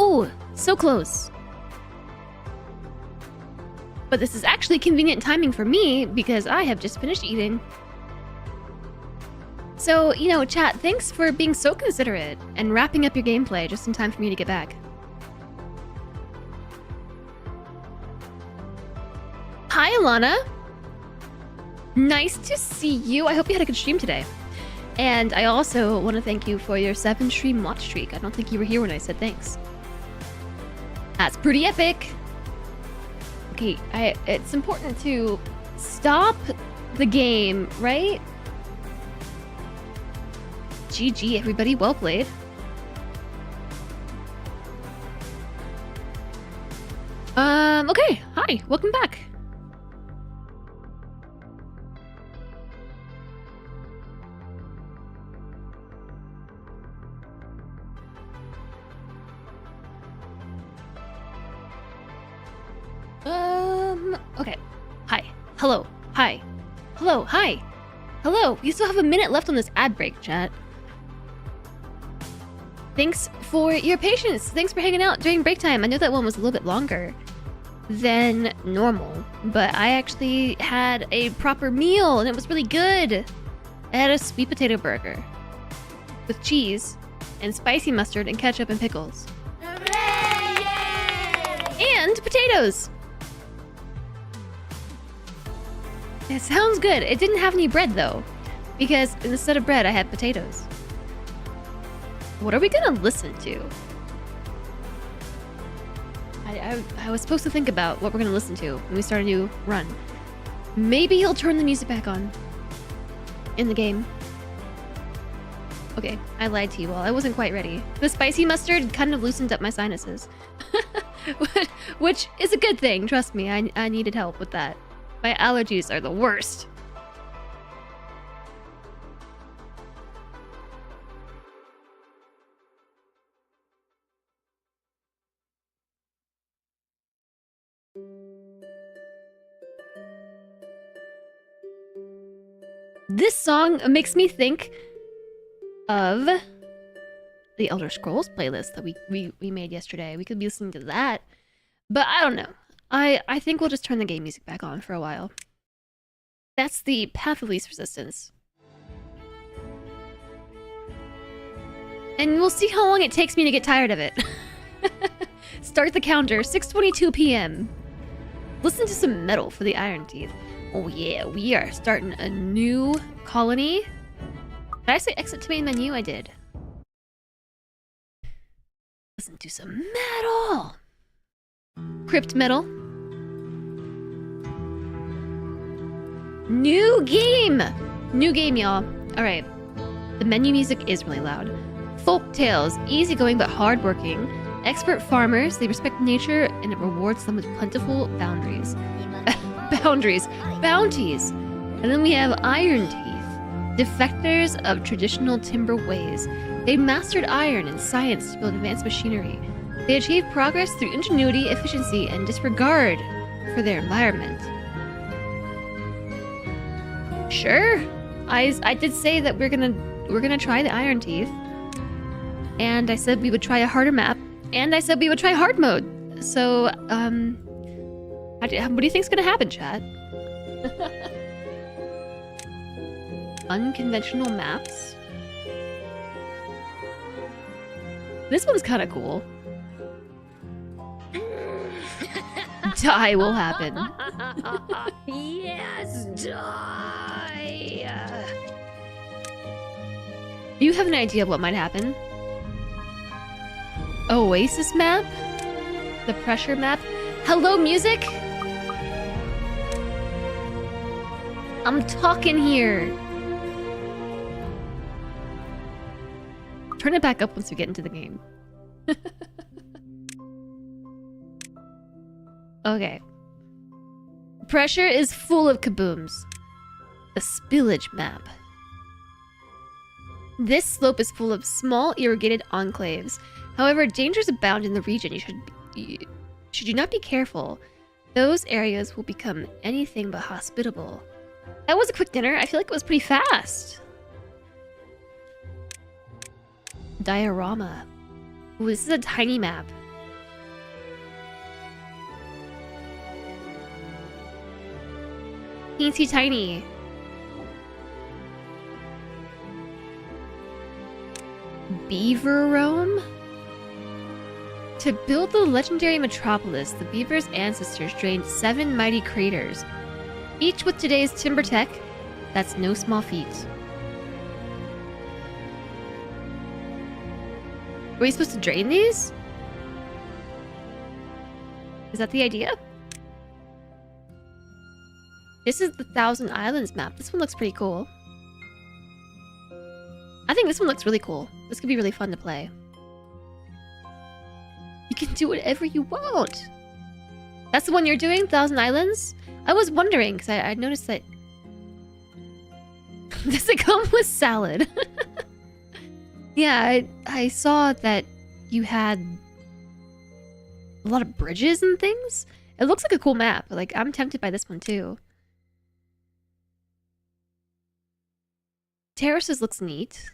Oh, so close. But this is actually convenient timing for me because I have just finished eating. So, you know, chat, thanks for being so considerate and wrapping up your gameplay just in time for me to get back. Hi, Alana. Nice to see you. I hope you had a good stream today. And I also want to thank you for your 7-stream watch streak. I don't think you were here when I said thanks. That's pretty epic. Okay, it's important to stop the game, right? GG, everybody. Well played. Okay. Hi. Welcome back. Okay. Hi. Hello. Hi. Hello. Hi. Hello. We still have a minute left on this ad break, chat. Thanks for your patience. Thanks for hanging out during break time. I know that one was a little bit longer than normal, but I actually had a proper meal and it was really good. I had a sweet potato burger with cheese and spicy mustard and ketchup and pickles. And potatoes. It sounds good. It didn't have any bread though, because instead of bread, I had potatoes. What are we gonna listen to? I was supposed to think about what we're gonna listen to when we start a new run. Maybe he'll turn the music back on in the game. Okay, I lied to you all. I wasn't quite ready. The spicy mustard kind of loosened up my sinuses. Which is a good thing, trust me. I needed help with that. My allergies are the worst. This song makes me think of the Elder Scrolls playlist that we made yesterday. We could be listening to that, but I don't know. I think we'll just turn the game music back on for a while. That's the path of least resistance. And we'll see how long it takes me to get tired of it. Start the counter, 6:22 p.m. Listen to some metal for the Iron Teeth. Oh yeah, we are starting a new colony. Did I say exit to main menu? I did. Listen to some metal. Crypt metal. New game! New game, y'all. Alright. The menu music is really loud. Folk tales, easygoing but hardworking. Expert farmers, they respect nature and it rewards them with plentiful boundaries. Bounties! And then we have Iron Teeth. Defectors of traditional timber ways. They mastered iron and science to build advanced machinery. They achieved progress through ingenuity, efficiency, and disregard for their environment. Sure. I did say that we're gonna try the Iron Teeth. And I said we would try a harder map. And I said we would try hard mode. So, what do you think's gonna happen, chat? Unconventional maps. This one's kind of cool. Die will happen. Yes, die! You have an idea of what might happen? Oasis map? The pressure map? Hello, music? I'm talking here. Turn it back up once we get into the game. Okay. Pressure is full of kabooms. The spillage map. This slope is full of small irrigated enclaves. However, dangers abound in the region. Should you not be careful, those areas will become anything but hospitable. That was a quick dinner. I feel like it was pretty fast. Diorama. Ooh, this is a tiny map. Teensy tiny. Beaver Rome? To build the legendary metropolis, the Beaver's ancestors drained 7 mighty craters. Each with today's timber tech, that's no small feat. Were we supposed to drain these? Is that the idea? This is the Thousand Islands map. This one looks pretty cool. I think this one looks really cool. This could be really fun to play. You can do whatever you want. That's the one you're doing, Thousand Islands? I was wondering, because I noticed that... Does it come with salad? Yeah, I saw that you had a lot of bridges and things. It looks like a cool map. Like, I'm tempted by this one too. Terraces looks neat.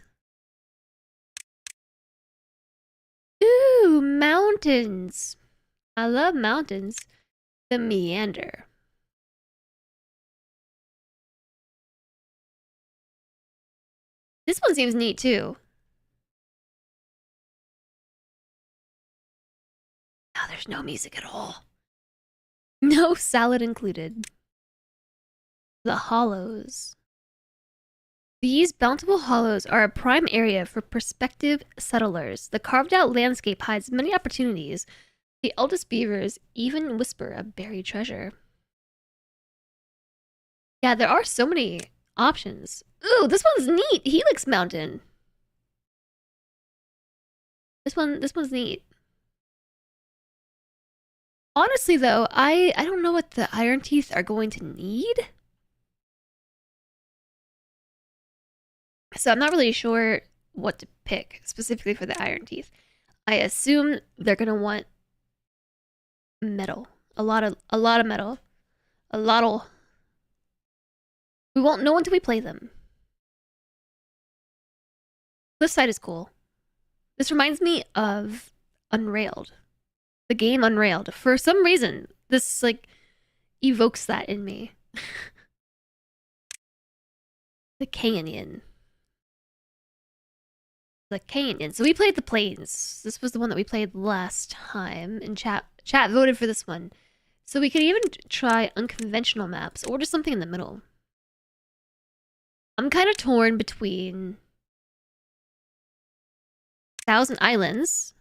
Ooh, mountains. I love mountains. The meander. This one seems neat too. Oh, there's no music at all. No salad included. The hollows. These bountiful hollows are a prime area for prospective settlers. The carved-out landscape hides many opportunities. The eldest beavers even whisper of buried treasure. Yeah, there are so many options. Ooh, this one's neat. Helix Mountain. This one's neat. Honestly, though, I don't know what the Iron Teeth are going to need. So I'm not really sure what to pick specifically for the Iron Teeth. I assume they're gonna want metal. A lot of metal. A lot. We won't know until we play them. This side is cool. This reminds me of Unrailed. The game Unrailed. For some reason, this like evokes that in me. The Canyon. The Canyon. So we played the Plains. This was the one that we played last time, and chat voted for this one. So we could even try unconventional maps or just something in the middle. I'm kind of torn between Thousand Islands,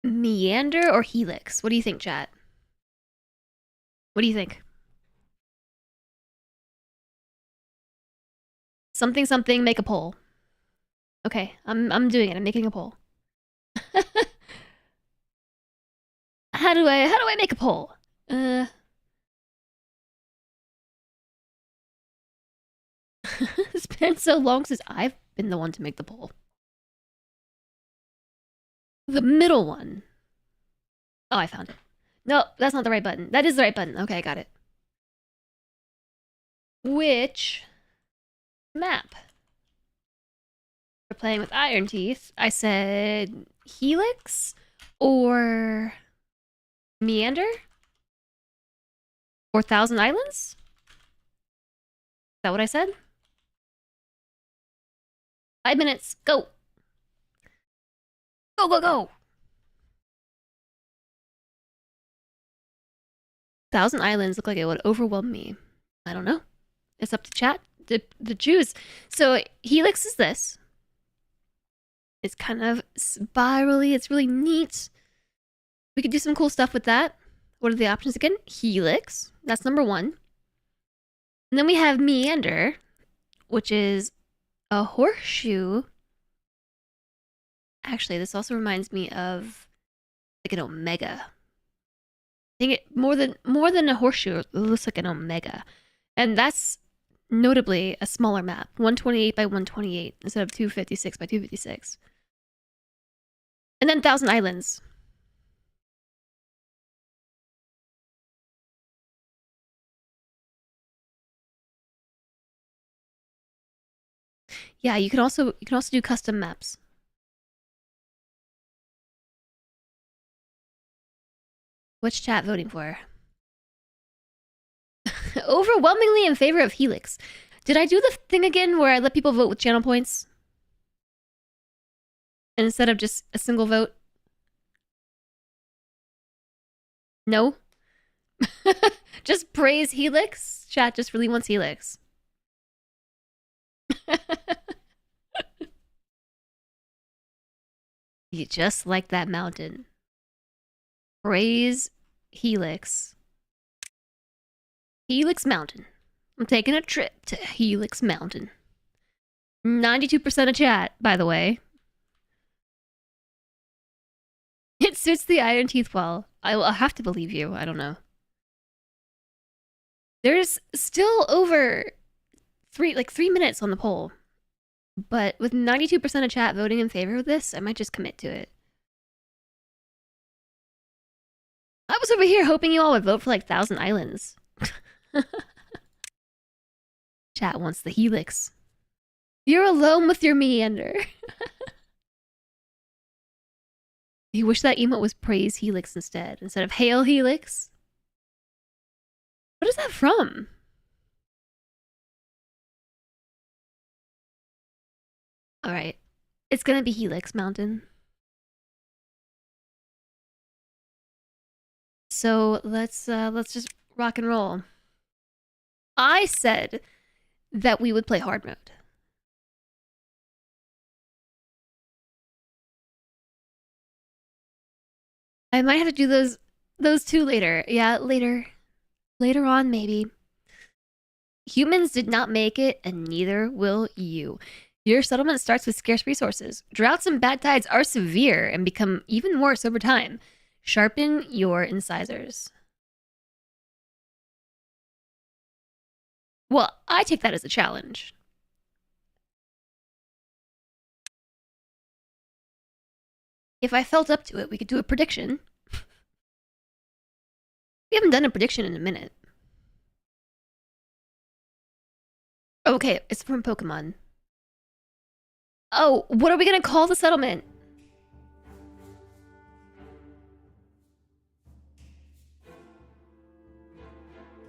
Meander, or Helix. What do you think, chat? What do you think? Something something, make a poll. Okay, I'm doing it. I'm making a poll. How do I make a poll? It's been so long since I've been the one to make the poll. The middle one. Oh, I found it. No, that's not the right button. That is the right button. Okay, I got it. Which map? We're playing with Iron Teeth. I said Helix or Meander or Thousand Islands? Is that what I said? 5 minutes. Go. Go, go, go. Thousand Islands look like it would overwhelm me. I don't know. It's up to chat to choose. So Helix is this. It's kind of spirally. It's really neat. We could do some cool stuff with that. What are the options again? Helix. That's number 1. And then we have Meander, which is a horseshoe. Actually, this also reminds me of like an omega. I think it more than a horseshoe, it looks like an omega. And that's notably a smaller map, 128 by 128 instead of 256 by 256. And then Thousand Islands. Yeah, you can also do custom maps. What's chat voting for? Overwhelmingly in favor of Helix. Did I do the thing again where I let people vote with channel points? Instead of just a single vote? No? Just praise Helix? Chat just really wants Helix. You just like that mountain. Praise Helix. Helix Mountain. I'm taking a trip to Helix Mountain. 92% of chat, by the way. It suits the Iron Teeth well. I'll have to believe you. I don't know. There's still over 3 minutes on the poll. But with 92% of chat voting in favor of this, I might just commit to it. I was over here hoping you all would vote for like Thousand Islands. Chat wants the helix. You're alone with your meander. You wish that emote was praise helix instead of hail helix. What is that from? All right, it's gonna be Helix Mountain. So let's just rock and roll. I said that we would play hard mode. I might have to do those two later. Yeah, later on maybe. Humans did not make it, and neither will you. Your settlement starts with scarce resources. Droughts and bad tides are severe and become even worse over time. Sharpen your incisors. Well, I take that as a challenge. If I felt up to it, we could do a prediction. We haven't done a prediction in a minute. Okay, it's from Pokemon. Oh, what are we gonna call the settlement?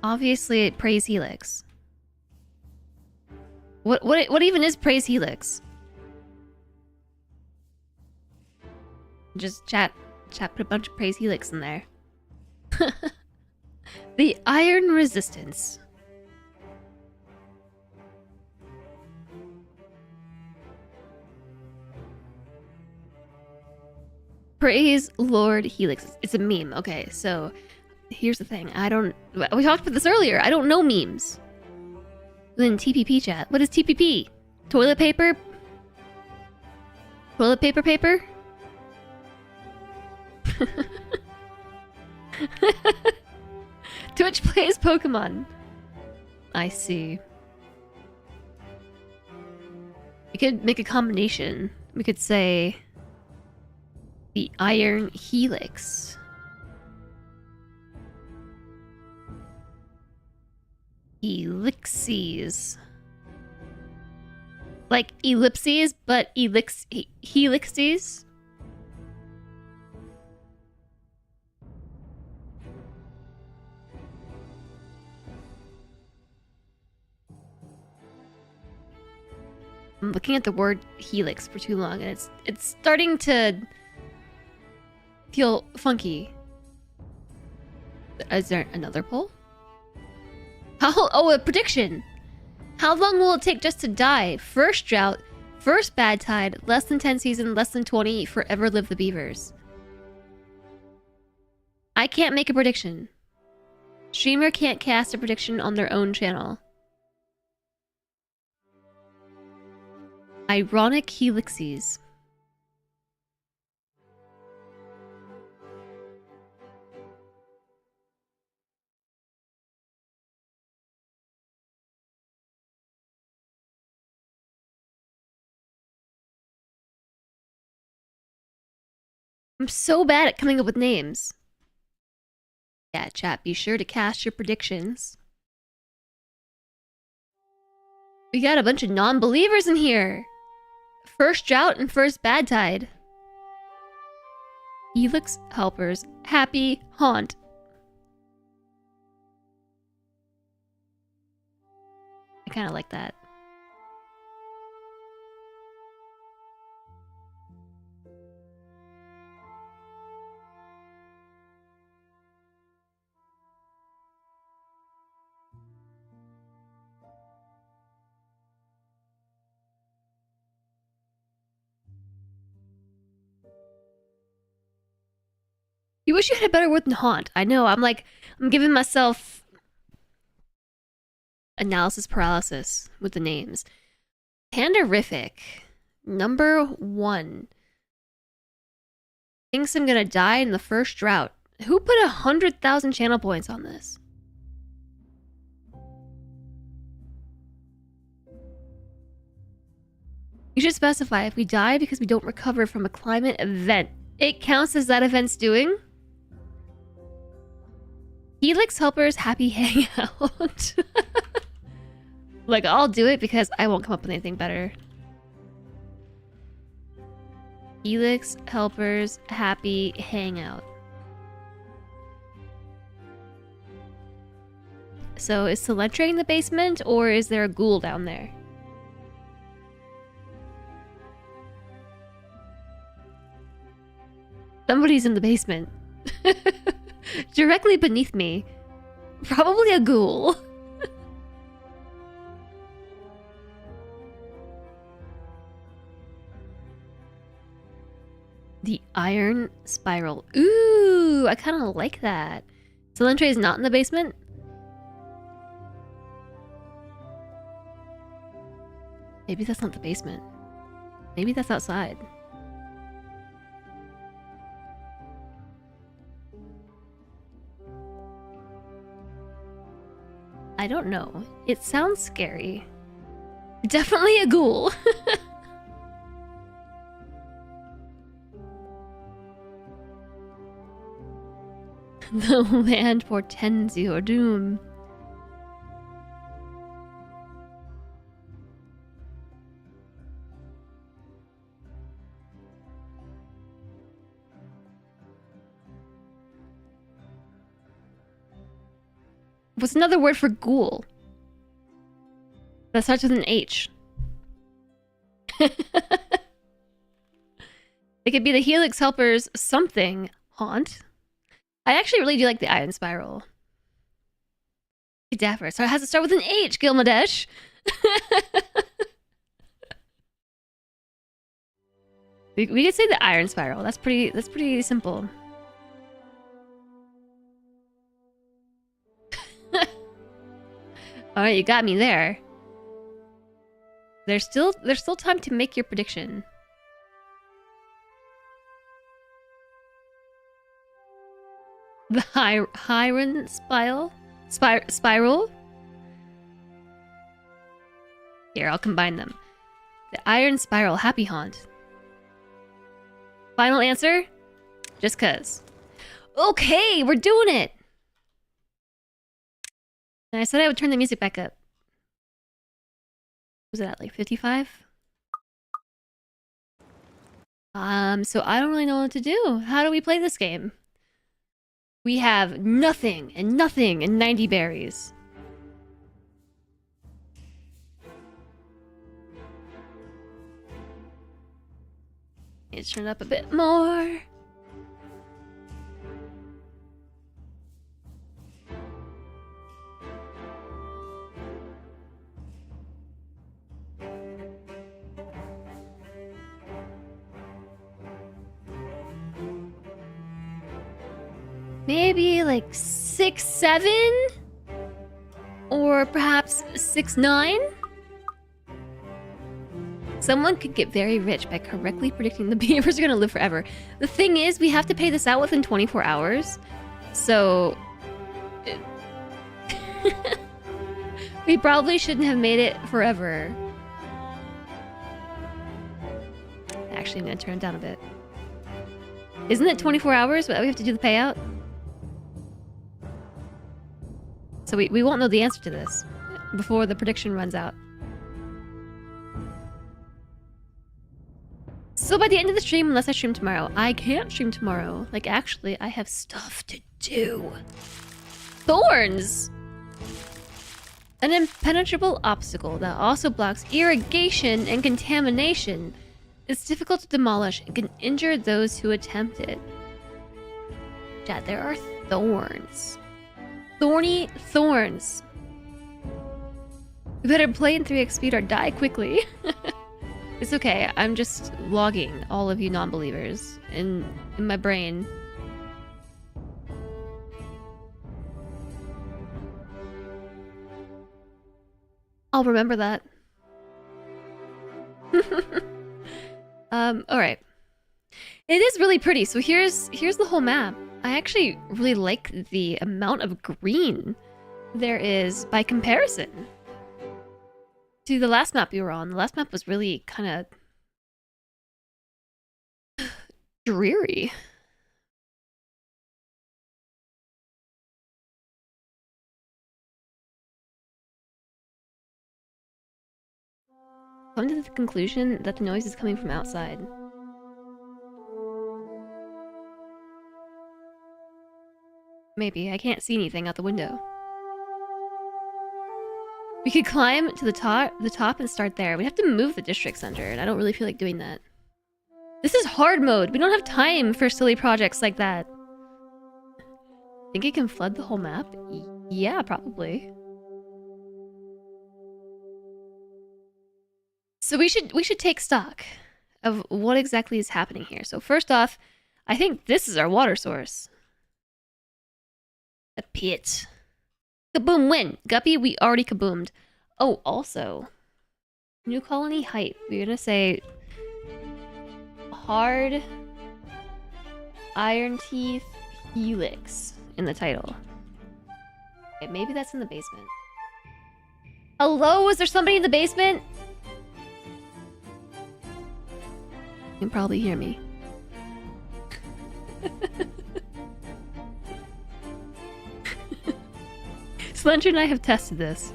Obviously, Praise Helix. What even is Praise Helix? Just chat put a bunch of Praise Helix in there. The Iron Resistance. Praise Lord Helix. It's a meme. Okay, so here's the thing. We talked about this earlier. I don't know memes. Then TPP chat. What is TPP? Toilet paper? Toilet paper? Twitch plays Pokemon. I see. We could make a combination. We could say the Iron Helix. Elixies. Like ellipses, but helixies? I'm looking at the word helix for too long, and it's starting to feel funky. Is there another poll? Oh, a prediction. How long will it take just to die? First drought, first bad tide, less than 10 season, less than 20, forever live the beavers. I can't make a prediction. Streamer can't cast a prediction on their own channel. Ironic helixies. I'm so bad at coming up with names. Yeah, chat, be sure to cast your predictions. We got a bunch of non-believers in here. First drought and first bad tide. Helix helpers. Happy haunt. I kind of like that. You wish you had a better word than haunt. I know, I'm giving myself analysis paralysis with the names. Panderific. Number 1. Thinks I'm gonna die in the first drought. Who put 100,000 channel points on this? You should specify if we die because we don't recover from a climate event. It counts as that event's doing? Helix Helper's happy hangout. Like, I'll do it because I won't come up with anything better. Helix Helper's happy hangout. So is Celentre in the basement, or is there a ghoul down there? Somebody's in the basement. Directly beneath me. Probably a ghoul. The iron spiral. Ooh, I kind of like that. Celentre is not in the basement? Maybe that's not the basement. Maybe that's outside. I don't know. It sounds scary. Definitely a ghoul. The land portends your doom. What's another word for ghoul? That starts with an H. It could be the Helix Helper's something haunt. I actually really do like the iron spiral. Dapper. So it has to start with an H, Gilmadesh. we could say the iron spiral. That's pretty simple. Alright, you got me there. There's still time to make your prediction. The Hyron spiral? Here, I'll combine them. The iron spiral happy haunt. Final answer? Just cuz. Okay, we're doing it! And I said I would turn the music back up. Was it at like 55? So I don't really know what to do. How do we play this game? We have nothing and 90 berries. Let's turn it up a bit more. Maybe like 6, 7? Or perhaps 6, 9? Someone could get very rich by correctly predicting the beavers are gonna live forever. The thing is, we have to pay this out within 24 hours. So... we probably shouldn't have made it forever. Actually, I'm gonna turn it down a bit. Isn't it 24 hours that we have to do the payout? So we won't know the answer to this before the prediction runs out. So by the end of the stream, unless I stream tomorrow, I can't stream tomorrow. Like, actually, I have stuff to do. Thorns! An impenetrable obstacle that also blocks irrigation and contamination. It's difficult to demolish and can injure those who attempt it. Chat, there are thorns. Thorny thorns. We better play in 3x speed or die quickly. It's okay, I'm just logging all of you non-believers in my brain. I'll remember that. Alright. It is really pretty, so here's the whole map. I actually really like the amount of green there is by comparison to the last map we were on. The last map was really kind of dreary. Come to the conclusion that the noise is coming from outside. Maybe. I can't see anything out the window. We could climb to the top and start there. We have to move the district center, and I don't really feel like doing that. This is hard mode. We don't have time for silly projects like that. Think it can flood the whole map? Yeah, probably. So we should take stock of what exactly is happening here. So first off, I think this is our water source. A pit. Kaboom win! Guppy, we already kaboomed. Oh, also, new colony height. We're gonna say hard iron teeth helix in the title. Okay, maybe that's in the basement. Hello, is there somebody in the basement? You can probably hear me. Slender and I have tested this.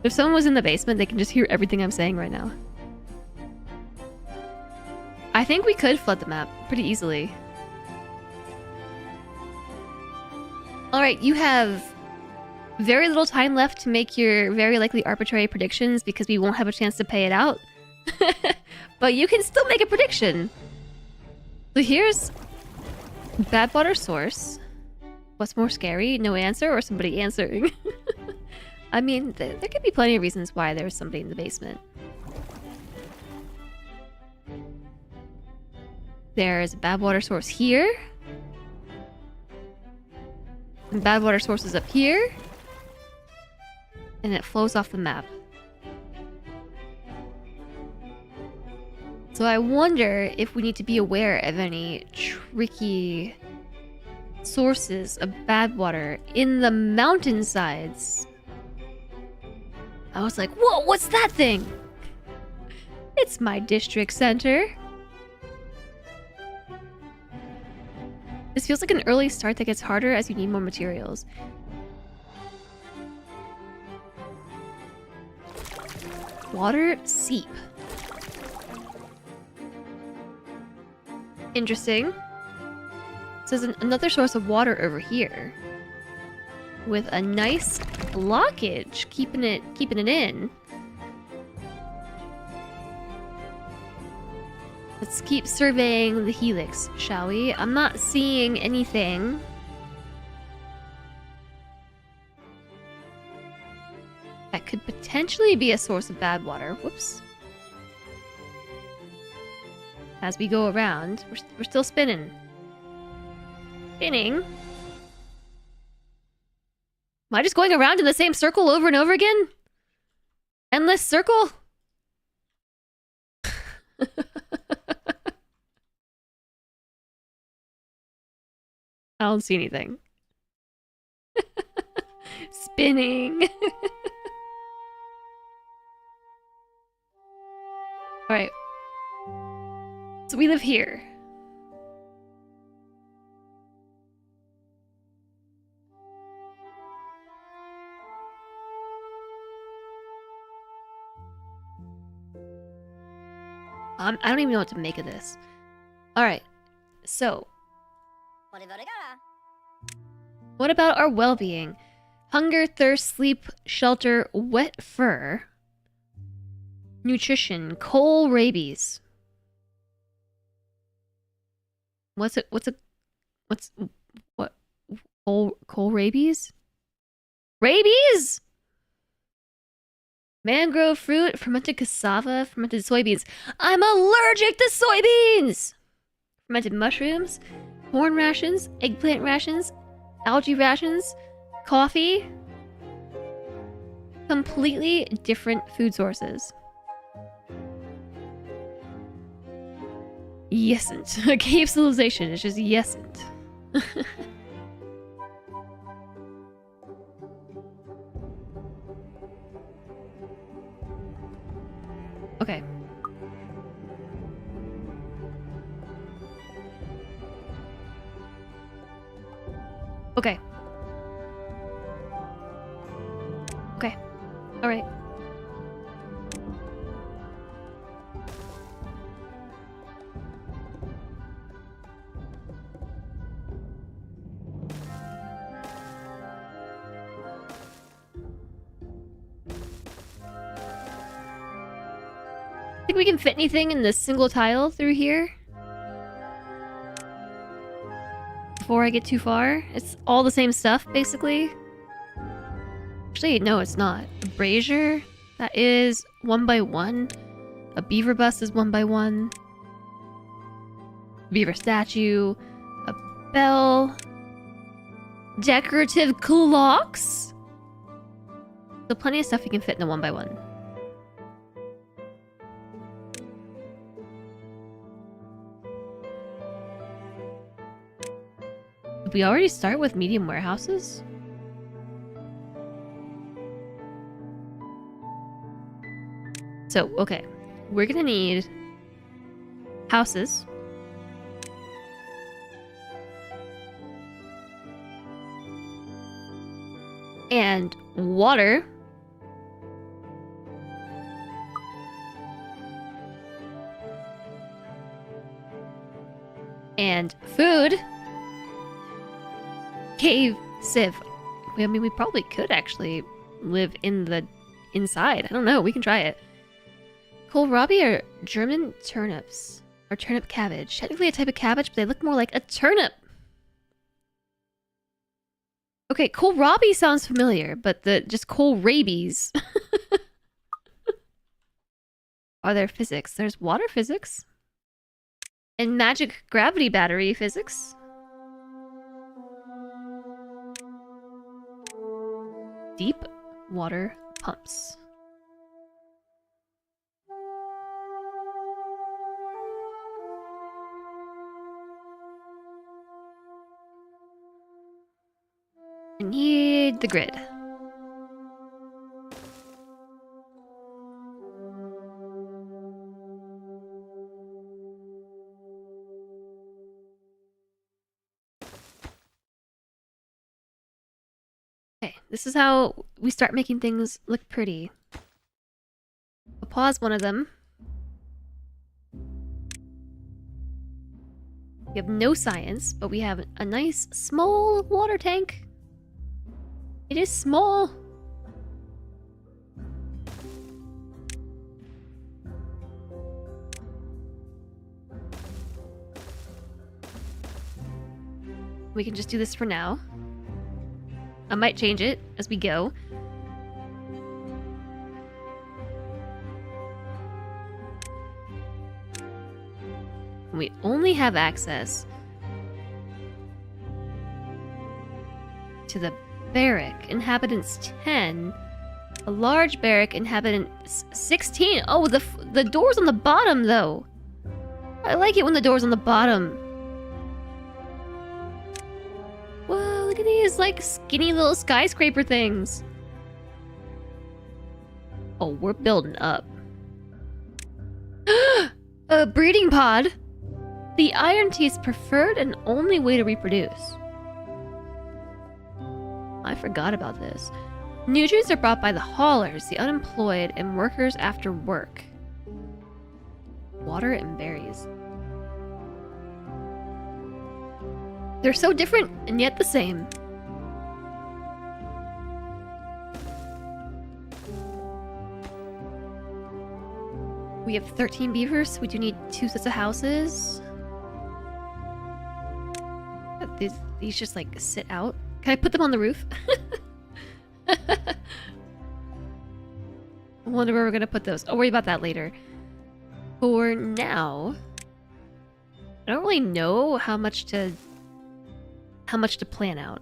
If someone was in the basement, they can just hear everything I'm saying right now. I think we could flood the map pretty easily. Alright, you have very little time left to make your very likely arbitrary predictions because we won't have a chance to pay it out. But you can still make a prediction. So here's bad water source. What's more scary? No answer or somebody answering? I mean, there could be plenty of reasons why there's somebody in the basement. There's a bad water source here. And bad water source is up here. And it flows off the map. So I wonder if we need to be aware of any tricky sources of bad water in the mountainsides. I was like, whoa, what's that thing? It's my district center. This feels like an early start that gets harder as you need more materials. Water seep. Interesting. So there's another source of water over here. With a nice blockage keeping it in. Let's keep surveying the helix, shall we? I'm not seeing anything. That could potentially be a source of bad water. Whoops. As we go around, we're still spinning. Spinning? Am I just going around in the same circle over and over again? Endless circle? I don't see anything. Spinning. Alright. So we live here. I don't even know what to make of this. Alright. So. What about our well-being? Hunger, thirst, sleep, shelter, wet fur. Nutrition, coal rabies. What coal rabies? Rabies? Mangrove fruit, fermented cassava, fermented soybeans. I'm allergic to soybeans! Fermented mushrooms, corn rations, eggplant rations, algae rations, coffee. Completely different food sources. Yesn't. A cave civilization is just yesn't. Okay. Okay. Okay. All right. Think we can fit anything in this single tile through here? Before I get too far? It's all the same stuff, basically. Actually, no, it's not. A brazier, that is 1 by 1. A beaver bust is 1 by 1. Beaver statue. A bell. Decorative clocks? So plenty of stuff you can fit in a 1 by 1. Did we already start with medium warehouses? So, okay. We're gonna need houses. And water. And food. Cave sieve. I mean, we probably could actually live in the inside. I don't know. We can try it. Kohlrabi are German turnips. Or turnip cabbage. Technically a type of cabbage, but they look more like a turnip. Okay, kohlrabi sounds familiar, but just kohlrabies. Are there physics? There's water physics. And magic gravity battery physics. Deep water pumps. I need the grid. Okay, this is how we start making things look pretty. I'll pause one of them. We have no science, but we have a nice small water tank. It is small. We can just do this for now. I might change it as we go. We only have access to the barrack. Inhabitants 10. A large barrack. Inhabitants 16. Oh, the door's on the bottom, though. I like it when the door's on the bottom. Whoa, look at these, like, skinny little skyscraper things. Oh, we're building up. A breeding pod. The iron tea's preferred and only way to reproduce. I forgot about this. Nutrients are brought by the haulers, the unemployed, and workers after work. Water and berries. They're so different and yet the same. We have 13 beavers, so we do need 2 sets of houses. These just like sit out. Can I put them on the roof? I wonder where we're gonna put those. I'll worry about that later. For now, I don't really know how much to plan out.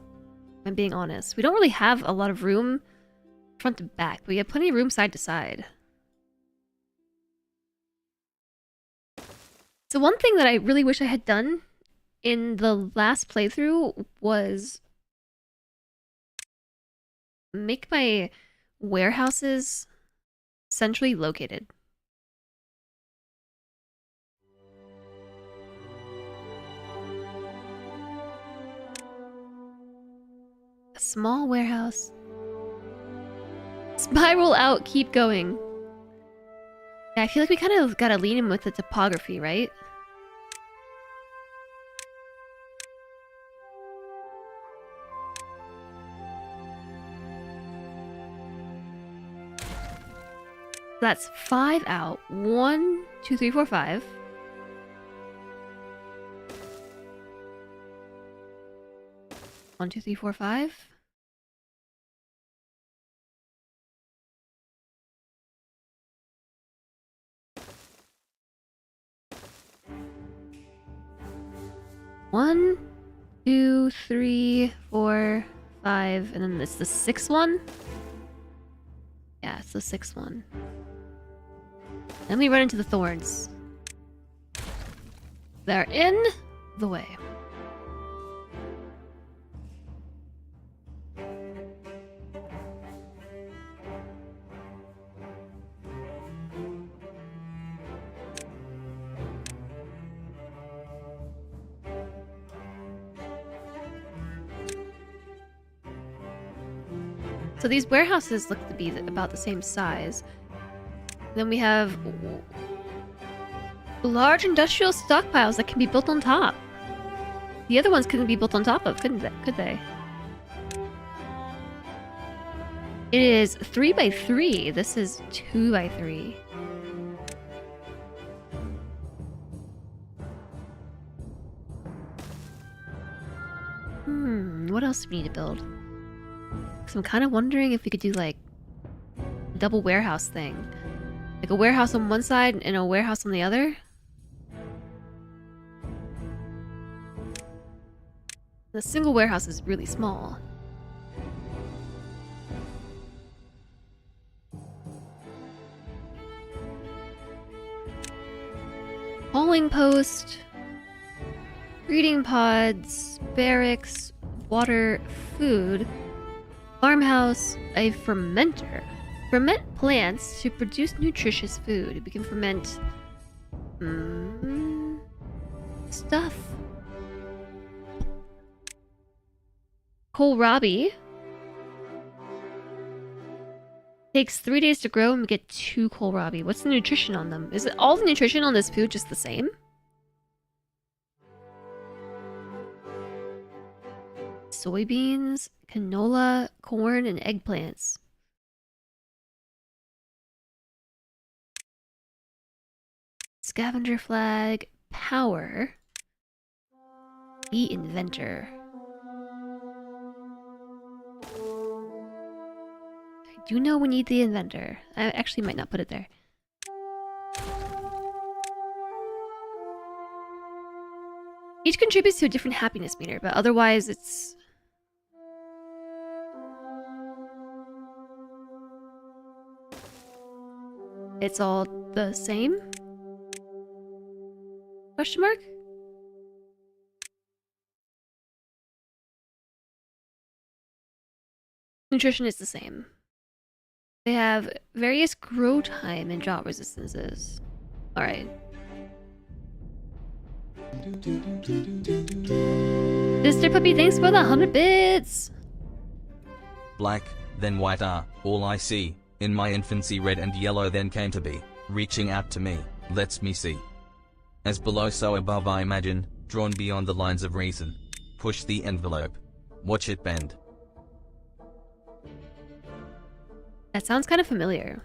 If I'm being honest. We don't really have a lot of room front to back, but we have plenty of room side to side. So one thing that I really wish I had done in the last playthrough was make my warehouses centrally located. small warehouse. Spiral out, keep going. Yeah, I feel like we kind of gotta lean in with the topography, right? That's 5 out. 1, 2, 3, 4, 5. One, two, three, four, five. One, 2, 3, 4, 5, and then it's the 6th one? Yeah, it's the 6th one. Then we run into the thorns. They're in the way. So these warehouses look to be about the same size. Then we have large industrial stockpiles that can be built on top. The other ones couldn't be built on top of, couldn't they? Could they? It is 3 by 3. This is 2 by 3. What else do we need to build? So I'm kind of wondering if we could do like a double warehouse thing. Like a warehouse on one side and a warehouse on the other. The single warehouse is really small. Hauling post, breeding pods, barracks, water, food, farmhouse, a fermenter. Ferment plants to produce nutritious food. We can ferment stuff. Kohlrabi takes 3 days to grow and we get 2 kohlrabi. What's the nutrition on them? Is it all the nutrition on this food just the same? Soybeans, canola, corn, and eggplants. Scavenger flag, power, the inventor. I do know we need the inventor. I actually might not put it there. Each contributes to a different happiness meter, but otherwise it's... It's all the same? Question mark? Nutrition is the same. They have various grow time and drought resistances. Alright. Mr. Puppy, thanks for the 100 bits! Black, then white are all I see. In my infancy red and yellow then came to be, reaching out to me, lets me see. As below so above I imagine, drawn beyond the lines of reason. Push the envelope. Watch it bend. That sounds kind of familiar.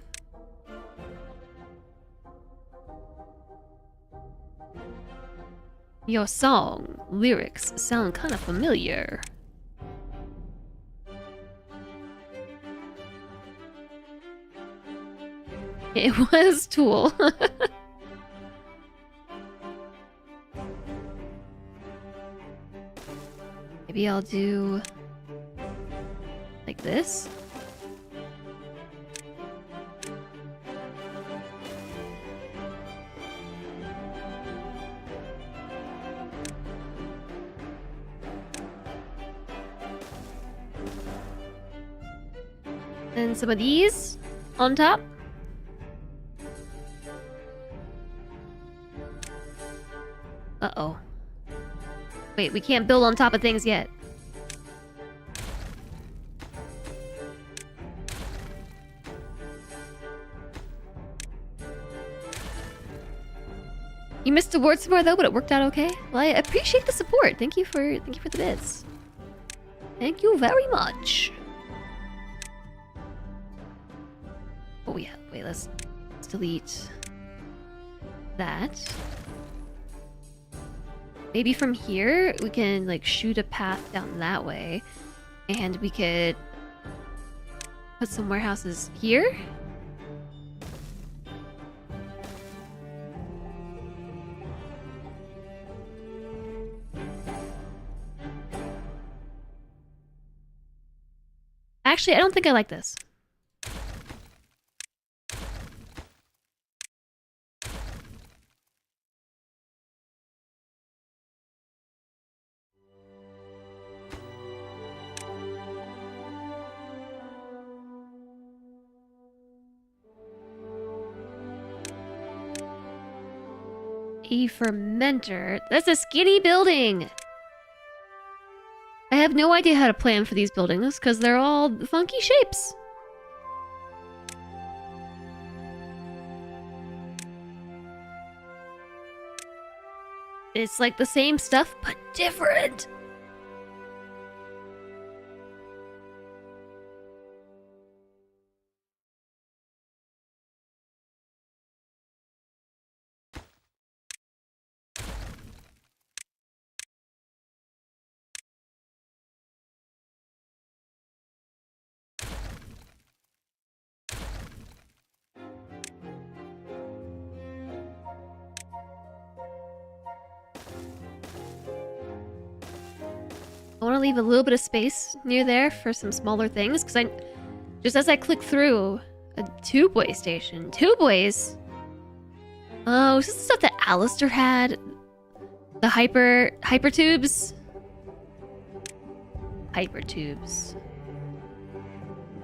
Your song, lyrics sound kind of familiar. It was Tool. Maybe I'll do like this. And some of these on top. Uh-oh. Wait, we can't build on top of things yet. You missed a word somewhere though, but it worked out okay. Well, I appreciate the support. Thank you for the bits. Thank you very much. Oh yeah, wait, let's delete that. Maybe from here we can like shoot a path down that way, and we could put some warehouses here. Actually, I don't think I like this. A fermenter? That's a skinny building! I have no idea how to plan for these buildings, because they're all funky shapes. It's like the same stuff, but different! I want to leave a little bit of space near there for some smaller things, because just as I click through a two-boy station. Two-boys? Oh, is this the stuff that Alistair had? The hyper tubes? Hyper tubes.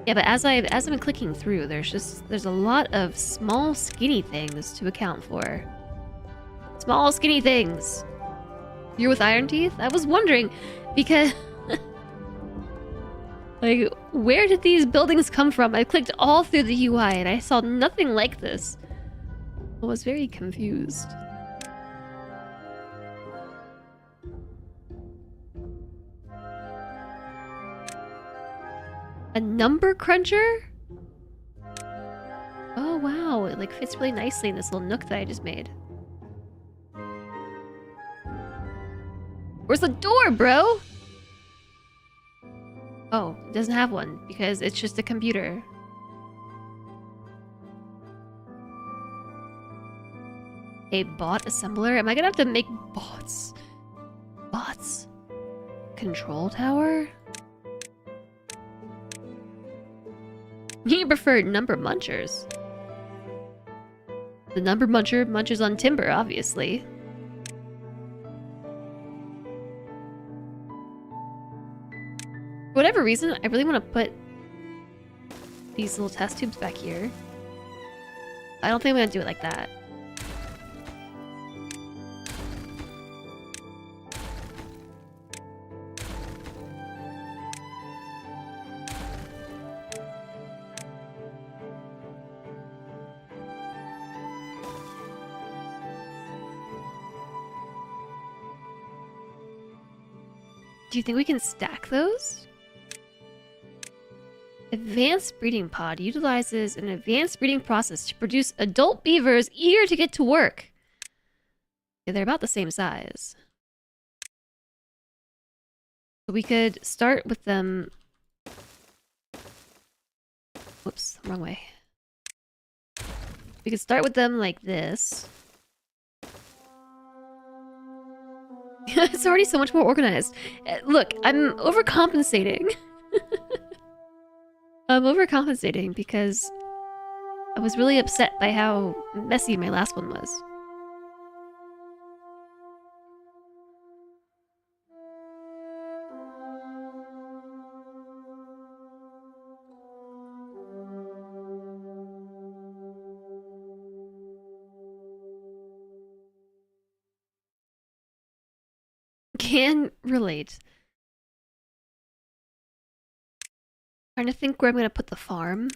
Yeah, but as I've been clicking through, there's a lot of small skinny things to account for. Small skinny things. You're with Iron Teeth? I was wondering, because like, where did these buildings come from? I clicked all through the UI and I saw nothing like this. I was very confused. A number cruncher? Oh wow, it like fits really nicely in this little nook that I just made. Where's the door, bro? Oh, it doesn't have one because it's just a computer. A bot assembler? Am I gonna have to make bots? Bots? Control tower? You prefer number munchers. The number muncher munches on timber, obviously. For whatever reason, I really want to put these little test tubes back here. I don't think I'm going to do it like that. Do you think we can stack those? Advanced breeding pod utilizes an advanced breeding process to produce adult beavers eager to get to work. Yeah, they're about the same size. So we could start with them... Whoops, wrong way. We could start with them like this. It's already so much more organized. Look, I'm overcompensating. I'm overcompensating because I was really upset by how messy my last one was. Can relate. Trying to think where I'm gonna put the farm.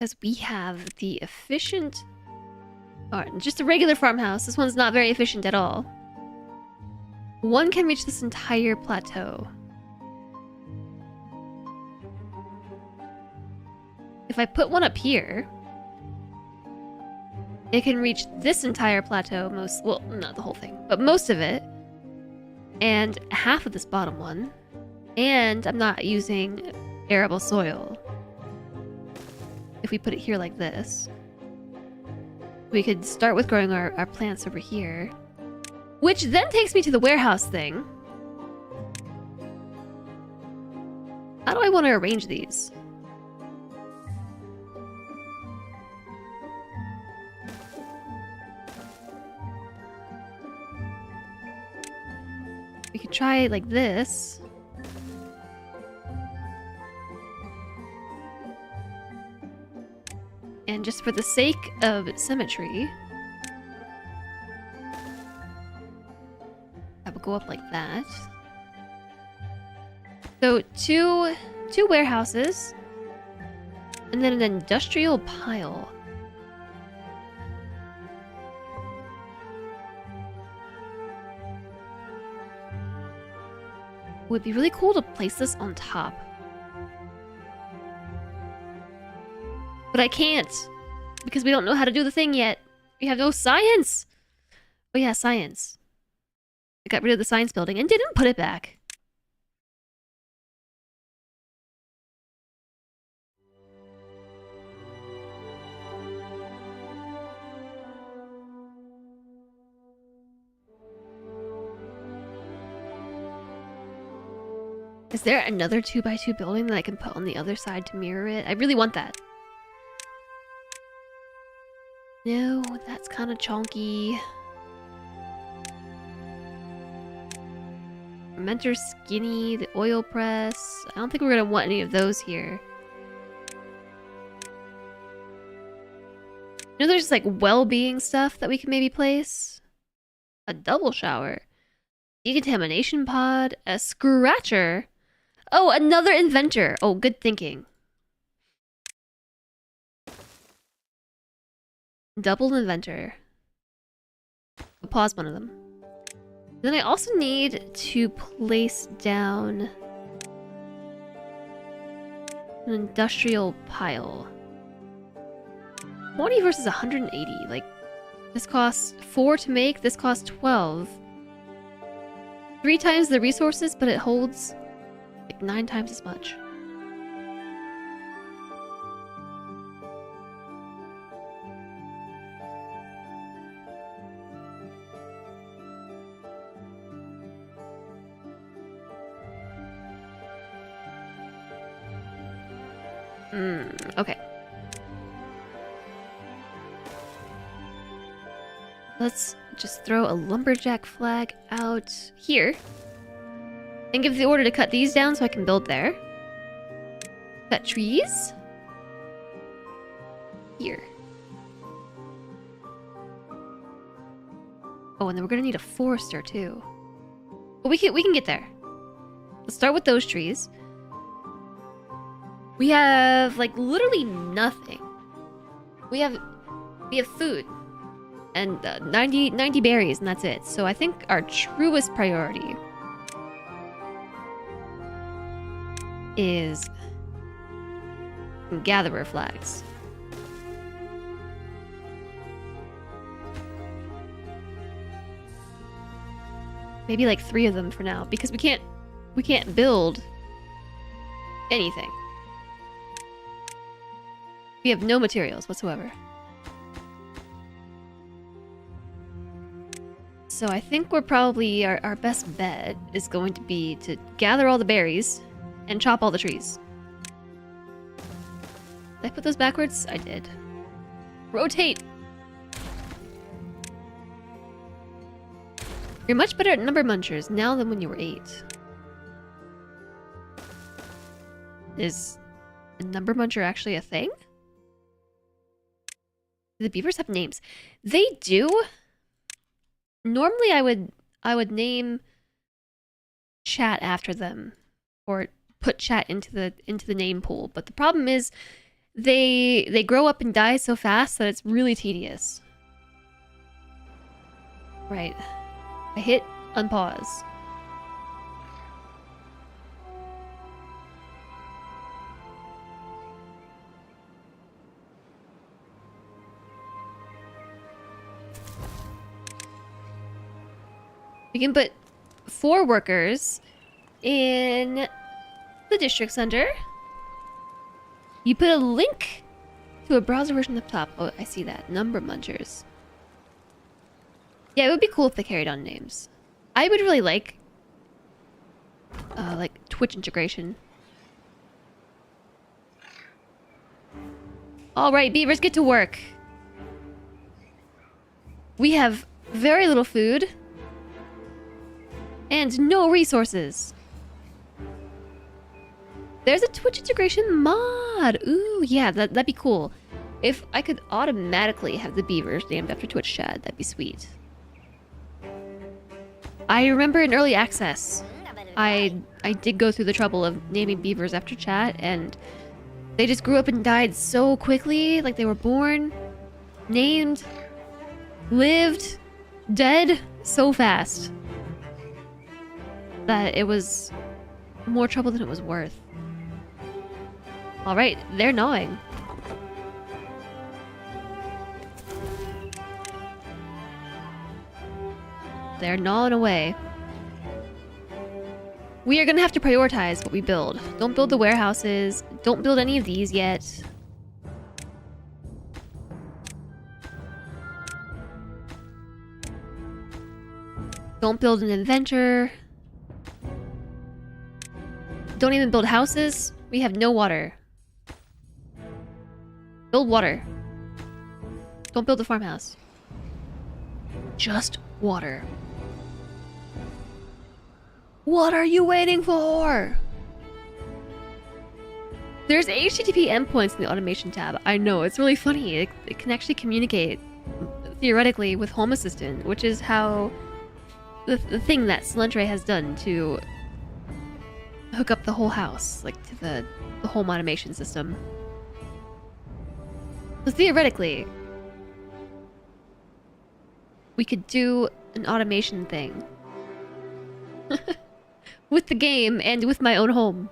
Because we have the efficient... Or just a regular farmhouse. This one's not very efficient at all. One can reach this entire plateau. If I put one up here, it can reach this entire plateau, well, not the whole thing, but most of it, and half of this bottom one, and I'm not using arable soil. If we put it here like this, we could start with growing our plants over here, which then takes me to the warehouse thing. How do I want to arrange these? We could try it like this. And just for the sake of symmetry, I would go up like that. So two warehouses, and then an industrial pile. Would be really cool to place this on top. But I can't, because we don't know how to do the thing yet. We have no science. Oh yeah, science. I got rid of the science building and didn't put it back. Is there another 2x2 building that I can put on the other side to mirror it? I really want that. No, that's kind of chonky. Fermenter skinny, the oil press. I don't think we're gonna want any of those here. You know, there's like well-being stuff that we can maybe place. A double shower, decontamination pod, a scratcher. Oh, another inventor. Oh, good thinking. Double inventor. I'll pause one of them. Then I also need to place down an industrial pile. 20 versus 180. Like, this costs 4 to make, this costs 12. 3 times the resources, but it holds like 9 times as much. Okay. Let's just throw a lumberjack flag out here. And give the order to cut these down so I can build there. Cut trees. Here. Oh, and then we're gonna need a forester too. But we can get there. Let's start with those trees. We have like literally nothing. We have food and 90 berries, and that's it. So I think our truest priority is gatherer flags. Maybe like 3 of them for now, because we can't build anything. We have no materials whatsoever. So I think we're probably, our best bet is going to be to gather all the berries and chop all the trees. Did I put those backwards? I did. Rotate! You're much better at number munchers now than when you were 8. Is a number muncher actually a thing? Do the beavers have names? They do. Normally I would name chat after them or put chat into the name pool, but the problem is they grow up and die so fast that it's really tedious. Right. I hit unpause. We can put 4 workers in the district center. You put a link to a browser version up top. Oh, I see that. Number munchers. Yeah, it would be cool if they carried on names. I would really like Twitch integration. Alright, beavers, get to work. We have very little food. And no resources. There's a Twitch integration mod. Ooh, yeah, that'd be cool. If I could automatically have the beavers named after Twitch chat, that'd be sweet. I remember in early access, I did go through the trouble of naming beavers after chat, and they just grew up and died so quickly, like they were born, named, lived, dead so fast that it was more trouble than it was worth. Alright, they're gnawing. They're gnawing away. We are gonna have to prioritize what we build. Don't build the warehouses. Don't build any of these yet. Don't build an inventor. Don't even build houses. We have no water. Build water. Don't build a farmhouse. Just water. What are you waiting for? There's HTTP endpoints in the automation tab. I know, it's really funny. It can actually communicate, theoretically, with Home Assistant, which is how the thing that Solentre has done to hook up the whole house, like to the home automation system. So theoretically, we could do an automation thing. With the game and with my own home.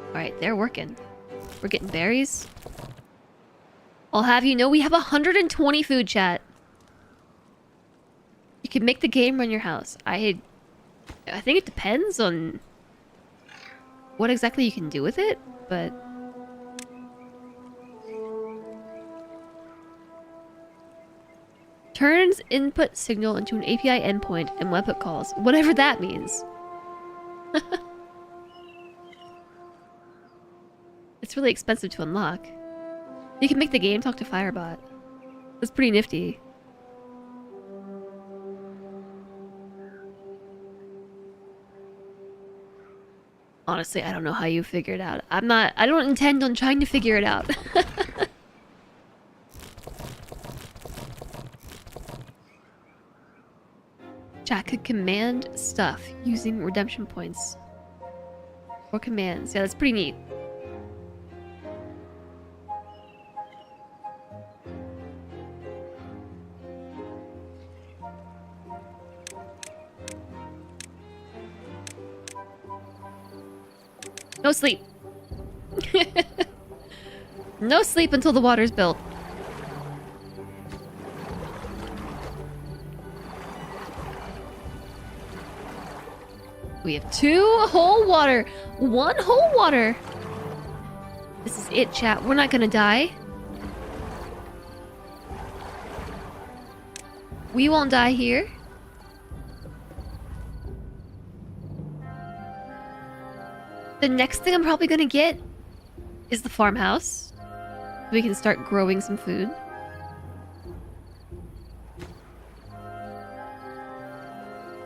Alright, they're working. We're getting berries. I'll have you know we have 120 food, chat. You can make the game run your house. I think it depends on what exactly you can do with it, but turns input signal into an API endpoint and webhook calls. Whatever that means. It's really expensive to unlock. You can make the game talk to Firebot. That's pretty nifty. Honestly, I don't know how you figure it out. I don't intend on trying to figure it out. Chat could command stuff using redemption points. Or commands. Yeah, that's pretty neat. No sleep. No sleep until the water's built. We have 2 whole water. 1 whole water. This is it, chat. We're not gonna die. We won't die here. The next thing I'm probably gonna get is the farmhouse. We can start growing some food.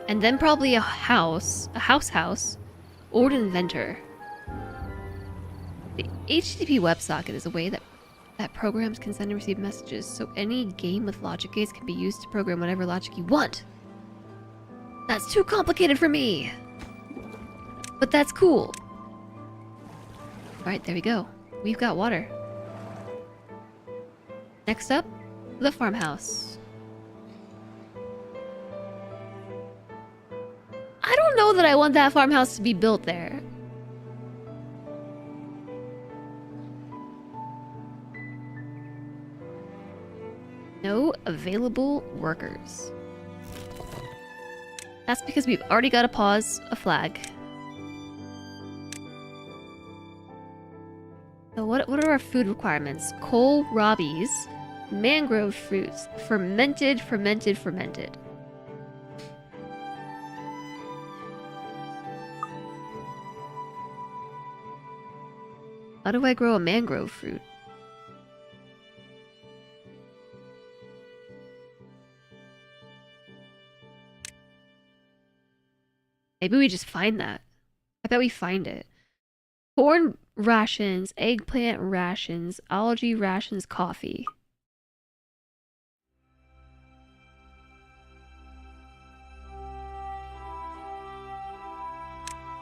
And then probably a house, or an inventor. The HTTP WebSocket is a way that programs can send and receive messages, so any game with logic gates can be used to program whatever logic you want. That's too complicated for me. But that's cool. Alright, there we go. We've got water. Next up, the farmhouse. I don't know that I want that farmhouse to be built there. No available workers. That's because we've already got to pause a flag. So what are our food requirements? Kohl rabies, mangrove fruits, fermented. How do I grow a mangrove fruit? Maybe we just find that. I bet we find it. Corn rations, eggplant rations, algae rations, coffee.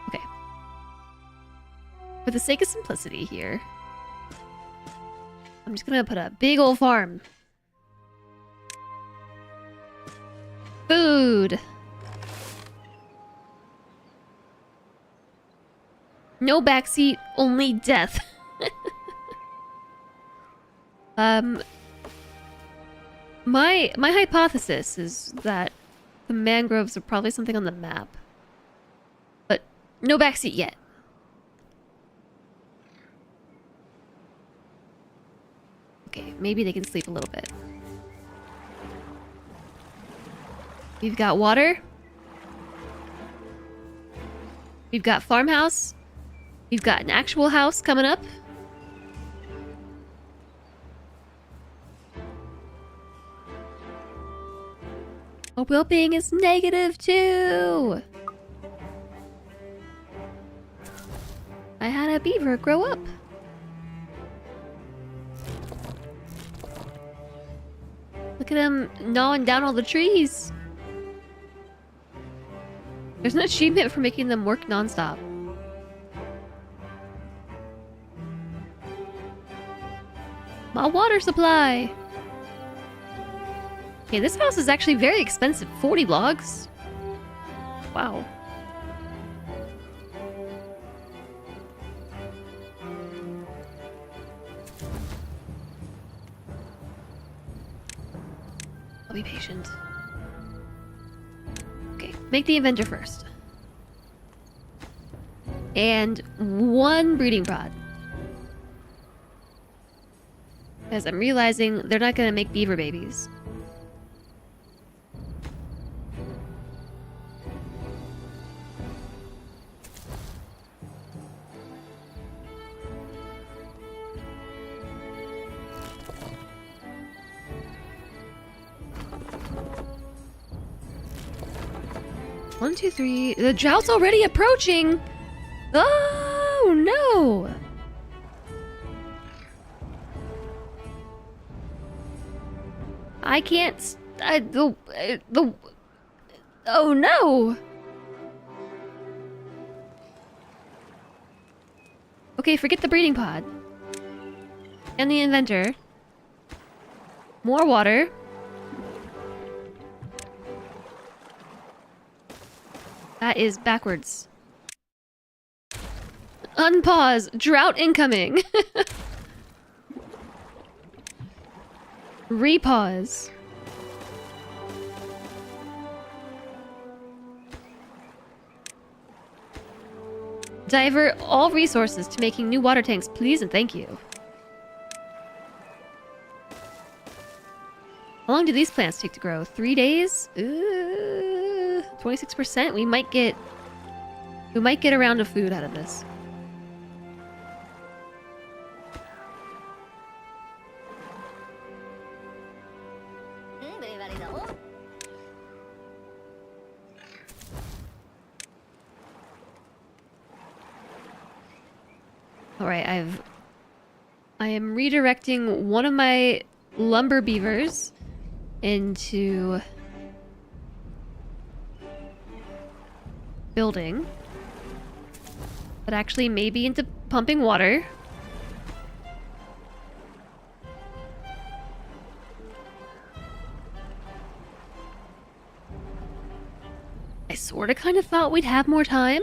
Okay. For the sake of simplicity here, I'm just gonna put a big old farm. Food. No backseat, only death. My hypothesis is that the mangroves are probably something on the map. But no backseat yet. Okay, maybe they can sleep a little bit. We've got water. We've got farmhouse. We've got an actual house coming up. Our well-being is -2. I had a beaver grow up. Look at him gnawing down all the trees. There's an achievement for making them work non-stop. My water supply! Okay, this house is actually very expensive. 40 logs? Wow. I'll be patient. Okay, make the inventor first. And 1 breeding pod. Because I'm realizing they're not gonna make beaver babies. One, two, three. The drought's already approaching! Oh no! I can't. Oh no! Okay, forget the breeding pod. And the inventor. More water. That is backwards. Unpause. Drought incoming. Repause. Divert all resources to making new water tanks, please and thank you. How long do these plants take to grow? 3 days? 26%? We might get a round of food out of this. Alright, I am redirecting one of my lumber beavers into building. but actually maybe into pumping water. I sorta kinda thought we'd have more time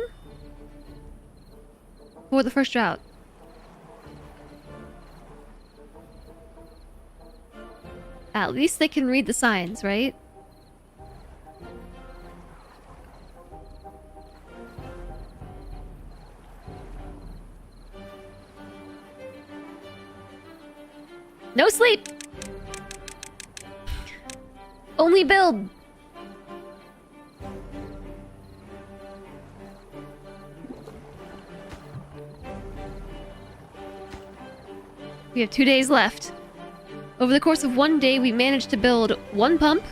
for the first drought. At least they can read the signs, right? No sleep! Only build! We have 2 days left. Over the course of 1 day, we managed to build 1 pump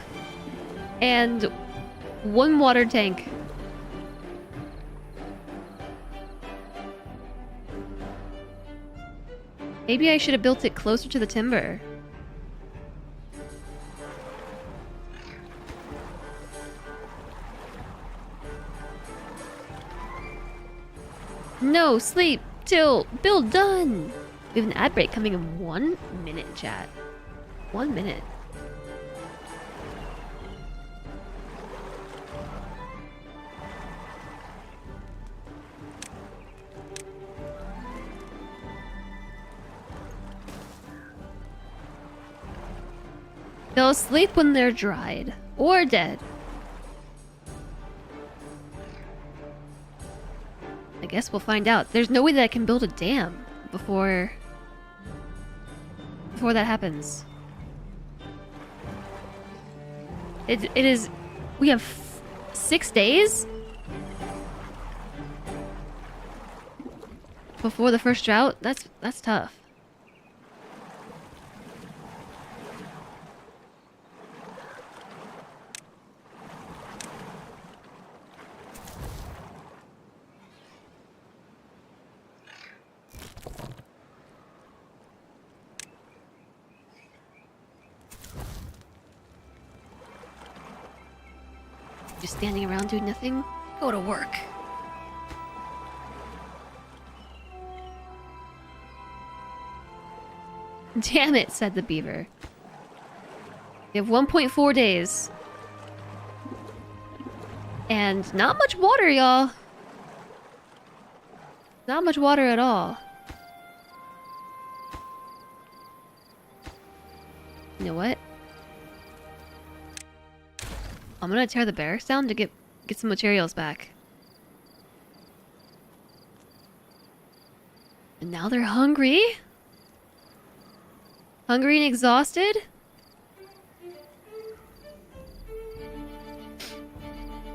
and 1 water tank. Maybe I should have built it closer to the timber. No, sleep till build done. We have an ad break coming in 1 minute, chat. 1 minute. They'll sleep when they're dried or dead. I guess we'll find out. There's no way that I can build a dam before that happens. It is. We have 6 days before the first drought. That's tough. Just standing around doing nothing? Go to work. Damn it, said the beaver. We have 1.4 days. And not much water, y'all. Not much water at all. You know what? I'm gonna tear the barracks down to get some materials back. And now they're hungry? Hungry and exhausted?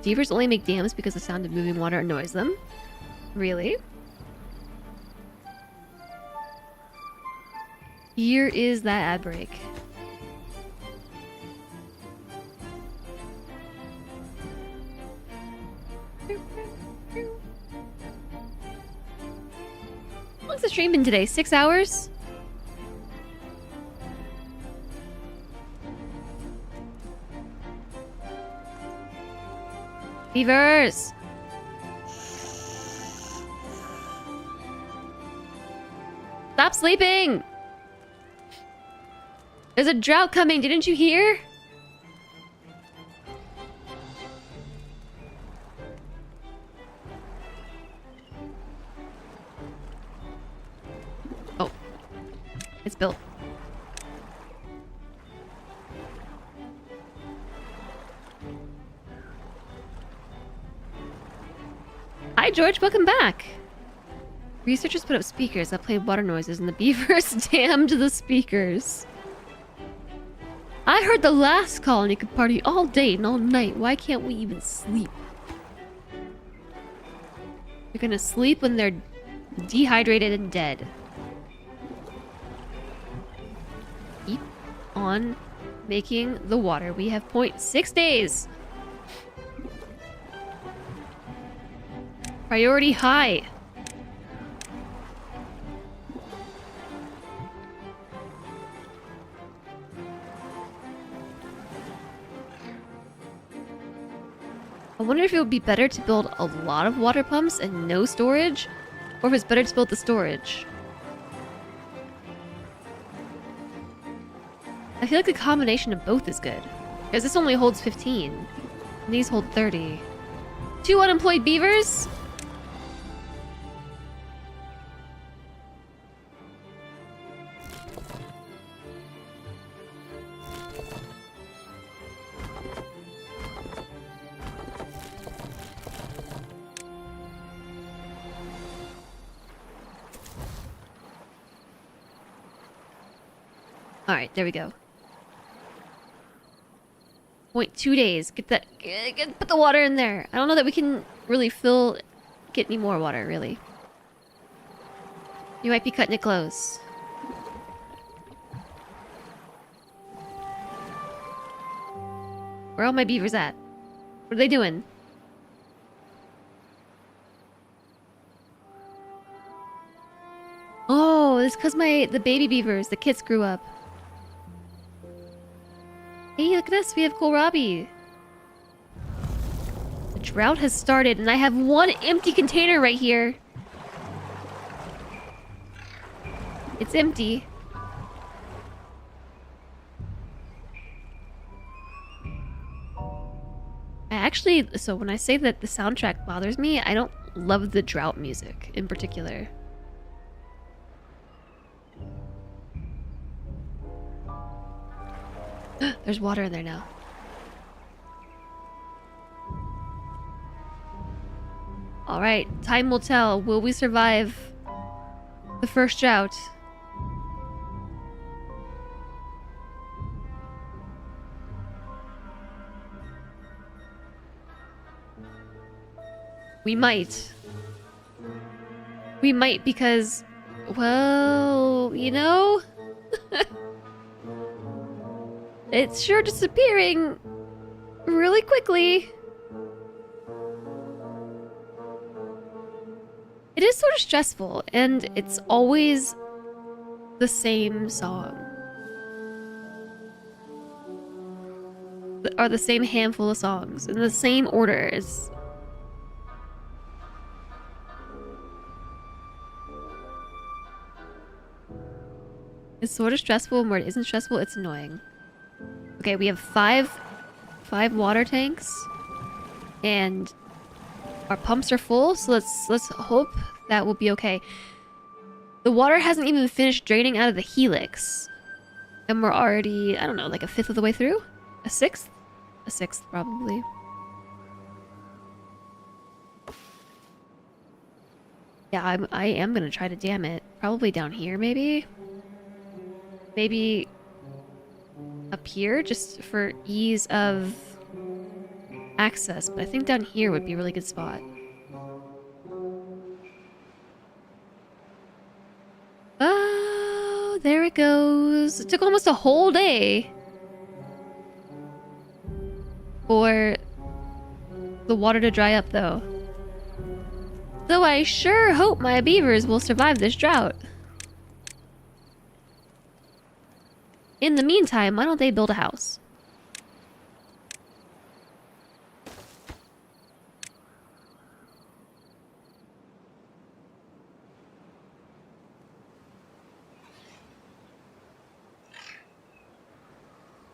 Beavers only make dams because the sound of moving water annoys them? Really? Here is that ad break. How long's the stream been today? 6 hours? Beavers! Stop sleeping! There's a drought coming, didn't you hear? Oh. It's built. Hi, George. Welcome back. Researchers put up speakers that play water noises, and the beavers damned the speakers. I heard the last colony could party all day and all night. Why can't we even sleep? They're gonna sleep when they're dehydrated and dead. Keep on making the water. We have 0.6 days. Priority high. I wonder if it would be better to build a lot of water pumps and no storage, Or if it's better to build the storage. I feel like the combination of both is good. Because this only holds 15. And these hold 30. 2 unemployed beavers? Alright, there we go. 0.2 days. Get that. Put the water in there. I don't know that we can really get any more water, really. You might be cutting it close. Where are all my beavers at? What are they doing? Oh, it's because the baby beavers, the kids grew up. Hey, look at this. We have kohlrabi. The drought has started, and I have 1 empty container right here. It's empty. So when I say that the soundtrack bothers me, I don't love the drought music in particular. There's water in there now. Alright, time will tell. Will we survive the first drought? We might. We might because, well, you know? It's sure disappearing really quickly. It is sort of stressful, and it's always the same song. Or the same handful of songs, in the same order. It's sort of stressful, and where it isn't stressful, it's annoying. Okay, we have five water tanks, and our pumps are full, so let's hope that will be okay. The water hasn't even finished draining out of the helix, and we're already, I don't know, like a fifth of the way through? A sixth? A sixth, probably. Yeah, I am gonna try to dam it. Probably down here, maybe? Maybe up here, just for ease of access. But I think down here would be a really good spot. Oh, there it goes. It took almost a whole day for the water to dry up, though. Though I sure hope my beavers will survive this drought. In the meantime, why don't they build a house?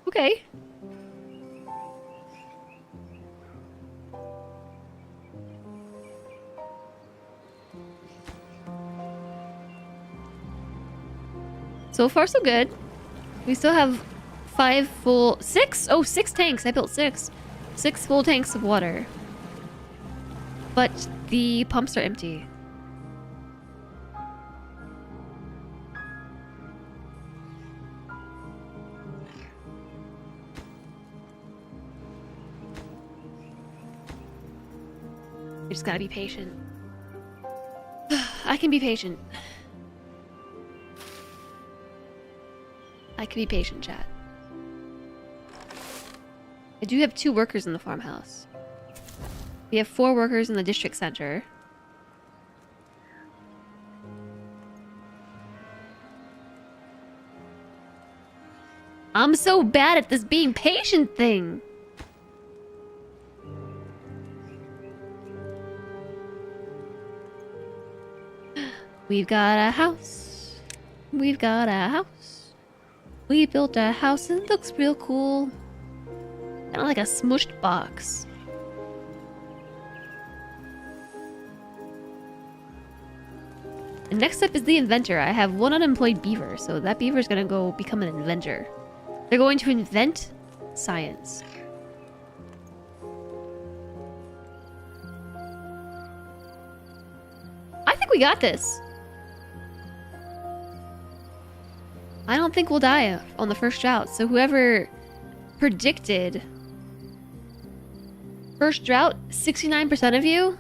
Okay. So far, so good. We still have 6? Oh, 6 tanks. I built 6. 6 full tanks of water. But the pumps are empty. You just gotta be patient. I can be patient. I can be patient, chat. I do have 2 workers in the farmhouse. We have 4 workers in the district center. I'm so bad at this being patient thing. We've got a house. We've got a house. We built a house and it looks real cool. Kind of like a smushed box. And next up is the inventor. I have one unemployed beaver, so that beaver is gonna go become an inventor. They're going to invent science. I think we got this. I don't think we'll die on the first drought, so whoever predicted first drought, 69% of you.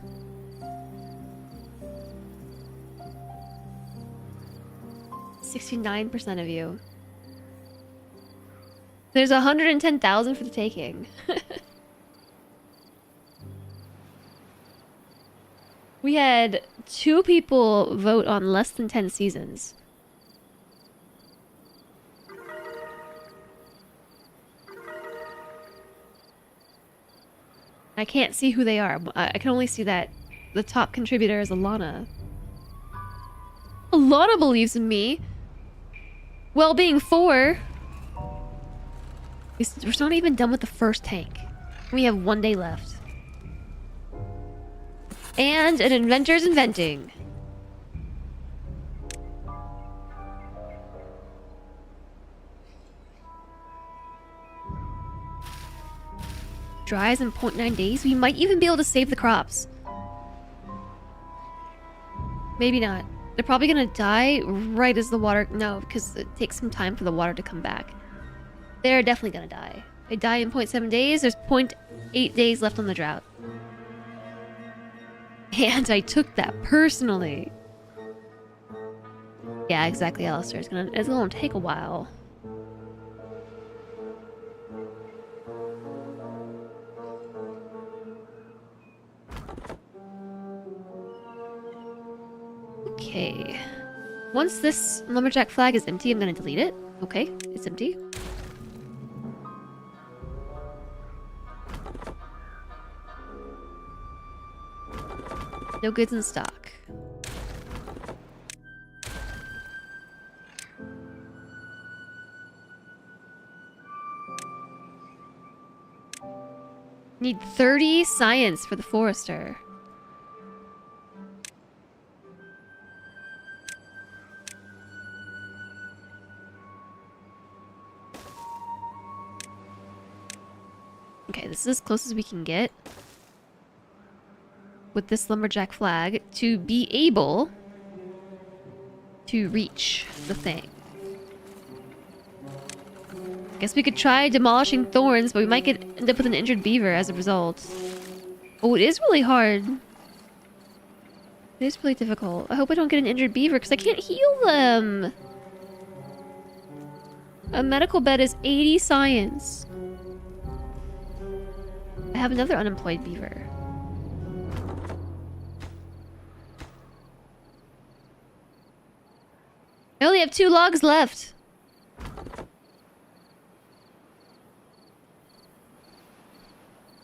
69% of you. There's 110,000 for the taking. We had 2 people vote on less than 10 seasons. I can't see who they are. I can only see that the top contributor is Alana. Alana believes in me. Well-being 4. We're not even done with the first tank. We have 1 day left. And an inventor's inventing. Dries in 0.9 days. We might even be able to save the crops. Maybe not. They're probably gonna die right as the water... No, because it takes some time for the water to come back. They're definitely gonna die. They die in 0.7 days. There's 0.8 days left on the drought. And I took that personally. Yeah, exactly, Alistair. It's gonna take a while. Okay. Once this lumberjack flag is empty, I'm gonna delete it. Okay, it's empty. No goods in stock. Need 30 science for the forester. Okay, this is as close as we can get with this lumberjack flag to be able to reach the thing. Guess we could try demolishing thorns, but we might end up with an injured beaver as a result. Oh, it is really hard. It is really difficult. I hope I don't get an injured beaver because I can't heal them. A medical bed is 80 science. I have another unemployed beaver. I only have 2 logs left.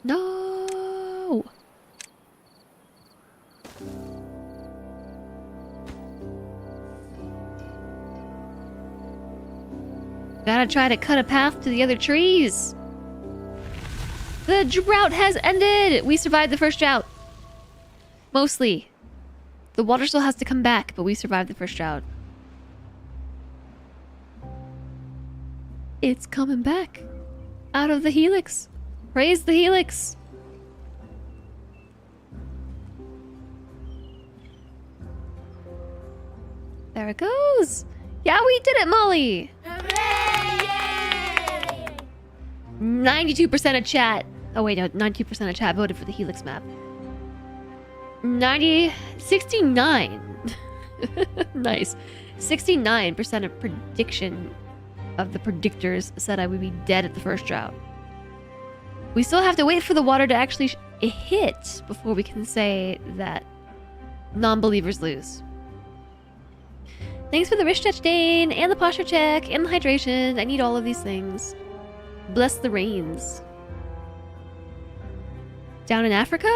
No. Gotta try to cut a path to the other trees. The drought has ended! We survived the first drought. Mostly. The water still has to come back, but we survived the first drought. It's coming back. Out of the helix. Praise the helix. There it goes. Yeah, we did it, Molly. Hooray! Yay! 92% of chat. Oh wait, no, 92% of chat voted for the helix map. 69. Nice. 69% of prediction of the predictors said I would be dead at the first drought. We still have to wait for the water to actually hit before we can say that non-believers lose. Thanks for the wrist stretch, Dane, and the posture check, and the hydration. I need all of these things. Bless the rains. Down in Africa?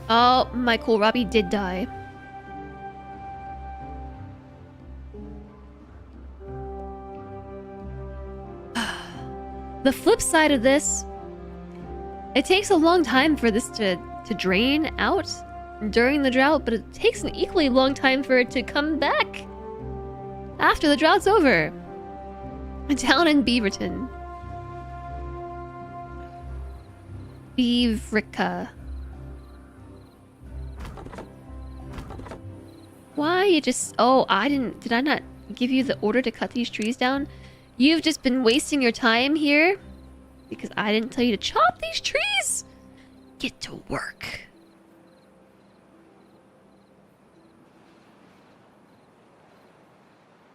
Oh, my kohlrabi did die. The flip side of this, it takes a long time for this to drain out during the drought, but it takes an equally long time for it to come back after the drought's over. Down in Beaverton. Beaverica. Why you just... Oh, did I not give you the order to cut these trees down? You've just been wasting your time here because I didn't tell you to chop these trees. Get to work.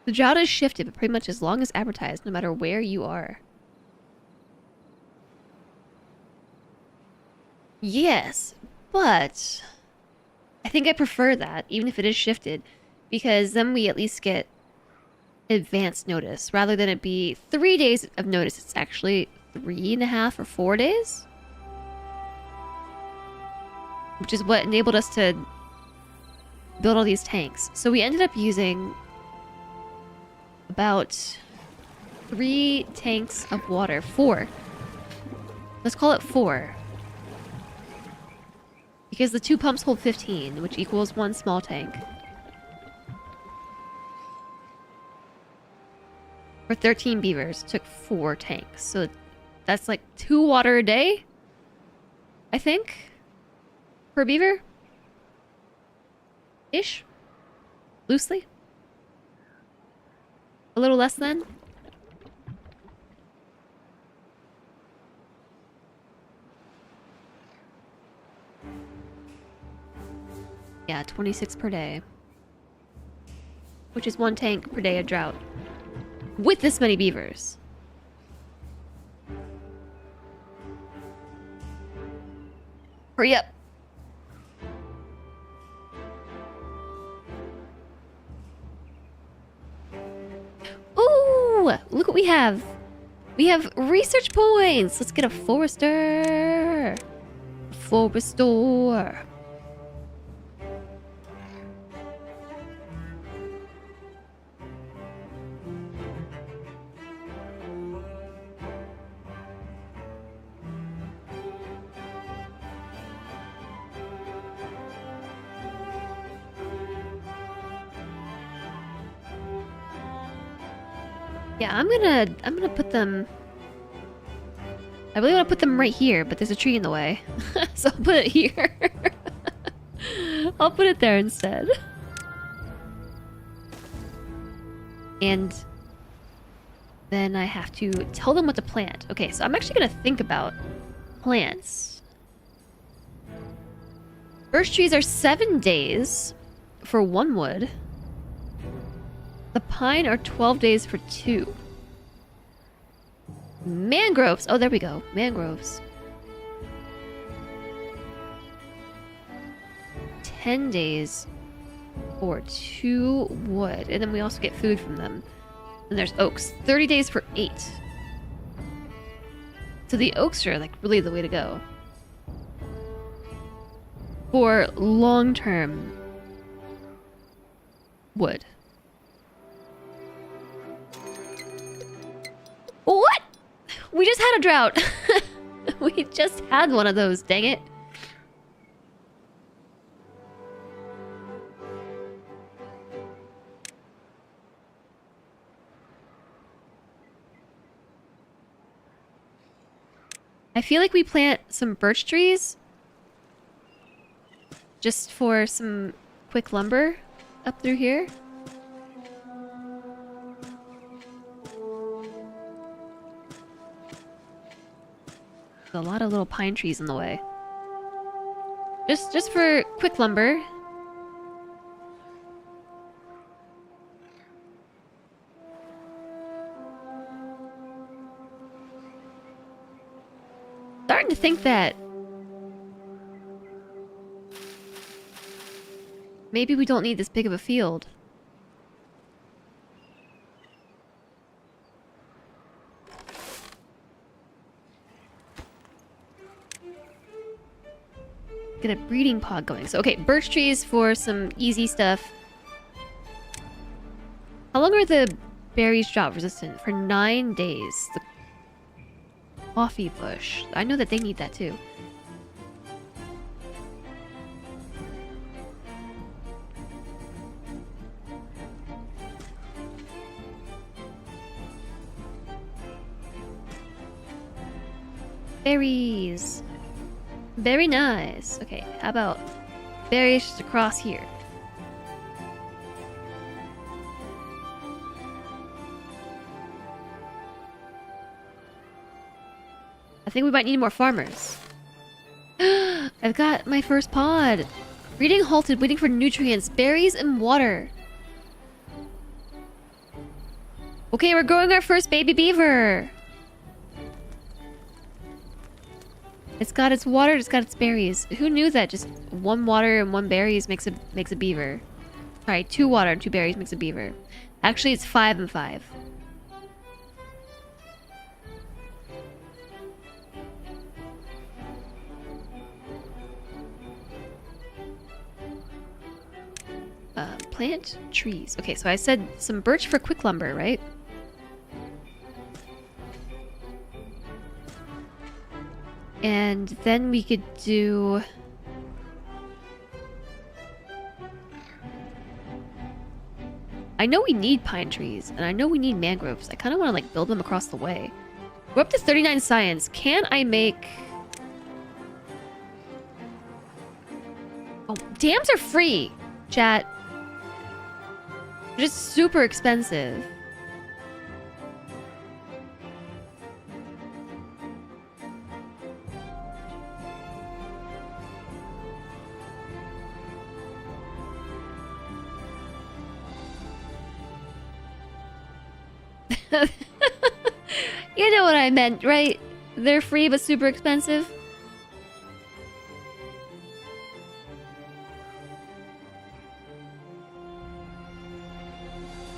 The drought is shifted, but pretty much as long as advertised, no matter where you are. Yes, but I think I prefer that, even if it is shifted, because then we at least get advance notice rather than it be 3 days of notice. It's actually 3.5 or 4 days, which is what enabled us to build all these tanks. So we ended up using about 3 tanks of water. 4. Let's call it 4. Because the 2 pumps hold 15, which equals 1 small tank. For 13 beavers, took 4 tanks. So that's like 2 water a day, I think, per beaver. Ish. Loosely. A little less than. Yeah, 26 per day. Which is 1 tank per day of drought. With this many beavers. Hurry up. Ooh! Look what we have. We have research points. Let's get a forester. Forester. Yeah, I'm gonna put them... I really want to put them right here, but there's a tree in the way. So I'll put it here. I'll put it there instead. And then I have to tell them what to plant. Okay, so I'm actually gonna think about plants. Birch trees are 7 days for 1 wood. The pine are 12 days for 2. Mangroves. Oh, there we go. Mangroves. 10 days for 2 wood. And then we also get food from them. And there's oaks. 30 days for 8. So the oaks are like really the way to go. For long-term wood. What? We just had a drought. We just had one of those, dang it. I feel like we plant some birch trees just for some quick lumber up through here. A lot of little pine trees in the way. Just for quick lumber. Starting to think that maybe we don't need this big of a field. get a breeding pod going. So, okay, birch trees for some easy stuff. How long are the berries drought resistant? For 9 days. The coffee bush. I know that they need that too. Berries. Very nice. Okay, how about berries just across here? I think we might need more farmers. I've got my first pod. Breeding halted, waiting for nutrients, berries, and water. Okay, we're growing our first baby beaver. It's got its water, it's got its berries. Who knew that just 1 water and 1 berries makes a beaver? Sorry, 2 water and 2 berries makes a beaver. Actually, it's 5 and 5. Plant trees. Okay, so I said some birch for quick lumber, right? And then we could do... I know we need pine trees, and I know we need mangroves. I kind of want to, like, build them across the way. We're up to 39 science. Can I make... Oh, dams are free, chat. They're just super expensive. You know what I meant, right? They're free but super expensive.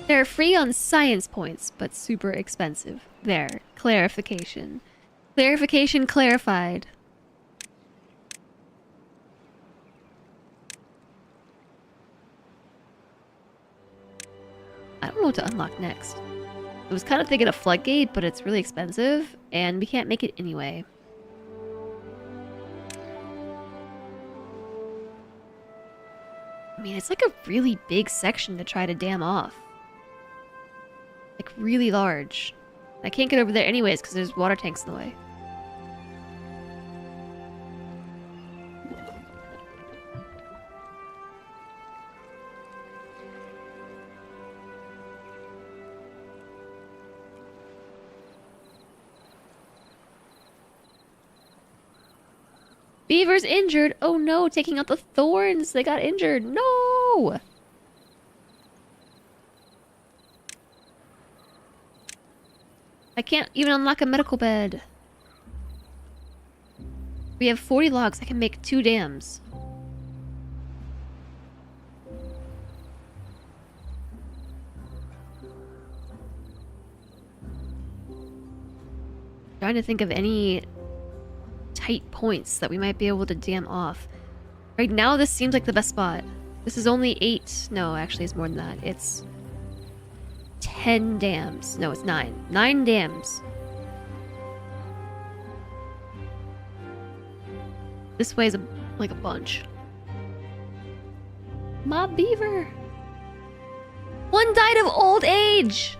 They're free on science points, but super expensive. There. Clarification. Clarification clarified. I don't know what to unlock next. I was kind of thinking a floodgate, but it's really expensive, and we can't make it anyway. I mean, it's like a really big section to try to dam off. Like, really large. I can't get over there anyways, because there's water tanks in the way. Beaver's injured! Oh no, taking out the thorns! They got injured! No! I can't even unlock a medical bed. We have 40 logs. I can make 2 dams. Trying to think of any tight points that we might be able to dam off. Right now, this seems like the best spot. This is only 8. No, actually, it's more than that. It's 10 dams. No, it's 9. 9 dams. This way is like a bunch. My beaver. One died of old age.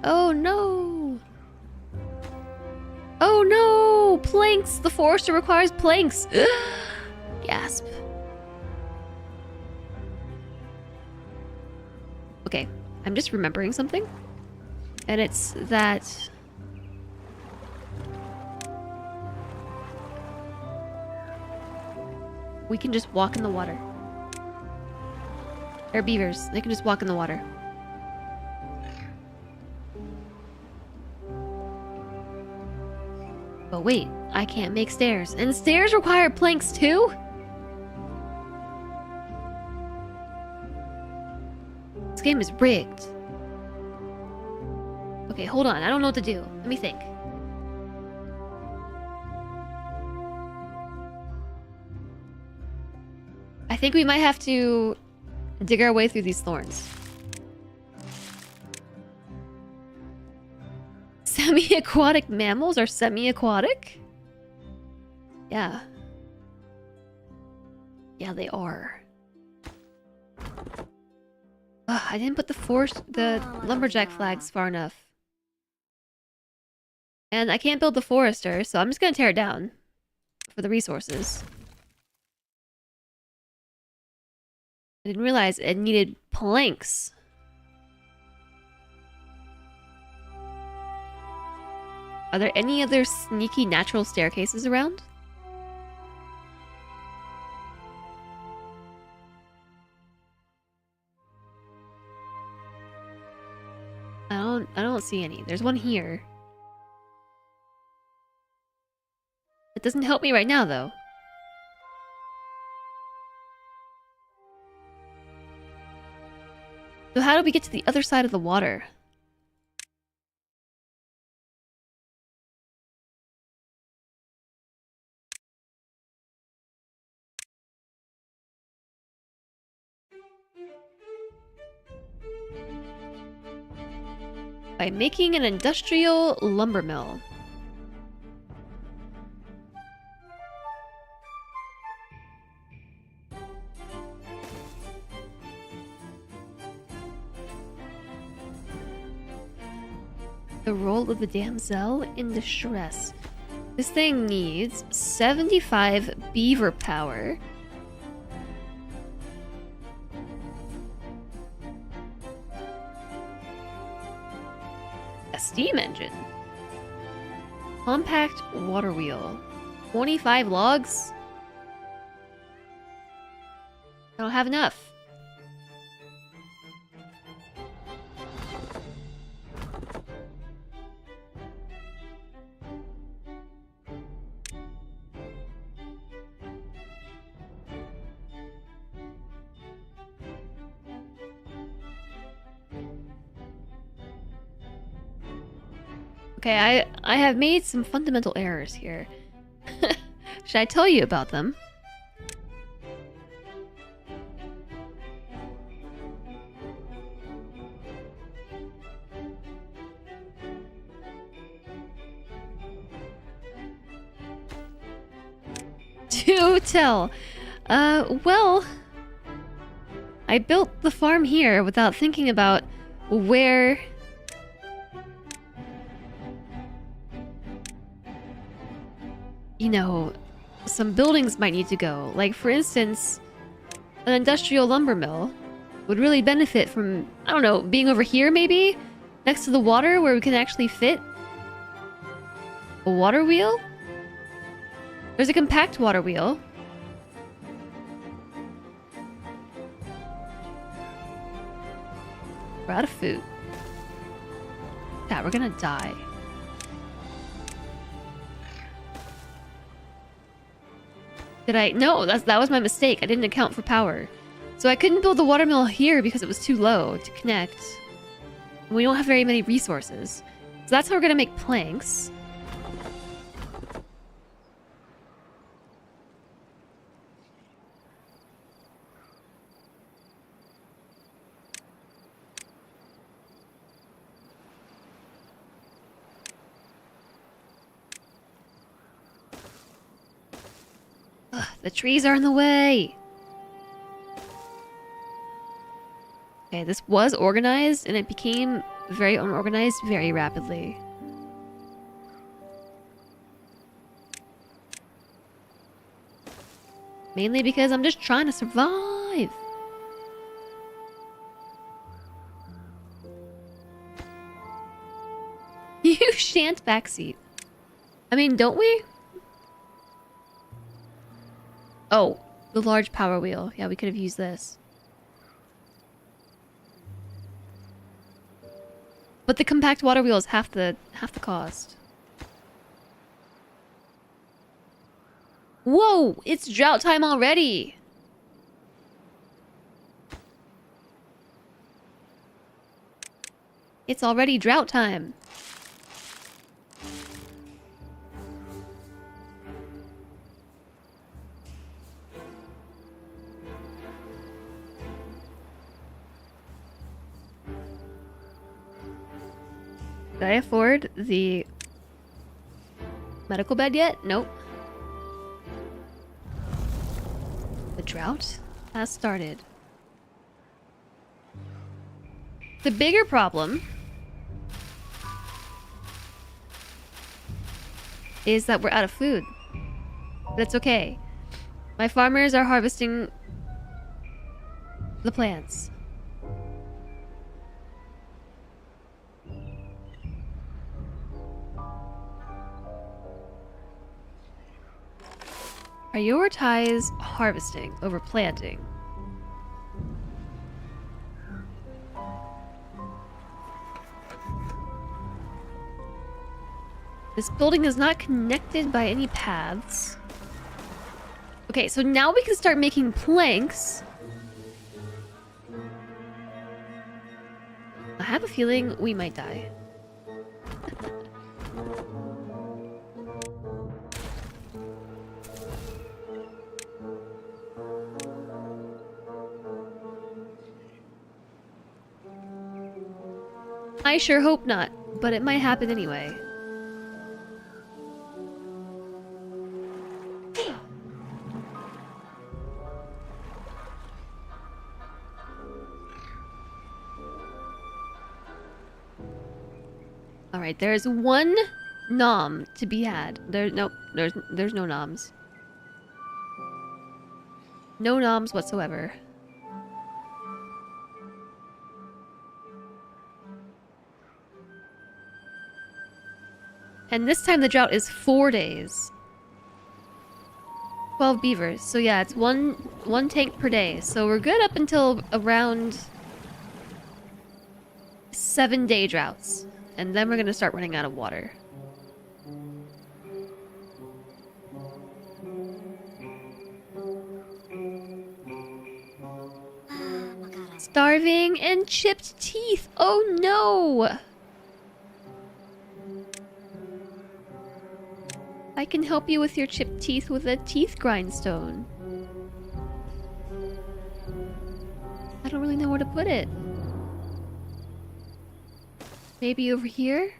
Oh no. Oh no! Planks! The forester requires planks! Gasp. Okay, I'm just remembering something. And it's that... we can just walk in the water. They're beavers. They can just walk in the water. But wait, I can't make stairs. And stairs require planks too? This game is rigged. Okay, hold on. I don't know what to do. Let me think. think we might have to dig our way through these thorns. Semi-aquatic mammals are semi-aquatic? Yeah. Yeah, they are. Ugh, I didn't put the lumberjack flags far enough. And I can't build the forester, so I'm just gonna tear it down for the resources. I didn't realize it needed planks. Are there any other sneaky natural staircases around? I don't see any. There's one here. It doesn't help me right now, though. So how do we get to the other side of the water? By making an industrial lumber mill. The role of the damsel in distress. This thing needs 75 beaver power. A steam engine. Compact water wheel. 25 logs? I don't have enough. Okay, I have made some fundamental errors here. Should I tell you about them? Do tell. Well, I built the farm here without thinking about where you know, some buildings might need to go. Like, for instance, an industrial lumber mill would really benefit from, I don't know, being over here maybe? Next to the water where we can actually fit a water wheel? There's a compact water wheel. We're out of food. Yeah, we're gonna die. Did I? No, that was my mistake. I didn't account for power. So I couldn't build the watermill here because it was too low to connect. And we don't have very many resources. So that's how we're gonna make planks. Ugh, the trees are in the way. Okay, this was organized and it became very unorganized very rapidly. Mainly because I'm just trying to survive. You shan't backseat. I mean, don't we? Oh, the large power wheel. Yeah, we could have used this. But the compact water wheel is half the cost. Whoa! It's drought time already! It's already drought time. Did I afford the medical bed yet? Nope. The drought has started. The bigger problem is that we're out of food. But it's okay. My farmers are harvesting the plants. Prioritize harvesting over planting. This building is not connected by any paths. Okay, so now we can start making planks. I have a feeling we might die. I sure hope not, but it might happen anyway. Alright, there's one nom to be had. There's no noms. No noms whatsoever. And this time the drought is 4 days. 12 beavers. So yeah, it's one tank per day. So we're good up until around 7-day droughts. And then we're gonna start running out of water. Starving and chipped teeth. Oh no! I can help you with your chipped teeth with a teeth grindstone. I don't really know where to put it. Maybe over here?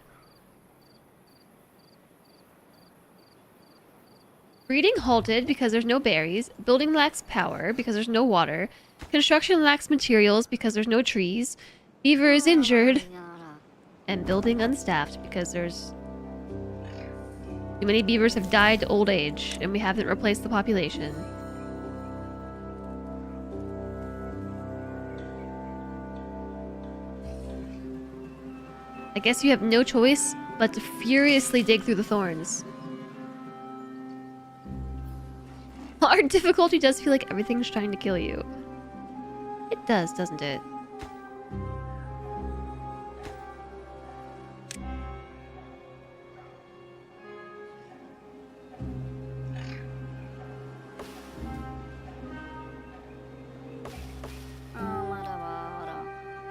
Breeding halted because there's no berries. Building lacks power because there's no water. Construction lacks materials because there's no trees. Beaver is injured. And building unstaffed because there's... too many beavers have died to old age, and we haven't replaced the population. I guess you have no choice but to furiously dig through the thorns. Hard difficulty does feel like everything's trying to kill you. It does, doesn't it?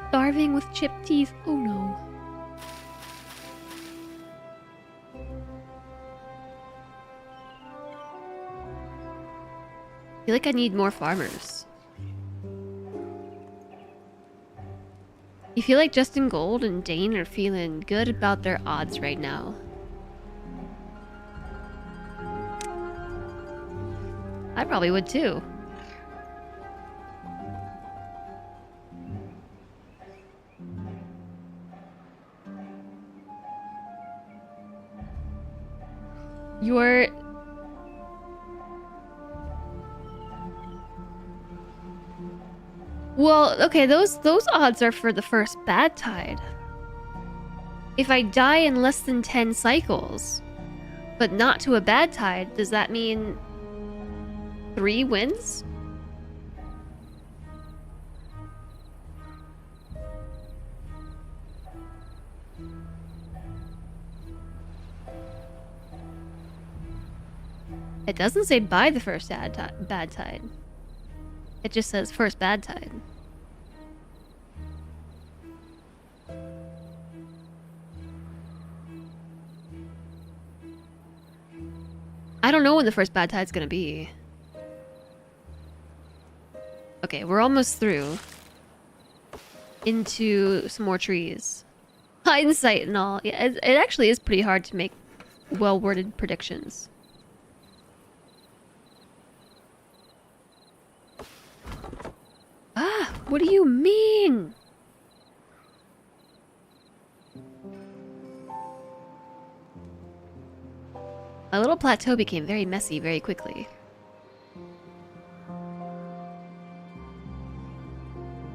Starving with chipped teeth. Oh no. I feel like I need more farmers. You feel like Justin Gold and Dane are feeling good about their odds right now. I probably would too. You're... well, okay, those odds are for the first bad tide. If I die in less than 10 cycles, but not to a bad tide, does that mean 3 wins? It doesn't say by the first bad tide. It just says first bad tide. I don't know when the first bad tide's gonna be. Okay, we're almost through into some more trees. hindsight and all. Yeah, it actually is pretty hard to make well-worded predictions. Ah, what do you mean? My little plateau became very messy very quickly.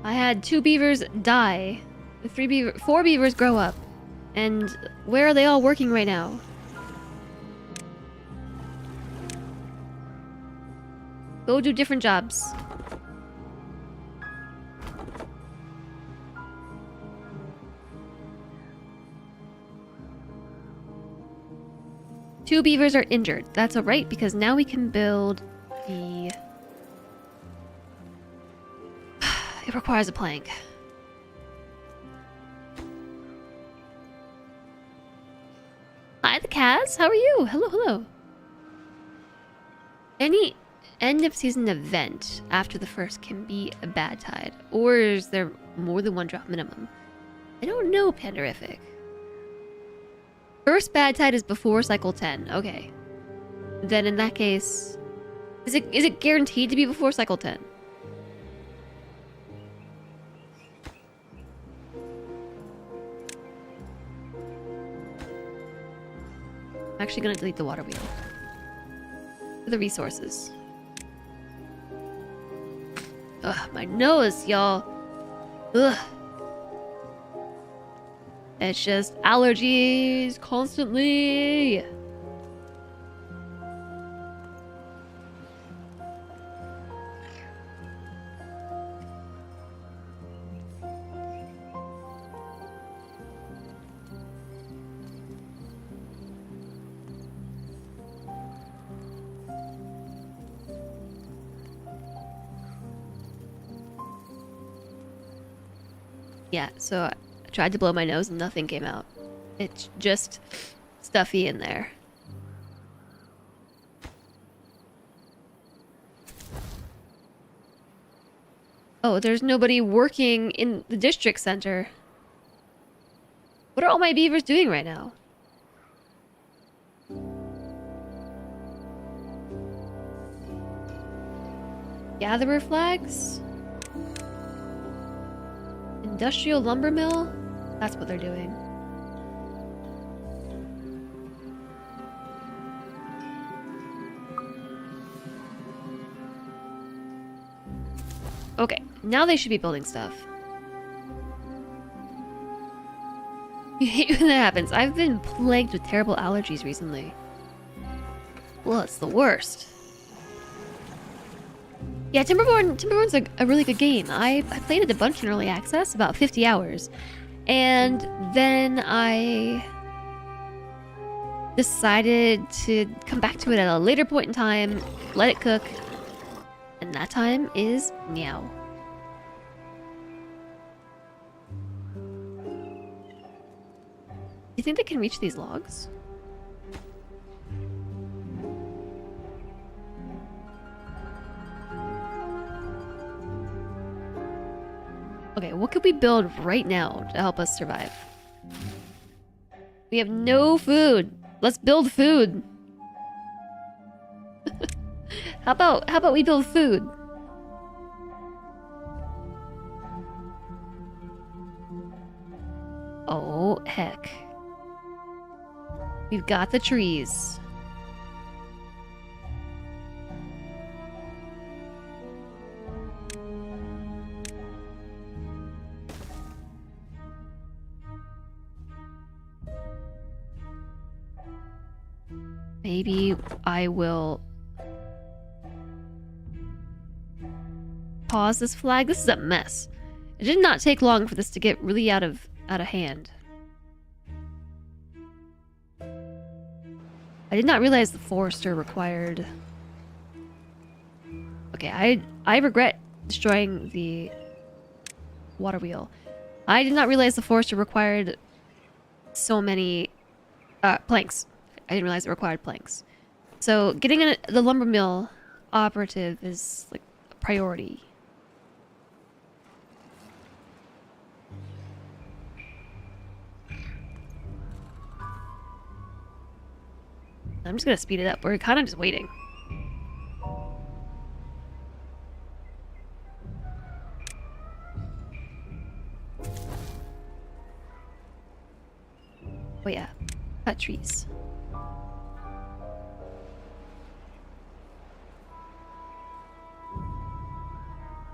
I had 2 beavers die. 4 beavers grow up. And where are they all working right now? Go do different jobs. Two beavers are injured. That's alright, because now we can build the... It requires a plank. Hi, the Kaz. How are you? Hello, hello. Any end of season event after the first can be a bad tide, or is there more than one drop minimum? I don't know, Panderific. First bad tide is before cycle 10. Okay. Then in that case, is it guaranteed to be before cycle 10? I'm actually gonna delete the water wheel. For the resources. Ugh, my nose, y'all. Ugh. It's just allergies constantly. Yeah, so I tried to blow my nose and nothing came out. It's just stuffy in there. Oh, there's nobody working in the district center. What are all my beavers doing right now? Gatherer flags? Industrial lumber mill? That's what they're doing. Okay, now they should be building stuff. You hate when that happens. I've been plagued with terrible allergies recently. Well, it's the worst. Yeah, Timberborn's a really good game. I played it a bunch in early access, about 50 hours. And then I decided to come back to it at a later point in time, let it cook, and that time is now. You think they can reach these logs? Okay, what could we build right now to help us survive? We have no food. Let's build food. How about we build food? Oh, heck. We've got the trees. Maybe I will pause this flag. This is a mess. It did not take long for this to get really out of hand. I did not realize the forester required... Okay, I regret destroying the water wheel. I did not realize the forester required so many planks. I didn't realize it required planks. So getting the lumber mill operative is like a priority. I'm just gonna speed it up. We're kind of just waiting. Oh yeah, cut trees.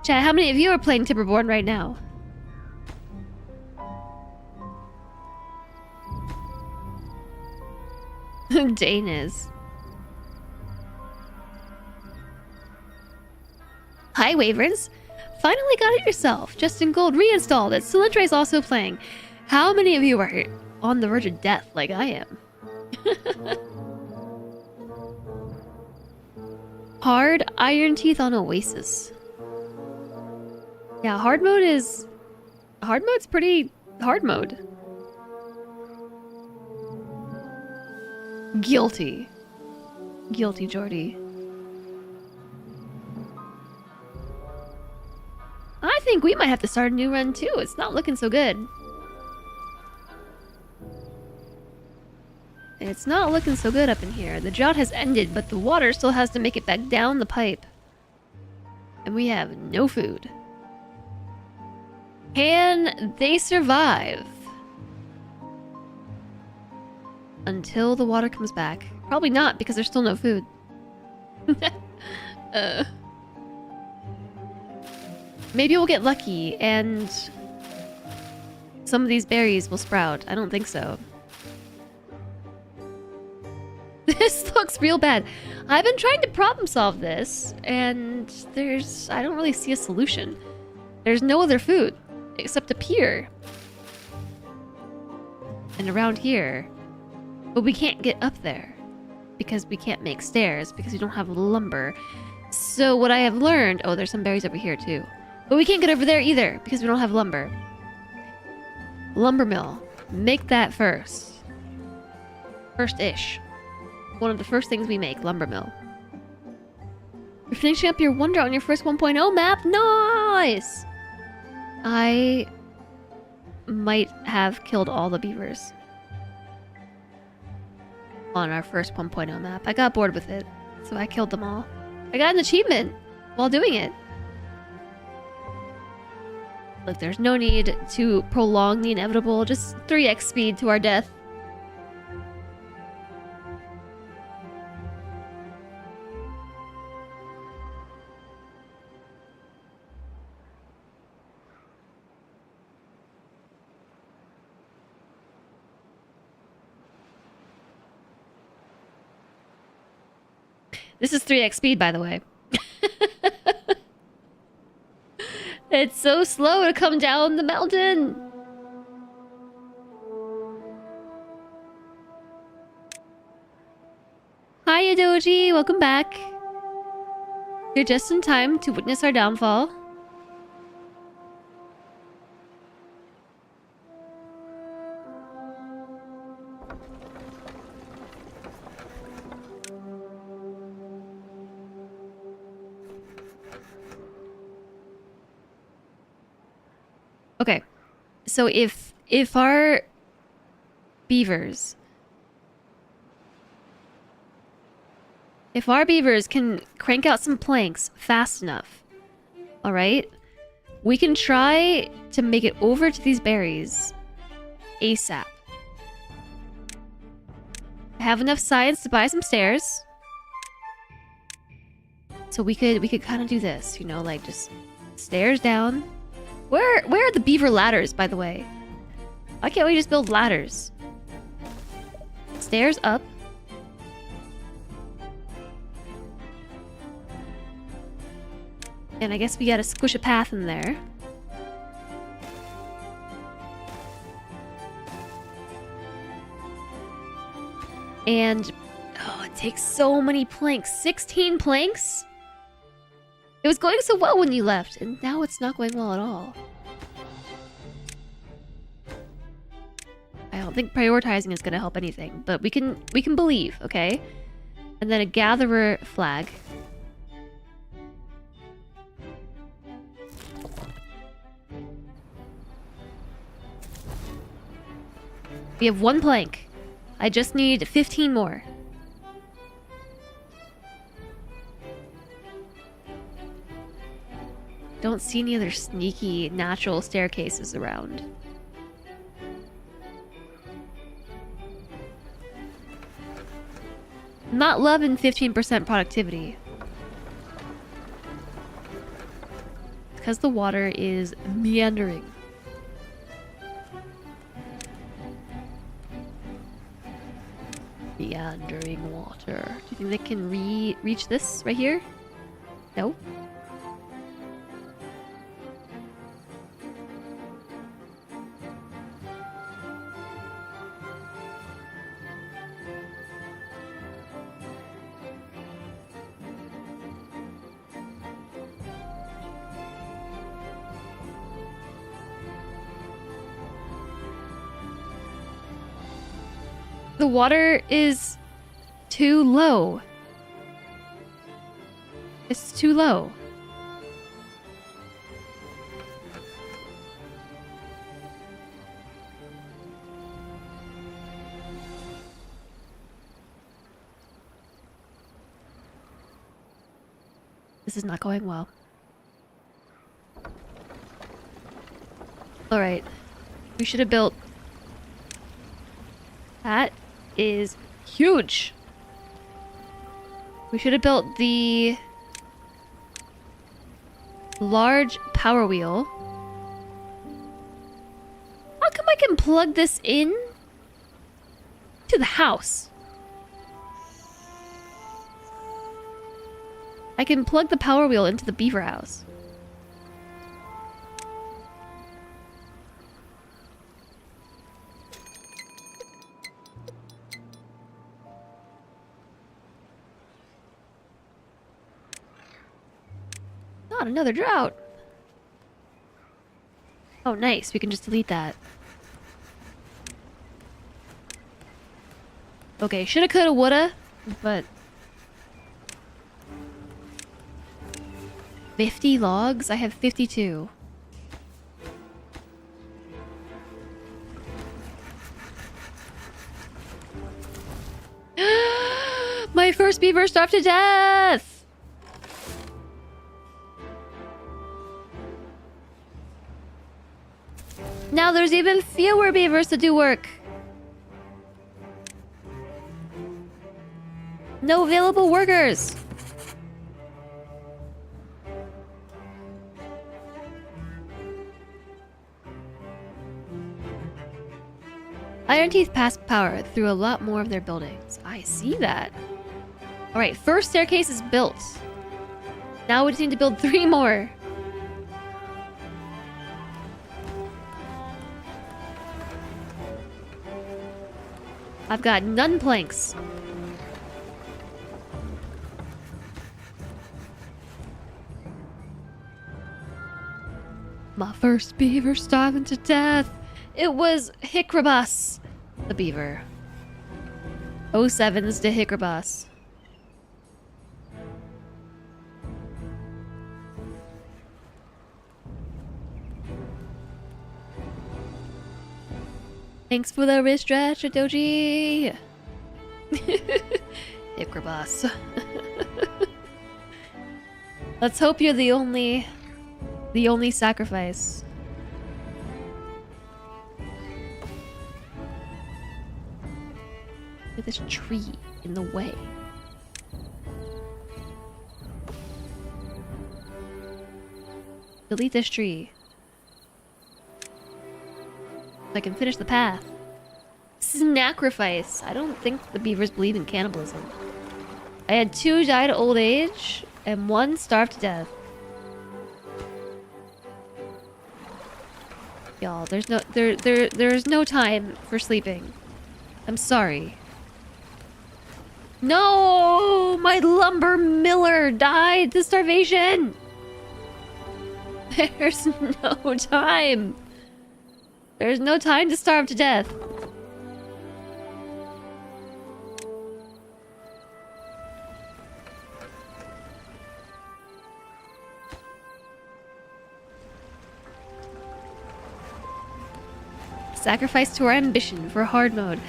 Chat, how many of you are playing Timberborn right now? Jane is. Hi, Waverns. Finally got it yourself. Justin Gold reinstalled it. Cylindra is also playing. How many of you are on the verge of death like I am? Hard Iron Teeth on Oasis. Yeah, hard mode's pretty hard mode. Guilty. Guilty, Jordy. I think we might have to start a new run too. It's not looking so good. It's not looking so good up in here. The drought has ended, but the water still has to make it back down the pipe. And we have no food. Can they survive? Until the water comes back. Probably not, because there's still no food. Maybe we'll get lucky, and some of these berries will sprout. I don't think so. This looks real bad. I've been trying to problem solve this, and I don't really see a solution. There's no other food, except up here. And around here. But we can't get up there because we can't make stairs because we don't have lumber. So what I have learned... Oh, there's some berries over here too. But we can't get over there either because we don't have lumber. Lumber mill. Make that first. First-ish. One of the first things we make, lumber mill. You're finishing up your wonder on your first 1.0 map? Nice! I might have killed all the beavers on our first 1.0 map. I got bored with it, so I killed them all. I got an achievement while doing it. Look, there's no need to prolong the inevitable. Just 3x speed to our death. This is 3x speed, by the way. It's so slow to come down the mountain. Hi, Adoji. Welcome back. You're just in time to witness our downfall. Okay, so if our beavers can crank out some planks fast enough, all right, we can try to make it over to these berries ASAP. I have enough science to buy some stairs, so we could kind of do this, you know, like just stairs down. Where are the beaver ladders, by the way? Why can't we just build ladders? Stairs up. And I guess we gotta squish a path in there. And... oh, it takes so many planks. 16 planks? It was going so well when you left, and now it's not going well at all. I don't think prioritizing is gonna help anything, but we can believe, okay? And then a gatherer flag. We have 1 plank. I just need 15 more. don't see any other sneaky natural staircases around. Not loving 15% productivity. Because the water is meandering. Meandering water. Do you think they can reach this right here? No? The water is too low. It's too low. This is not going well. Alright. We should have built... That is huge. We should have built the large power wheel. How come I can plug this in to the house? I can plug the power wheel into the beaver house. Not another drought. Oh, nice. We can just delete that. Okay, shoulda, coulda, woulda, but 50 logs? I have 52. My first beaver starved to death! Now there's even fewer beavers to do work. No available workers. Iron Teeth passed power through a lot more of their buildings. I see that. Alright, first staircase is built. Now we just need to build 3 more. I've got none planks. My first beaver starving to death. It was Hickrabus, the beaver. 07's to Hickrabus. Thanks for the wrist stretch, Doji. Hickrabus. Let's hope you're the only sacrifice. Look at this tree in the way. Delete this tree. So I can finish the path. Sacrifice. I don't think the beavers believe in cannibalism. I had 2 die to old age and 1 starved to death. Y'all, there's no time for sleeping. I'm sorry. No! My lumber miller died to starvation! There's no time. There's no time to starve to death. Sacrifice to our ambition for hard mode.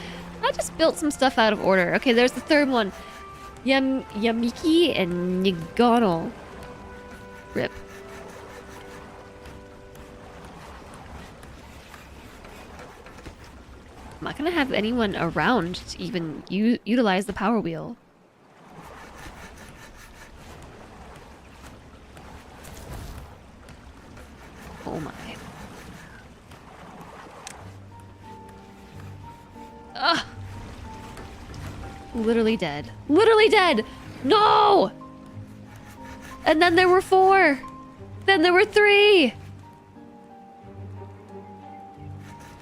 I just built some stuff out of order. Okay, there's the 3rd one. Yamiki and Nigano. Rip. I'm not gonna have anyone around to even utilize the power wheel. Oh my. Ugh. Literally dead. Literally dead! No! And then there were 4. Then there were 3.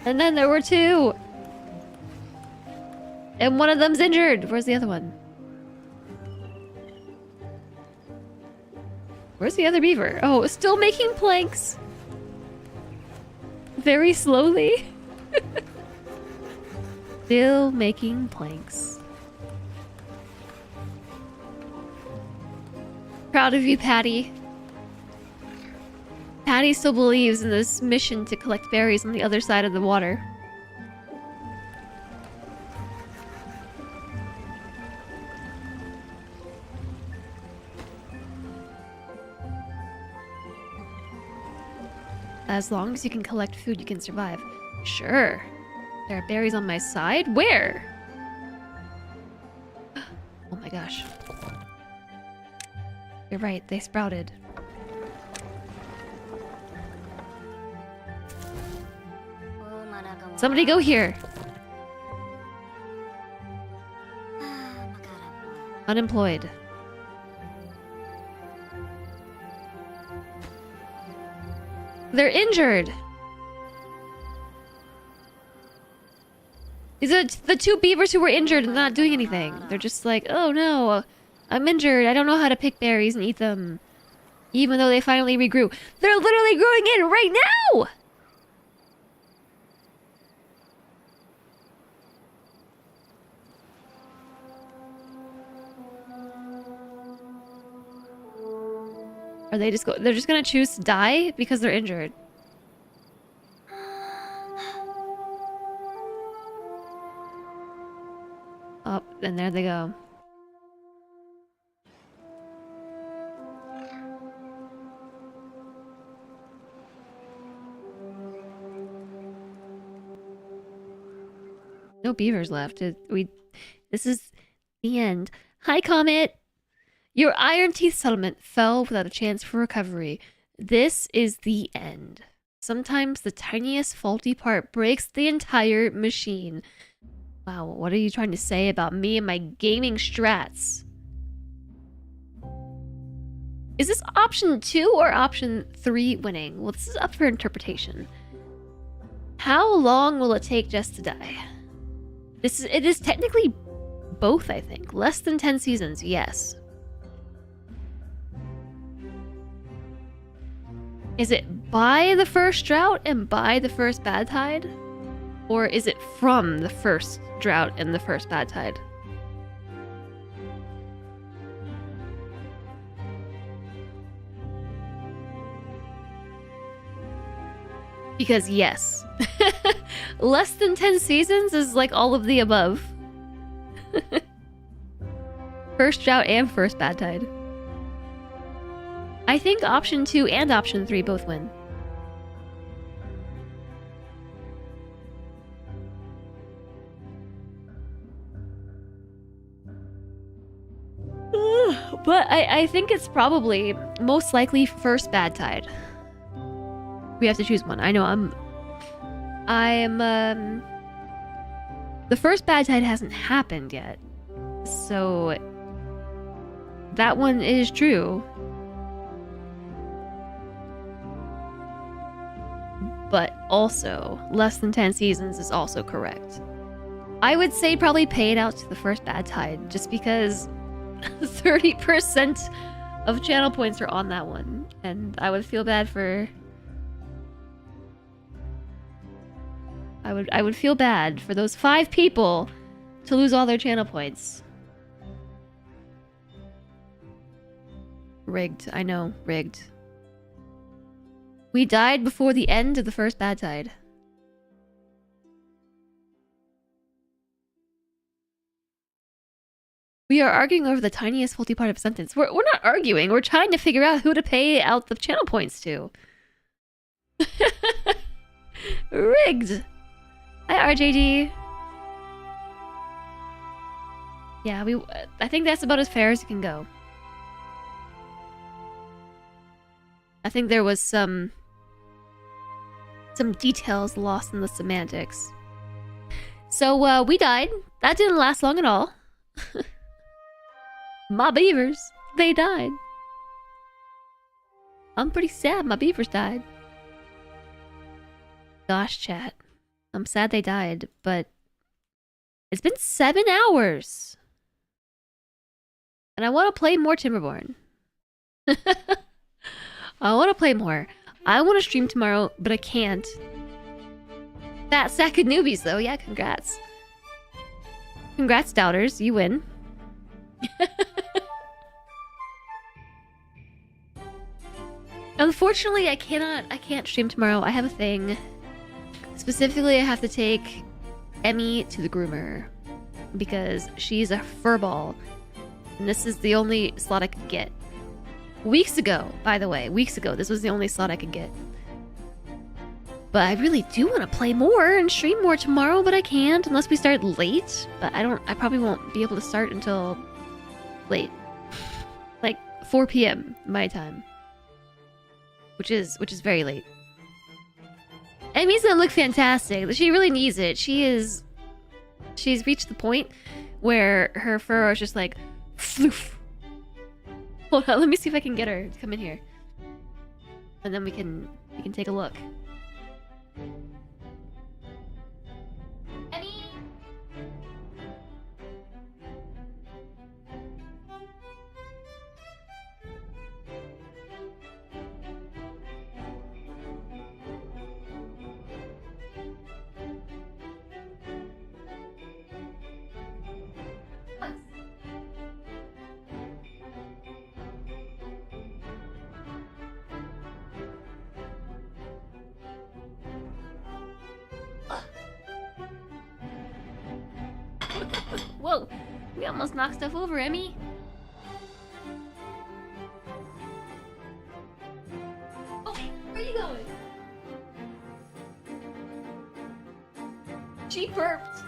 And then there were 2. And one of them's injured. Where's the other one? Where's the other beaver? Oh, still making planks. Very slowly. Still making planks. Proud of you, Patty. Patty still believes in this mission to collect berries on the other side of the water. As long as you can collect food, you can survive. Sure. There are berries on my side? Where? Oh my gosh. You're right, they sprouted. Somebody go here. Unemployed. They're injured. These are the 2 beavers who were injured and not doing anything. They're just like, oh no, I'm injured. I don't know how to pick berries and eat them. Even though they finally regrew. They're literally growing in right now! Are they just they're just gonna choose to die because they're injured? Oh, and there they go. No beavers left. This is the end. Hi, Comet! Your Iron Teeth settlement fell without a chance for recovery. This is the end. Sometimes the tiniest faulty part breaks the entire machine. Wow, what are you trying to say about me and my gaming strats? Is this option 2 or option 3 winning? Well, this is up for interpretation. How long will it take Jess to die? It is technically both, I think. Less than 10 seasons, yes. Is it by the first drought and by the first bad tide? Or is it from the first drought and the first bad tide? Because yes. Less than 10 seasons is like all of the above. First drought and first bad tide. I think option 2 and option 3 both win. But I think it's probably most likely first bad tide. We have to choose one. I know the first bad tide hasn't happened yet. So that one is true. But also, less than 10 seasons is also correct. I would say probably pay it out to the first bad tide, just because 30% of channel points are on that one. And I would feel bad for... I would feel bad for those 5 people to lose all their channel points. Rigged. I know. Rigged. We died before the end of the first bad tide. We are arguing over the tiniest faulty part of a sentence. We're not arguing. We're trying to figure out who to pay out the channel points to. Rigged. Hi, RJD. Yeah, I think that's about as fair as it can go. I think there was some details lost in the semantics. So, we died. That didn't last long at all. My beavers, they died. I'm pretty sad my beavers died. Gosh, chat. I'm sad they died, but it's been 7 hours. And I want to play more Timberborn. I want to play more. I want to stream tomorrow, but I can't. That sack of newbies, though. Yeah, congrats. Congrats, doubters. You win. Unfortunately, I can't stream tomorrow. I have a thing. Specifically, I have to take Emmy to the groomer because she's a furball. And this is the only slot I could get. Weeks ago, by the way, this was the only slot I could get. But I really do want to play more and stream more tomorrow, but I can't unless we start late. But I probably won't be able to start until late. Like 4 p.m. my time. Which is very late. Emmy's gonna look fantastic. She really needs it. She's reached the point where her fur is just like floof. Hold on, let me see if I can get her to come in here. And then we can take a look. Emmy! Whoa! We almost knocked stuff over, Emmy. Oh, where are you going? She burped.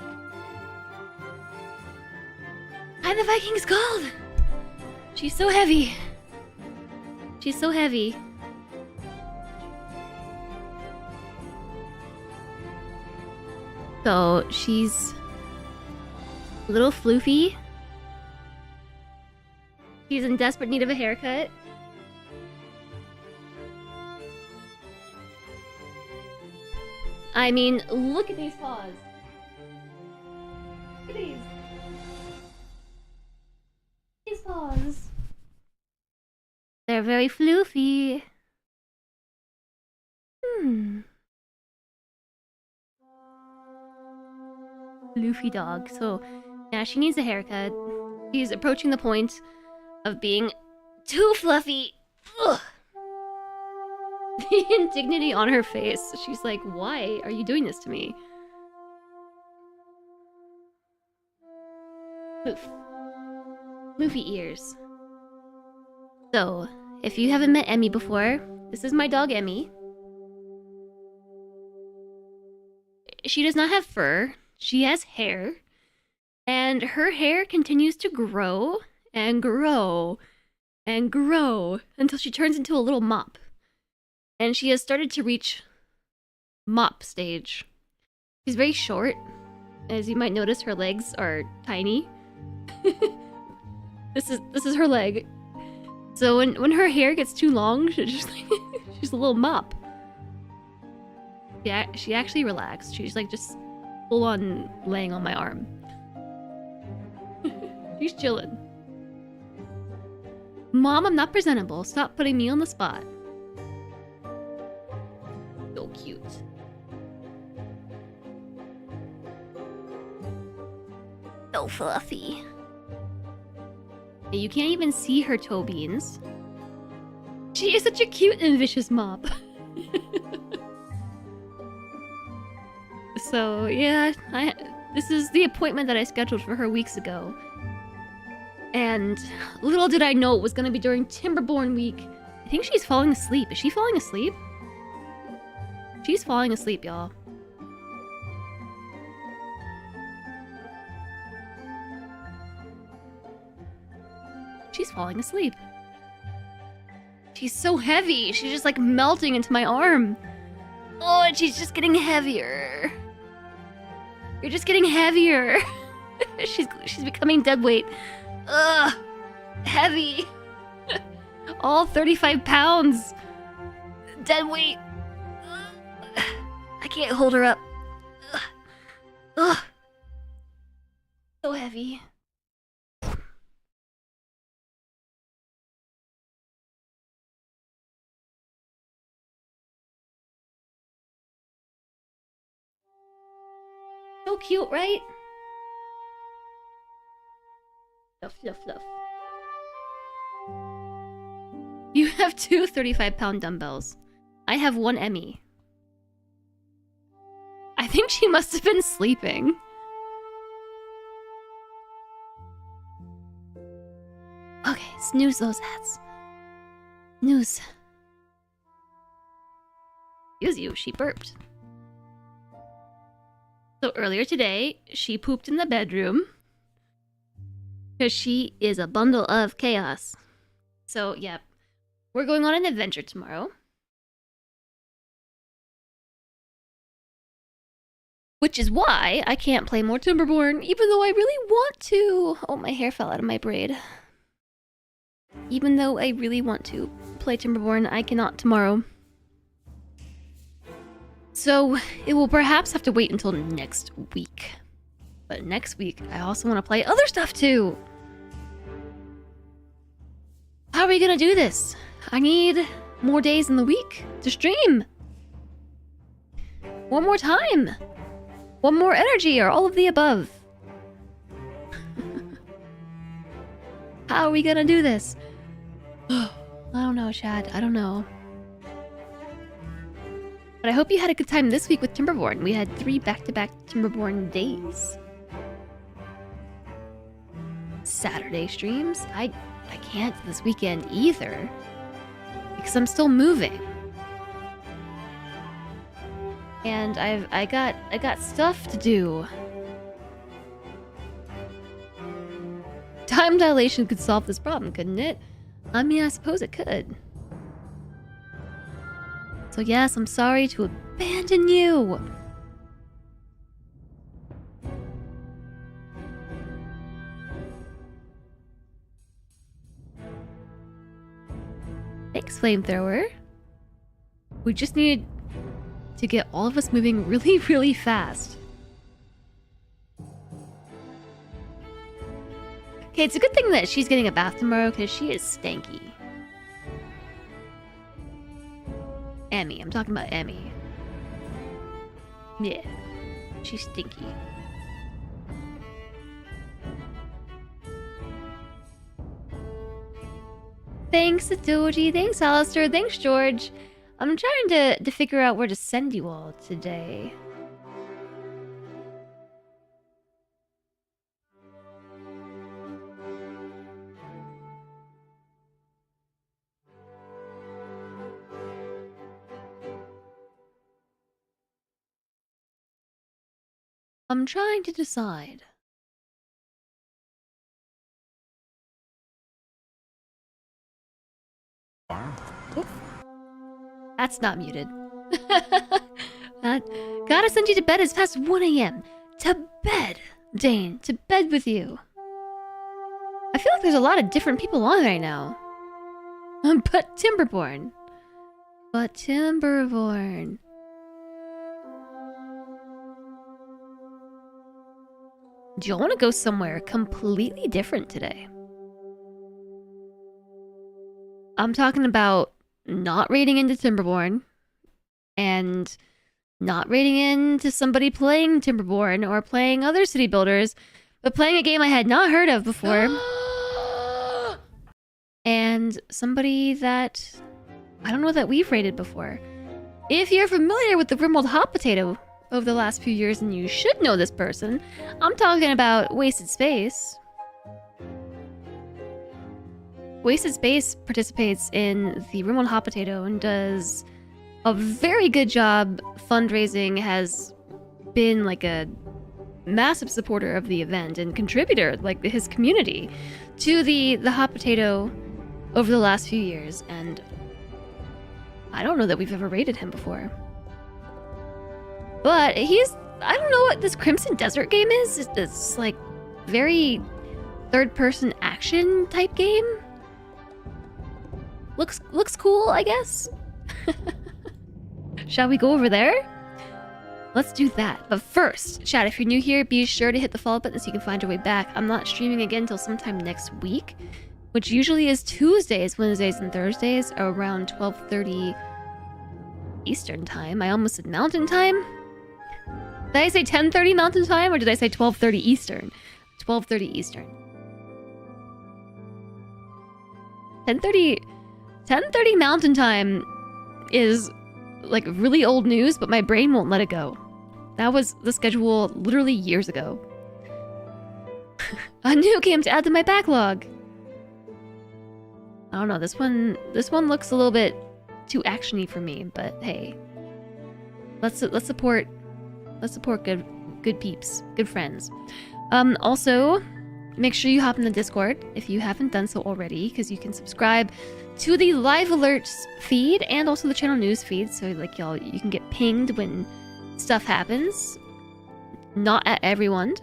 Hi, the Viking's called. She's so heavy. She's so heavy. So she's a little floofy. She's in desperate need of a haircut. I mean, look at these paws. Look at these. These paws. They're very floofy. Floofy dog. So, yeah, she needs a haircut. She's approaching the point of being too fluffy. Ugh. The indignity on her face. She's like, why are you doing this to me? Floof. Floofy ears. So, if you haven't met Emmy before, this is my dog Emmy. She does not have fur. She has hair. And her hair continues to grow and grow and grow until she turns into a little mop. And she has started to reach mop stage. She's very short. As you might notice, her legs are tiny. This is her leg. So when her hair gets too long, she's just like she's a little mop. Yeah, she actually relaxed. She's like just full on laying on my arm. She's chilling. Mom, I'm not presentable. Stop putting me on the spot. So cute. So fluffy. You can't even see her toe beans. She is such a cute and vicious mop. So, yeah, this is the appointment that I scheduled for her weeks ago. And little did I know it was going to be during Timberborn week. I think she's falling asleep. Is she falling asleep? She's falling asleep, y'all. She's falling asleep. She's so heavy. She's just like melting into my arm. Oh, and she's just getting heavier. You're just getting heavier. she's becoming dead weight. Ugh. Heavy. All 35 pounds. Dead weight. Ugh. I can't hold her up. Ugh. Ugh. So heavy. So cute, right? Fluff, fluff, fluff. You have two 35-pound dumbbells. I have one Emmy. I think she must have been sleeping. Okay, snooze those hats. Snooze. Excuse you, she burped. So earlier today, she pooped in the bedroom. Because she is a bundle of chaos. So, yeah. We're going on an adventure tomorrow. Which is why I can't play more Timberborn, even though I really want to. Oh, my hair fell out of my braid. Even though I really want to play Timberborn, I cannot tomorrow. So, it will perhaps have to wait until next week. But next week, I also want to play other stuff too! How are we gonna do this? I need more days in the week to stream! One more time! One more energy, or all of the above. How are we gonna do this? I don't know, Chad. I don't know. But I hope you had a good time this week with Timberborn. We had 3 back-to-back Timberborn days. Saturday streams. I can't this weekend either. Because I'm still moving. And I got stuff to do. Time dilation could solve this problem, couldn't it? I mean, I suppose it could. So yes, I'm sorry to abandon you. Thanks, Flamethrower. We just need to get all of us moving really, really fast. Okay, it's a good thing that she's getting a bath tomorrow because she is stanky. Emmy. I'm talking about Emmy. Yeah. She's stinky. Thanks, Satoji. Thanks, Alistair. Thanks, George. I'm trying to figure out where to send you all today. I'm trying to decide. Oof. That's not muted. Gotta send you to bed. It's past 1 a.m. To bed, Dane. To bed with you. I feel like there's a lot of different people on right now. But Timberborn. But Timberborn. Do you want to go somewhere completely different today? I'm talking about not raiding into Timberborn and not raiding into somebody playing Timberborn or playing other city builders, but playing a game I had not heard of before. And somebody that I don't know that we've raided before. If you're familiar with the Rimworld Hot Potato over the last few years, and you should know this person, I'm talking about Wasted Space. Wasted Space participates in the Rimworld Hot Potato and does a very good job fundraising, has been like a massive supporter of the event and contributor, like his community, to the hot potato over the last few years, and I don't know that we've ever rated him before. But I don't know what this Crimson Desert game is. It's like very third-person action type game. Looks cool, I guess. Shall we go over there? Let's do that. But first, chat, if you're new here, be sure to hit the follow button so you can find your way back. I'm not streaming again until sometime next week, which usually is Tuesdays, Wednesdays, and Thursdays around 12:30 Eastern time. I almost said Mountain time. Did I say 10:30 Mountain time, or did I say 12:30 Eastern? 12:30 Eastern. 10:30 Mountain time is like really old news, but my brain won't let it go. That was the schedule literally years ago. A new game to add to my backlog. I don't know, this one looks a little bit too actiony for me, but hey. Let's support good peeps, good friends. Also, make sure you hop in the Discord if you haven't done so already, because you can subscribe to the live alerts feed and also the channel news feed, so like you can get pinged when stuff happens. Not at everyone.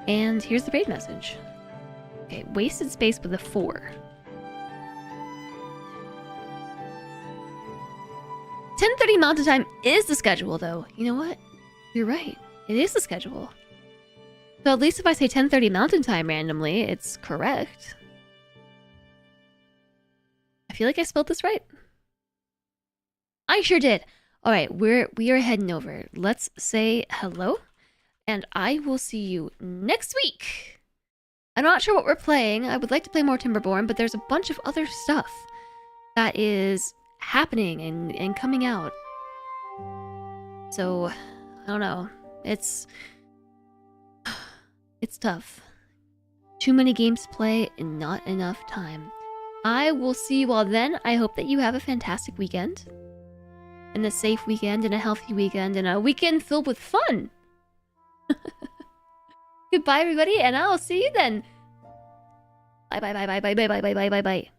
And here's the raid message. Okay, wasted space with a 4. 10:30 Mountain Time is the schedule, though. You know what? You're right. It is the schedule. So at least if I say 10:30 Mountain Time randomly, it's correct. I feel like I spelled this right. I sure did. All right, we are heading over. Let's say hello, and I will see you next week. I'm not sure what we're playing. I would like to play more Timberborn, but there's a bunch of other stuff that is happening and coming out. So, I don't know. It's tough. Too many games to play and not enough time. I will see you all then. I hope that you have a fantastic weekend. And a safe weekend and a healthy weekend and a weekend filled with fun. Goodbye everybody, and I'll see you then. Bye bye bye bye bye bye bye bye bye bye bye.